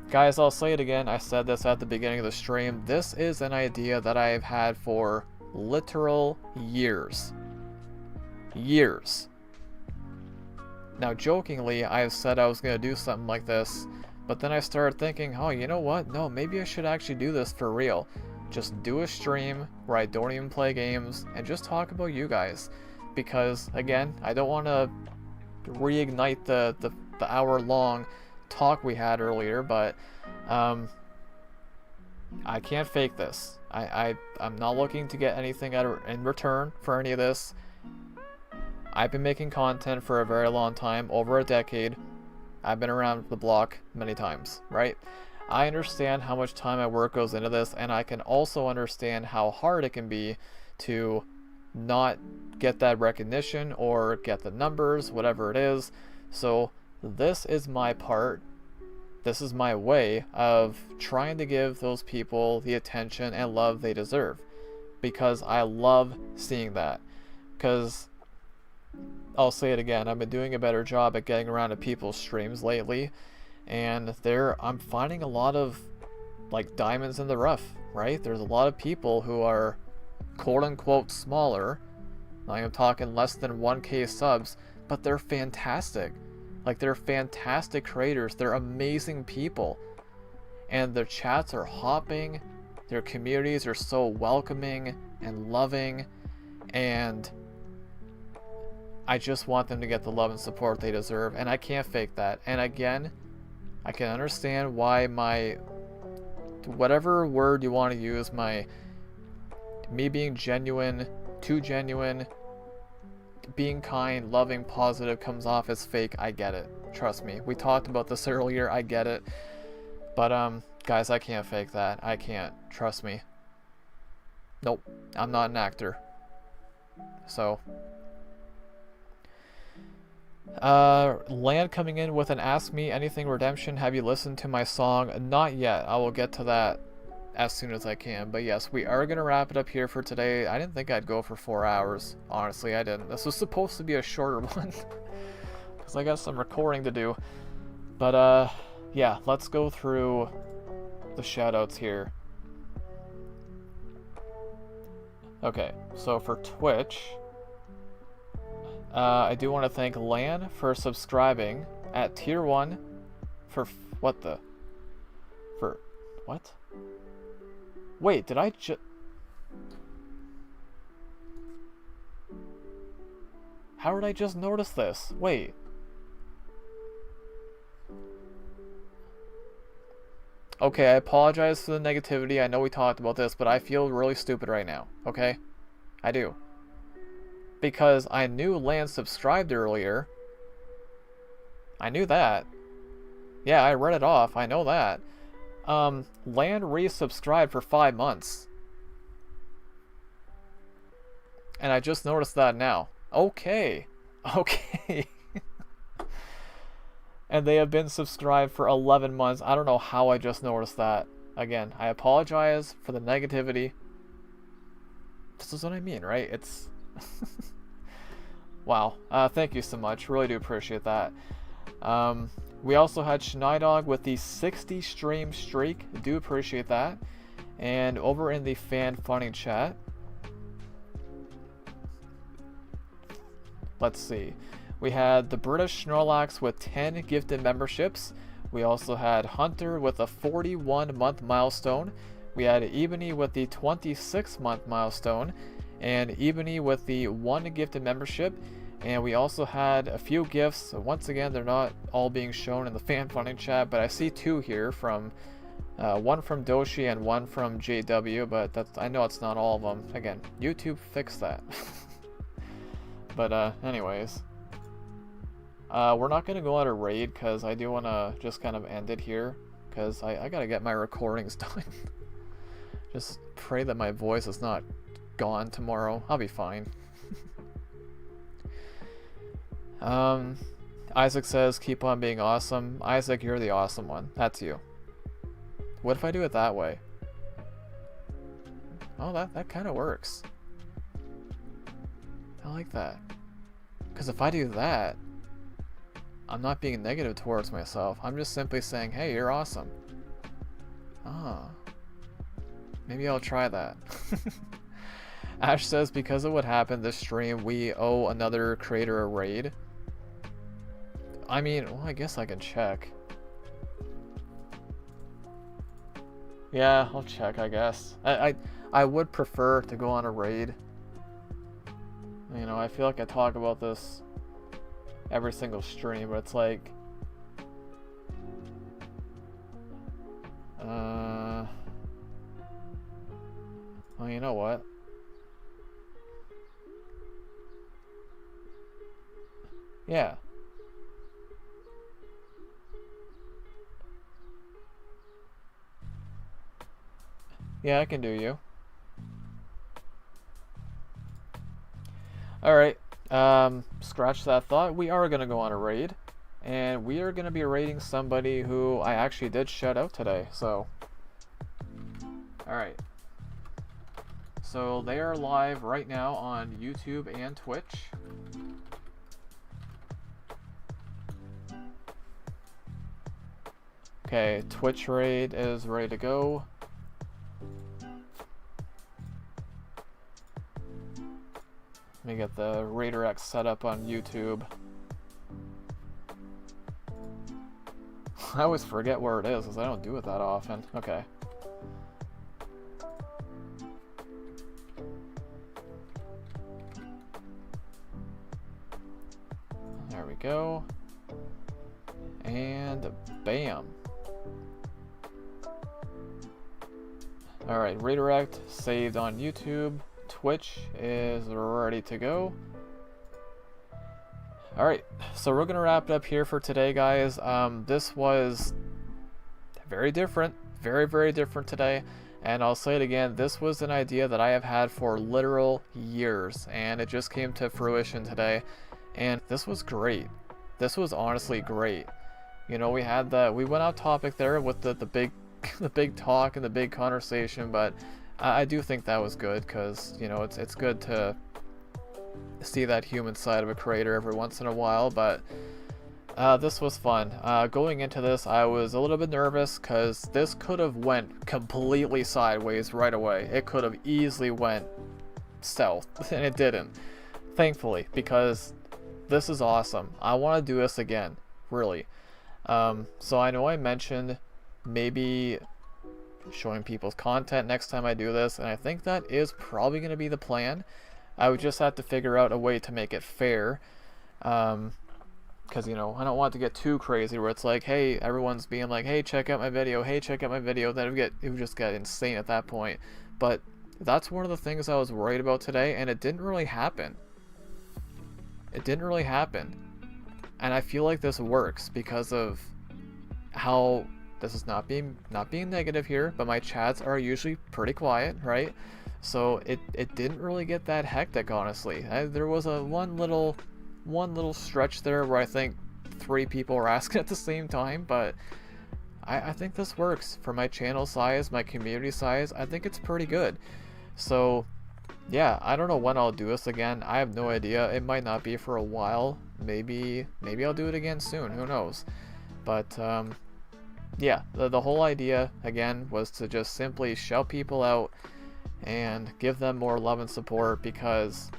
guys, I'll say it again. I said this at the beginning of the stream. This is an idea that I've had for literal years. Years. Now, jokingly, I've said I was going to do something like this, but then I started thinking, oh, you know what? No, maybe I should actually do this for real. Just do a stream where I don't even play games and just talk about you guys. Because, again, I don't want to reignite the hour-long talk we had earlier, but I can't fake this. I'm not looking to get anything in return for any of this. I've been making content for a very long time, over a decade. I've been around the block many times, right? I understand how much time and work goes into this, and I can also understand how hard it can be to not get that recognition or get the numbers, whatever it is. So this is my part. This is my way of trying to give those people the attention and love they deserve, because I love seeing that. Because I'll say it again, I've been doing a better job at getting around to people's streams lately, and I'm finding a lot of like diamonds in the rough, right? There's a lot of people who are quote unquote smaller, like I'm talking less than 1K subs, but they're fantastic. Like, they're fantastic creators, they're amazing people, and their chats are hopping, their communities are so welcoming and loving, and I just want them to get the love and support they deserve, and I can't fake that. And again, I can understand why whatever word you want to use, me being genuine, too genuine, being kind, loving, positive comes off as fake. I get it. Trust me. We talked about this earlier. I get it. But, guys, I can't fake that. I can't. Trust me. Nope. I'm not an actor. So. Land coming in with an Ask Me Anything Redemption. Have you listened to my song? Not yet. I will get to that as soon as I can. But yes, we are going to wrap it up here for today. I didn't think I'd go for 4 hours. Honestly, I didn't. This was supposed to be a shorter one. Because I got some recording to do. But, yeah, let's go through the shoutouts here. Okay, so for Twitch, I do want to thank Lan for subscribing at tier 1 for what? Wait, did I how did I just notice this? Wait. Okay, I apologize for the negativity. I know we talked about this, but I feel really stupid right now, okay? I do. Because I knew Lan subscribed earlier. I knew that. Yeah, I read it off. I know that. Lan resubscribed for 5 months. And I just noticed that now. Okay. Okay. And they have been subscribed for 11 months. I don't know how I just noticed that. Again, I apologize for the negativity. This is what I mean, right? It's... Wow. Thank you so much. Really do appreciate that. We also had Schneidog with the 60 stream streak. Do appreciate that. And over in the fan funding chat, let's see. We had the British Snorlax with 10 gifted memberships. We also had Hunter with a 41-month milestone. We had Ebony with the 26-month milestone. And Ebony with the 1 gifted membership. And we also had a few gifts. So once again, they're not all being shown in the fan funding chat, but I see 2 here from one from Doshi and one from JW, but I know it's not all of them. Again, YouTube fixed that. But anyways, we're not going to go on a raid because I do want to just kind of end it here because I got to get my recordings done. Just pray that my voice is not gone tomorrow. I'll be fine. Isaac says, keep on being awesome. Isaac, you're the awesome one. That's you. What if I do it that way? Oh, that kind of works. I like that. Because if I do that, I'm not being negative towards myself. I'm just simply saying, hey, you're awesome. Ah. Maybe I'll try that. Ash says, because of what happened this stream, we owe another creator a raid. I mean, well, I guess I can check. Yeah, I'll check, I guess. I would prefer to go on a raid. You know, I feel like I talk about this every single stream, but it's like... well, you know what? Yeah. Yeah, I can do you. Alright, scratch that thought. We are going to go on a raid. And we are going to be raiding somebody who I actually did shout out today, so... Alright. So they are live right now on YouTube and Twitch. Okay, Twitch raid is ready to go. Let me get the Raider X set up on YouTube. I always forget where it is because I don't do it that often. Okay. There we go. And bam. Alright, redirect saved on YouTube. Twitch is ready to go. Alright, so we're gonna wrap it up here for today, guys. This was very different, very different today. And I'll say it again, this was an idea that I have had for literal years, and it just came to fruition today. And this was great. This was honestly great. You know, we went off topic there with the big the big talk and the big conversation, but I do think that was good because, you know, it's good to see that human side of a creator every once in a while. But this was fun. Going into this, I was a little bit nervous because this could have went completely sideways right away. It could have easily went south, and it didn't, thankfully, because this is awesome. I want to do this again, really. So I know I mentioned maybe showing people's content next time I do this, and I think that is probably going to be the plan. I would just have to figure out a way to make it fair, because, you know, I don't want it to get too crazy where it's like, hey, everyone's being like, hey, check out my video, hey, check out my video. Then it would just get insane at that point. But that's one of the things I was worried about today, and it didn't really happen. It didn't really happen. And I feel like this works because of how, this is not being negative here, but my chats are usually pretty quiet, right? So it didn't really get that hectic, honestly. There was one little stretch there where I think 3 people were asking at the same time, but I think this works for my channel size, my community size. I think it's pretty good. So yeah, I don't know when I'll do this again. I have no idea. It might not be for a while. Maybe I'll do it again soon. Who knows? But yeah, the whole idea again was to just simply shout people out and give them more love and support, because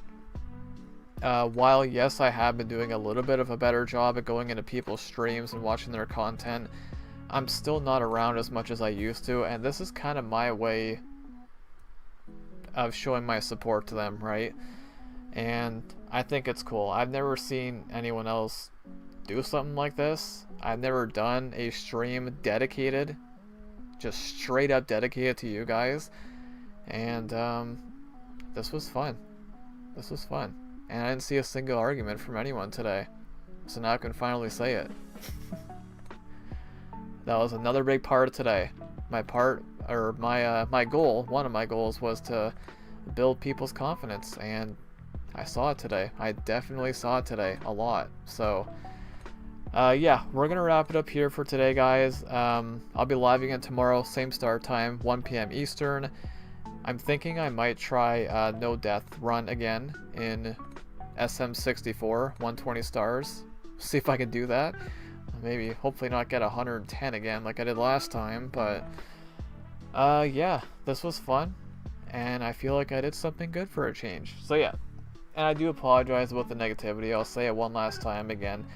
while yes, I have been doing a little bit of a better job at going into people's streams and watching their content, I'm still not around as much as I used to, and this is kind of my way of showing my support to them, right? And I think it's cool. I've never seen anyone else do something like this. I've never done a stream dedicated, just straight up dedicated to you guys. And this was fun. This was fun. And I didn't see a single argument from anyone today. So now I can finally say it. That was another big part of today. My goal, one of my goals, was to build people's confidence, and I saw it today. I definitely saw it today a lot. So yeah, we're gonna wrap it up here for today, guys. I'll be live again tomorrow, same start time, 1 p.m. Eastern. I'm thinking I might try no death run again in SM64, 120 stars. See if I can do that. Maybe, hopefully not get 110 again like I did last time, but yeah, this was fun, and I feel like I did something good for a change. So yeah, and I do apologize about the negativity. I'll say it one last time again.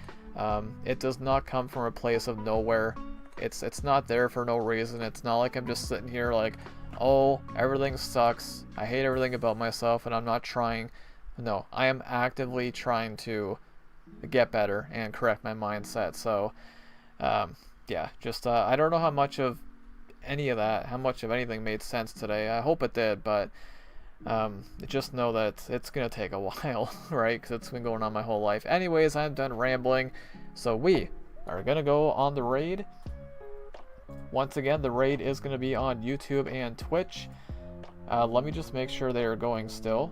It does not come from a place of nowhere. It's not there for no reason. It's not like I'm just sitting here like, oh, everything sucks, I hate everything about myself, and I'm not trying. No, I am actively trying to get better and correct my mindset. So yeah, just I don't know how much of any of that, how much of anything made sense today. I hope it did, but just know that it's gonna take a while, right? Because it's been going on my whole life. Anyways, I'm done rambling, so we are gonna go on the raid. Once again, the raid is gonna be on YouTube and Twitch. Let me just make sure they are going still.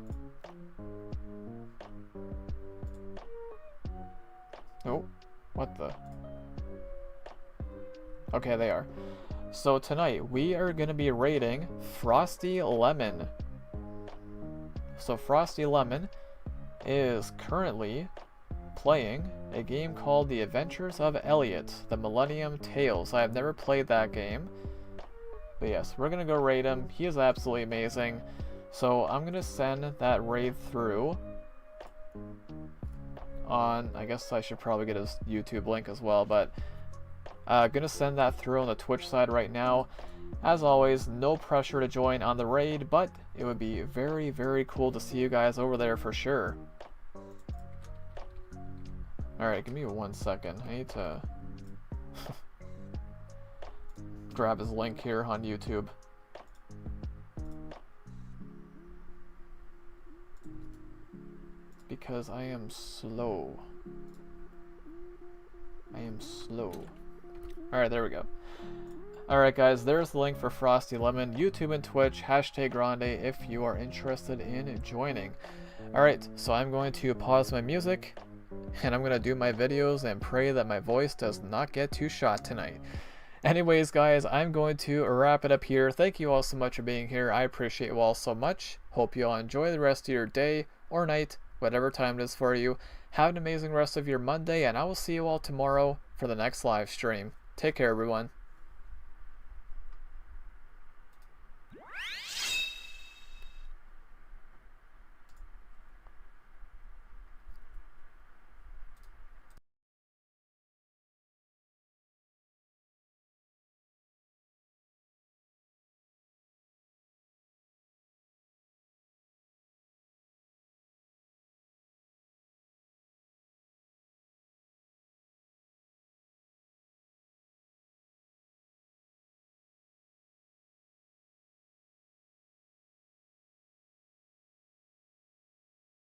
Oh, what the? Okay, they are. So tonight we are going to be raiding Frosty Lemon. So Frosty Lemon is currently playing a game called The Adventures of Elliot, The Millennium Tales. I have never played that game. But yes, we're gonna go raid him. He is absolutely amazing. So I'm gonna send that raid through on, I guess I should probably get his YouTube link as well, but gonna send that through on the Twitch side right now. As always, no pressure to join on the raid, but it would be very, very cool to see you guys over there for sure. Alright, give me 1 second. I need to grab his link here on YouTube. Because I am slow. I am slow. Alright, there we go. Alright guys, there's the link for Frosty Lemon, YouTube and Twitch, #Grande if you are interested in joining. Alright, so I'm going to pause my music, and I'm going to do my videos and pray that my voice does not get too shot tonight. Anyways guys, I'm going to wrap it up here. Thank you all so much for being here. I appreciate you all so much. Hope you all enjoy the rest of your day or night, whatever time it is for you. Have an amazing rest of your Monday, and I will see you all tomorrow for the next live stream. Take care everyone.